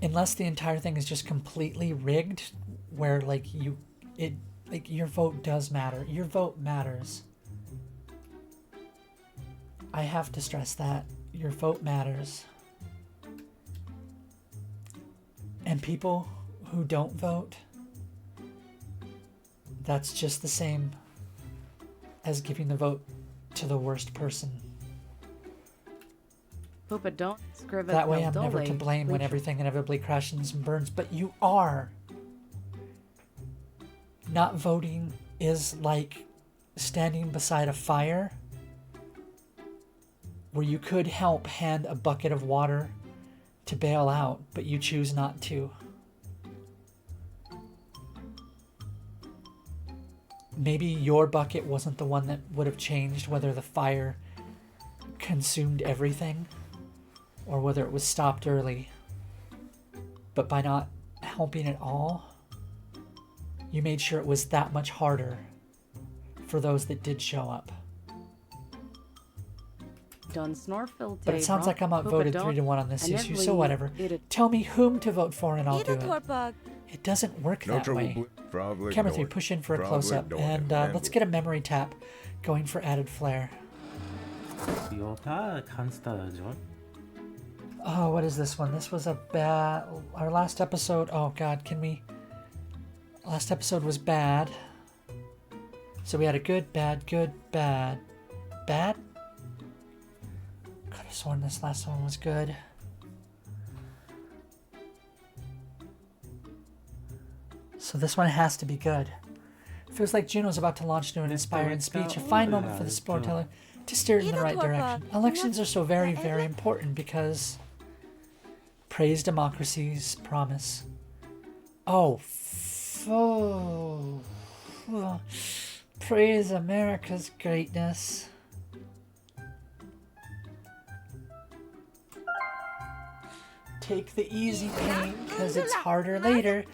Unless the entire thing is just completely rigged, where like your vote does matter. Your vote matters. I have to stress that. Your vote matters. And people who don't vote, that's just the same as giving the vote to the worst person. That way I'm never to blame when everything inevitably crashes and burns, but you are. Not voting is like standing beside a fire where you could help hand a bucket of water to bail out, but you choose not to. Maybe your bucket wasn't the one that would have changed whether the fire consumed everything or whether it was stopped early. But by not helping at all, you made sure it was that much harder for those that did show up. But it sounds like I'm outvoted 3-1 on this issue, so whatever. Tell me whom to vote for and I'll do it. It doesn't work that way. Camera 3, push in for a close-up, and let's get a memory tap going for added flair. Oh, what is this one? This was a bad... Our last episode... Oh, God, can we... Last episode was bad. So we had a good, bad, good, bad. Bad? Could have sworn this last one was good. So this one has to be good. Feels like Juno's about to launch into an inspiring speech, a fine moment for the storyteller to steer it in the right direction. Elections are so very, very important because praise democracy's promise. Oh, praise America's greatness. Take the easy pain, because it's harder later.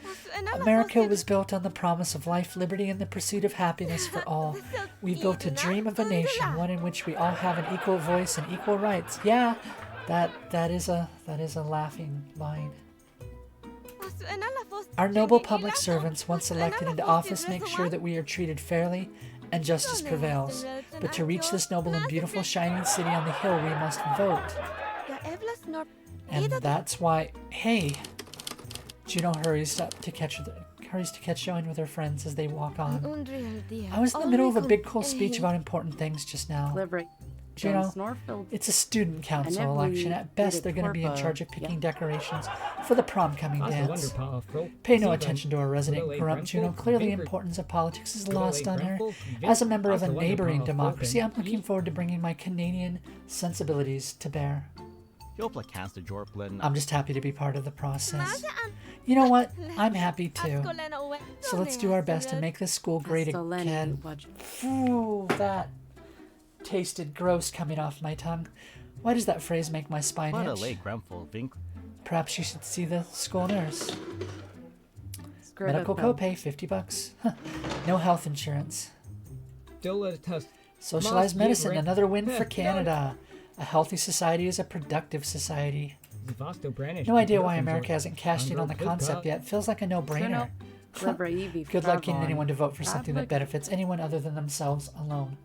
America was built on the promise of life, liberty, and the pursuit of happiness for all. We built a dream of a nation, one in which we all have an equal voice and equal rights. Yeah, that is a laughing line. Our noble public servants, once elected into office, make sure that we are treated fairly and justice prevails. But to reach this noble and beautiful shining city on the hill, we must vote. And that's why, hey, Juno hurries to catch Joan with her friends as they walk on. I was in the middle of a big cool speech about important things just now. Juno, it's a student council election. At best, they're going to be in charge of picking decorations for the prom-coming dance. Pay no attention to our resident grump, Juno. Clearly, the importance of politics is lost on her. As a member of a neighboring democracy, I'm looking forward to bringing my Canadian sensibilities to bear. I'm just happy to be part of the process. You know what? I'm happy too. So let's do our best to make this school great again. Ooh, that tasted gross coming off my tongue. Why does that phrase make my spine itch? Perhaps you should see the school nurse. Medical copay, $50. No health insurance. Socialized medicine, another win for Canada. A healthy society is a productive society. No idea why America hasn't cashed in on the concept yet. Feels like a no-brainer. Good luck getting anyone to vote for something that benefits anyone other than themselves alone.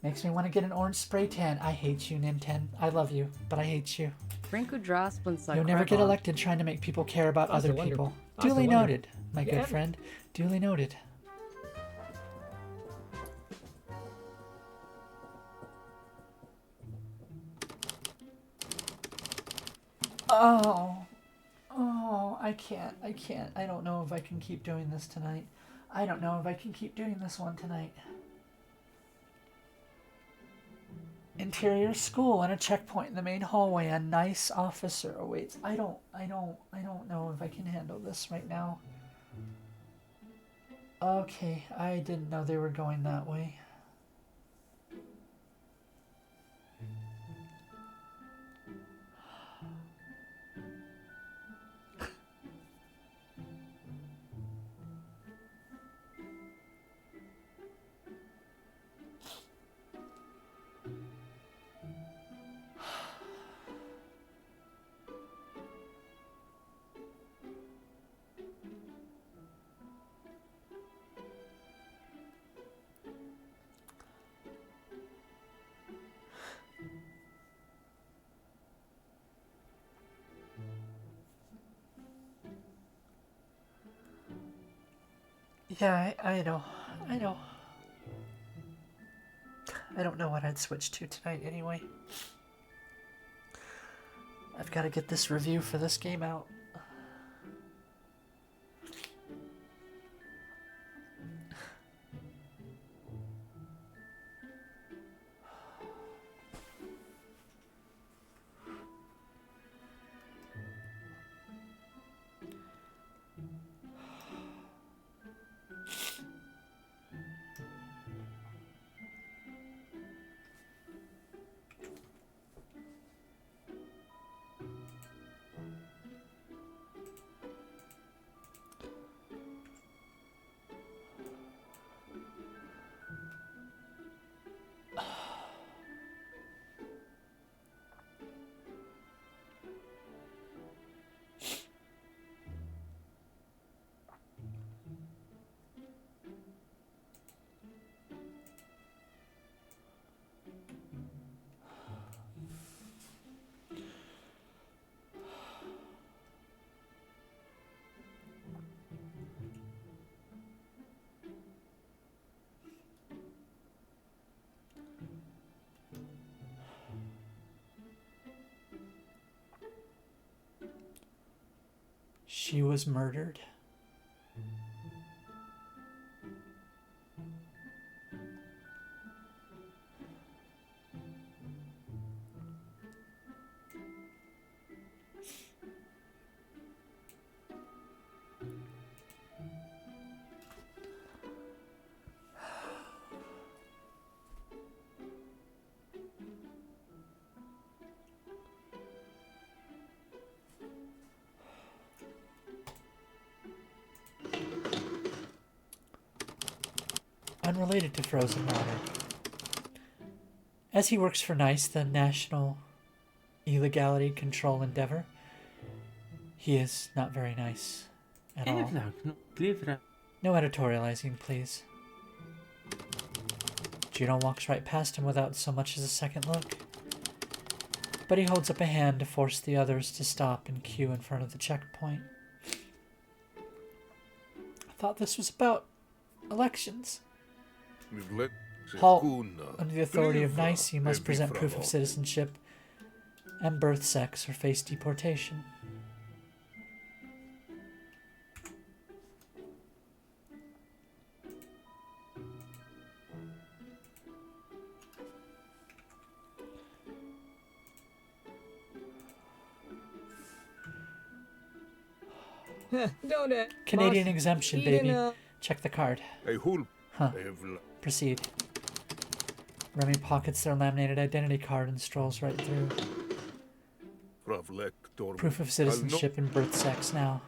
Makes me want to get an orange spray tan. I hate you, Nintendo. I love you, but I hate you. You'll never get elected trying to make people care about other people. Duly noted, my good friend. Duly noted. Oh, I can't. I don't know if I can keep doing this tonight. I don't know if I can keep doing this one tonight. Interior school and a checkpoint in the main hallway. A nice officer awaits. I don't know if I can handle this right now. Okay, I didn't know they were going that way. Yeah, I know. I know. I don't know what I'd switch to tonight anyway. I've got to get this review for this game out. She was murdered. Unrelated to frozen water. As he works for NICE, the National Illegality Control Endeavor, he is not very nice at all. No editorializing, please. Juno walks right past him without so much as a second look. But he holds up a hand to force the others to stop and queue in front of the checkpoint. I thought this was about elections. Halt. Under the authority of NICE, you must present proof of citizenship and birth, sex, or face deportation. Canadian exemption, baby. Check the card. Huh. Proceed. Remy pockets their laminated identity card and strolls right through. Proof of citizenship and birth, sex now.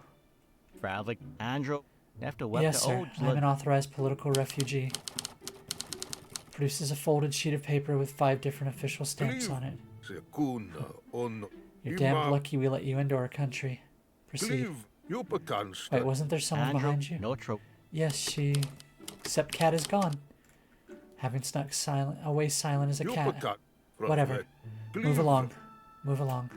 Yes, sir. I'm an authorized political refugee. Produces a folded sheet of paper with 5 different official stamps on it. You're damn lucky we let you into our country. Proceed. Wait, wasn't there someone behind you? Yes, she... Except cat is gone. Having snuck away silent as a cat. Whatever. Move along. Move along.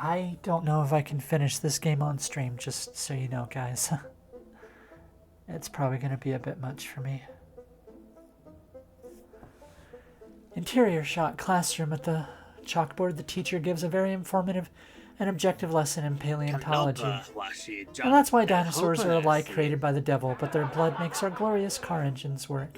I don't know if I can finish this game on stream, just so you know, guys. It's probably going to be a bit much for me. Interior shot classroom. At the chalkboard, the teacher gives a very informative and objective lesson in paleontology. And that's why dinosaurs are alike, created by the devil, but their blood makes our glorious car engines work.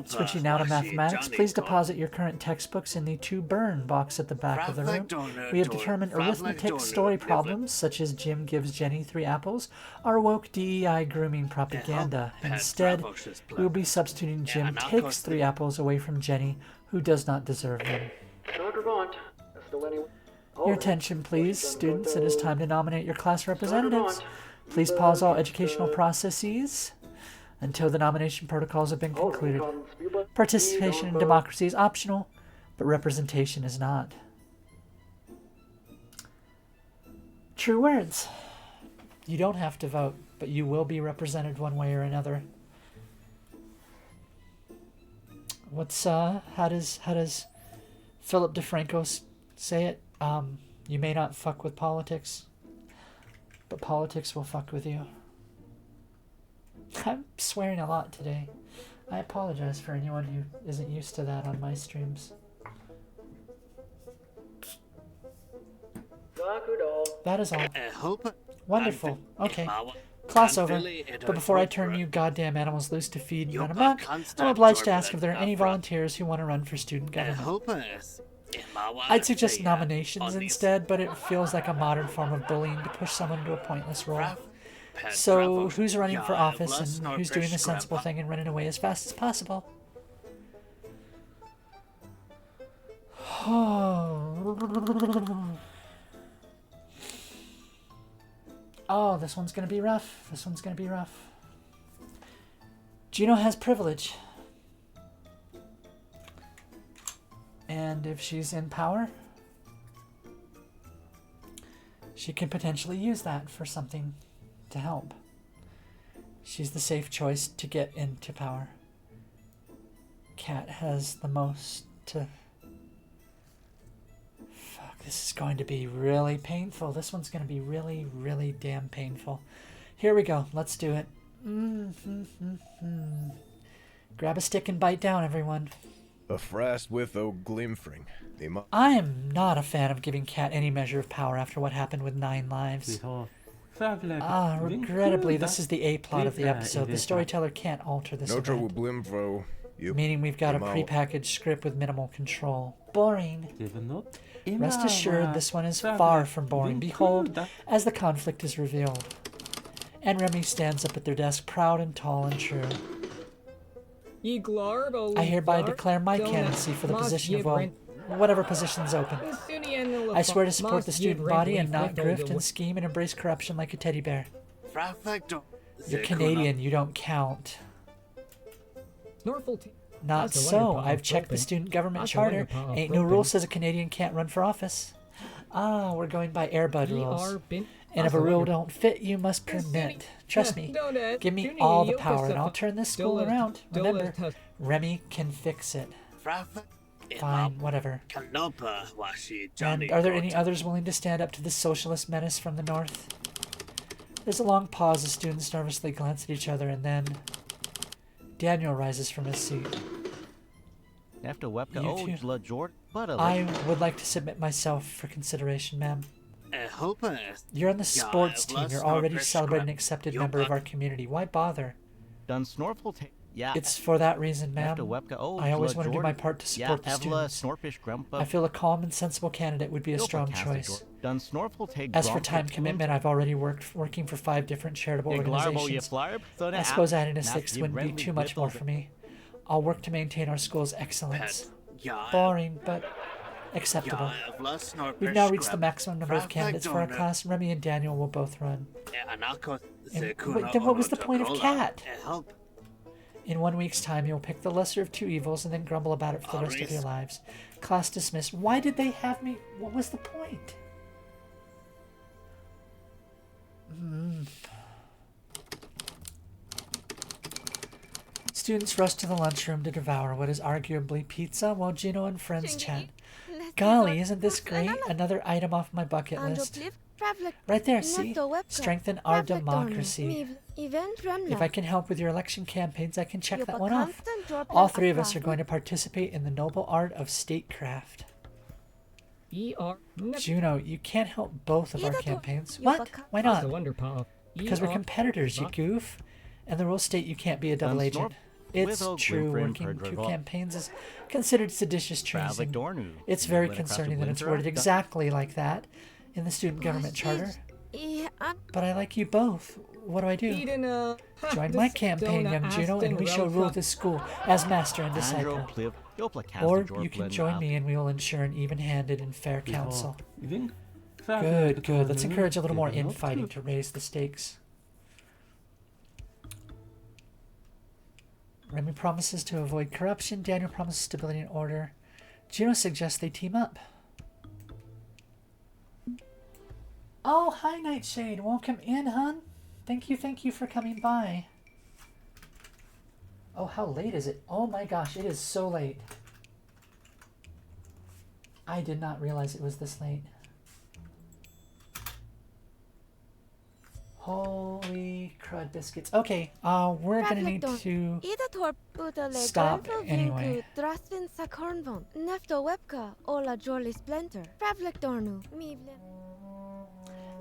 Switching now to mathematics, please deposit your current textbooks in the to burn box at the back of the room. We have determined arithmetic story problems, such as Jim gives Jenny 3 apples, are woke DEI grooming propaganda. Instead, we will be substituting Jim takes 3 apples away from Jenny, who does not deserve them. Your attention, please, students. It is time to nominate your class representatives. Please pause all educational processes until the nomination protocols have been concluded. Participation in democracy is optional, but representation is not. True words. You don't have to vote, but you will be represented one way or another. How does Philip DeFranco say it? You may not fuck with politics, but politics will fuck with you. I'm swearing a lot today. I apologize for anyone who isn't used to that on my streams. That is all. Wonderful. Okay. Class over. But before I turn you goddamn animals loose to feed and run amok, I'm obliged to ask if there are any volunteers who want to run for student government. I'd suggest nominations instead, but it feels like a modern form of bullying to push someone to a pointless role. So, who's running for office and who's doing the sensible thing and running away as fast as possible? Oh, this one's gonna be rough. This one's gonna be rough. Juno has privilege. And if she's in power, she can potentially use that for something to help. She's the safe choice to get into power. Cat has the most to... Fuck, this is going to be really painful. This one's going to be really, really damn painful. Here we go. Let's do it. Grab a stick and bite down, everyone. A frast with O Glimfring. I am not a fan of giving Cat any measure of power after what happened with 9 lives. Regrettably, this is the A-plot of the episode. The storyteller can't alter this event. Meaning we've got a prepackaged script with minimal control. Boring. Rest assured, this one is far from boring. Behold, as the conflict is revealed. And Remy stands up at their desk, proud and tall and true. I hereby declare my candidacy for the position of, well, whatever position's open. I swear to support the student body and not grift and scheme and embrace corruption like a teddy bear. You're Canadian, you don't count. Not so. I've checked the student government charter. Ain't no rule says a Canadian can't run for office. Ah, we're going by Airbud rules. And if a rule don't fit, you must permit. Trust me. Give me all the power and I'll turn this school around. Remember, Remy can fix it. Fine, whatever. And are there any others willing to stand up to this socialist menace from the north? There's a long pause as students nervously glance at each other, and then Daniel rises from his seat. I would like to submit myself for consideration, ma'am. You're on the sports team. You're already celebrated and accepted member of our community. Why bother? It's for that reason, ma'am. I always want to do my part to support the students. I feel a calm and sensible candidate would be a strong choice. As for time commitment, I've already working for 5 different charitable organizations. I suppose adding a 6th wouldn't be too much more for me. I'll work to maintain our school's excellence. Boring, but acceptable. We've now reached the maximum number of candidates for our class. Remy and Daniel will both run. Then what was the point of Cat? In 1 week's time, you'll pick the lesser of 2 evils and then grumble about it for the rest of your lives. Class dismissed. Why did they have me? What was the point? Students rush to the lunchroom to devour what is arguably pizza while Gino and friends chat. Golly, isn't this great? Another item off my bucket list. Right there, see? Strengthen our democracy. If I can help with your election campaigns, I can check that one off. All three of us are going to participate in the noble art of statecraft. Juno, you can't help both of our campaigns. What? Why not? Because we're competitors, you goof. And the rules state you can't be a double agent. It's true, working two campaigns is considered seditious treason. It's very concerning that it's worded exactly like that in the student government charter. But I like you both. What do I do? Join my campaign, young Juno, and we shall rule this school as master and disciple. Or you can join me and we will ensure an even-handed and fair council. Good, good. Let's encourage a little more infighting to raise the stakes. Remy promises to avoid corruption. Daniel promises stability and order. Juno suggests they team up. Oh, hi, Nightshade. Welcome in, hon. Thank you for coming by. Oh, how late is it? Oh my gosh, it is so late. I did not realize it was this late. Holy crud biscuits. Okay, we're gonna need to stop anyway.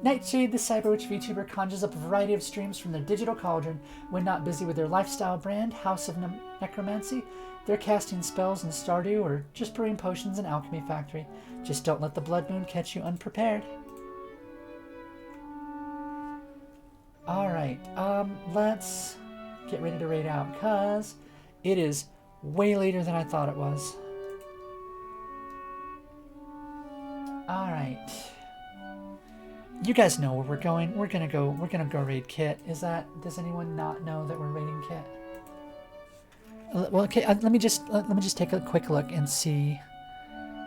Nightshade, the Cyber Witch VTuber, conjures up a variety of streams from their digital cauldron when not busy with their lifestyle brand, House of Necromancy. They're casting spells in Stardew or just brewing potions in Alchemy Factory. Just don't let the blood moon catch you unprepared. Alright, let's get ready to raid out, because it is way later than I thought it was. Alright. You guys know where we're going. We're gonna go raid Kit. Does anyone not know that we're raiding Kit? Well, okay, let me just take a quick look and see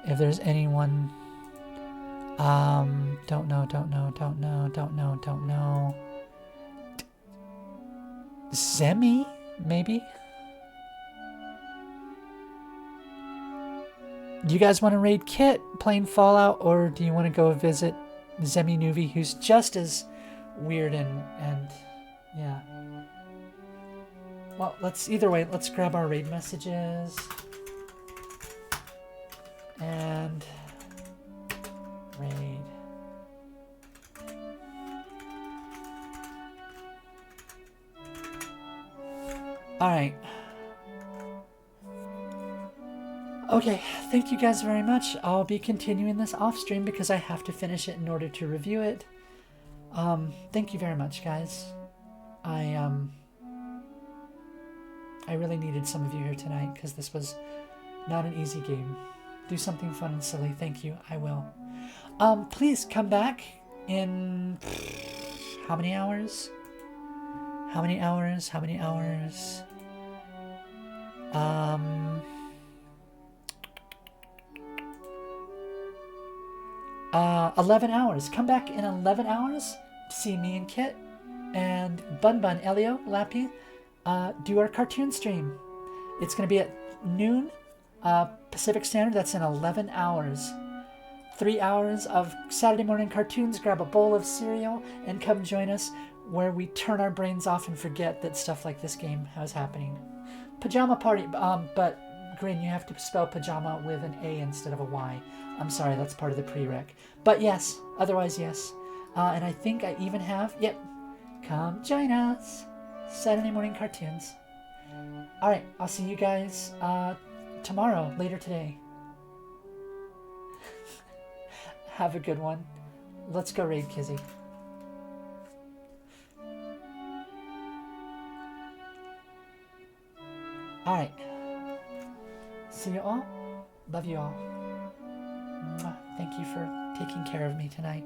if there's anyone. Don't know. Zemi, maybe? Do you guys want to raid Kit playing Fallout, or do you want to go visit Zemi Nuvi, who's just as weird and yeah. Well, either way, let's grab our raid messages and raid. Alright. Okay, thank you guys very much. I'll be continuing this off stream because I have to finish it in order to review it. Thank you very much, guys. I really needed some of you here tonight because this was not an easy game. Do something fun and silly. Thank you. I will. Please come back in how many hours? 11 hours. Come back in 11 hours to see me and Kit and Bun, Elio, Lappy do our cartoon stream. It's going to be at noon Pacific Standard. That's in 11 hours. 3 hours of Saturday morning cartoons. Grab a bowl of cereal and come join us where we turn our brains off and forget that stuff like this game was happening. Pajama party, but Grin, you have to spell pajama with an A instead of a Y. I'm sorry, that's part of the prereq. But yes, otherwise yes. And I think I even have, yep, come join us. Saturday morning cartoons. Alright, I'll see you guys tomorrow, later today. Have a good one. Let's go raid Kizzy. Alright. See you all. Love you all. Mwah. Thank you for taking care of me tonight.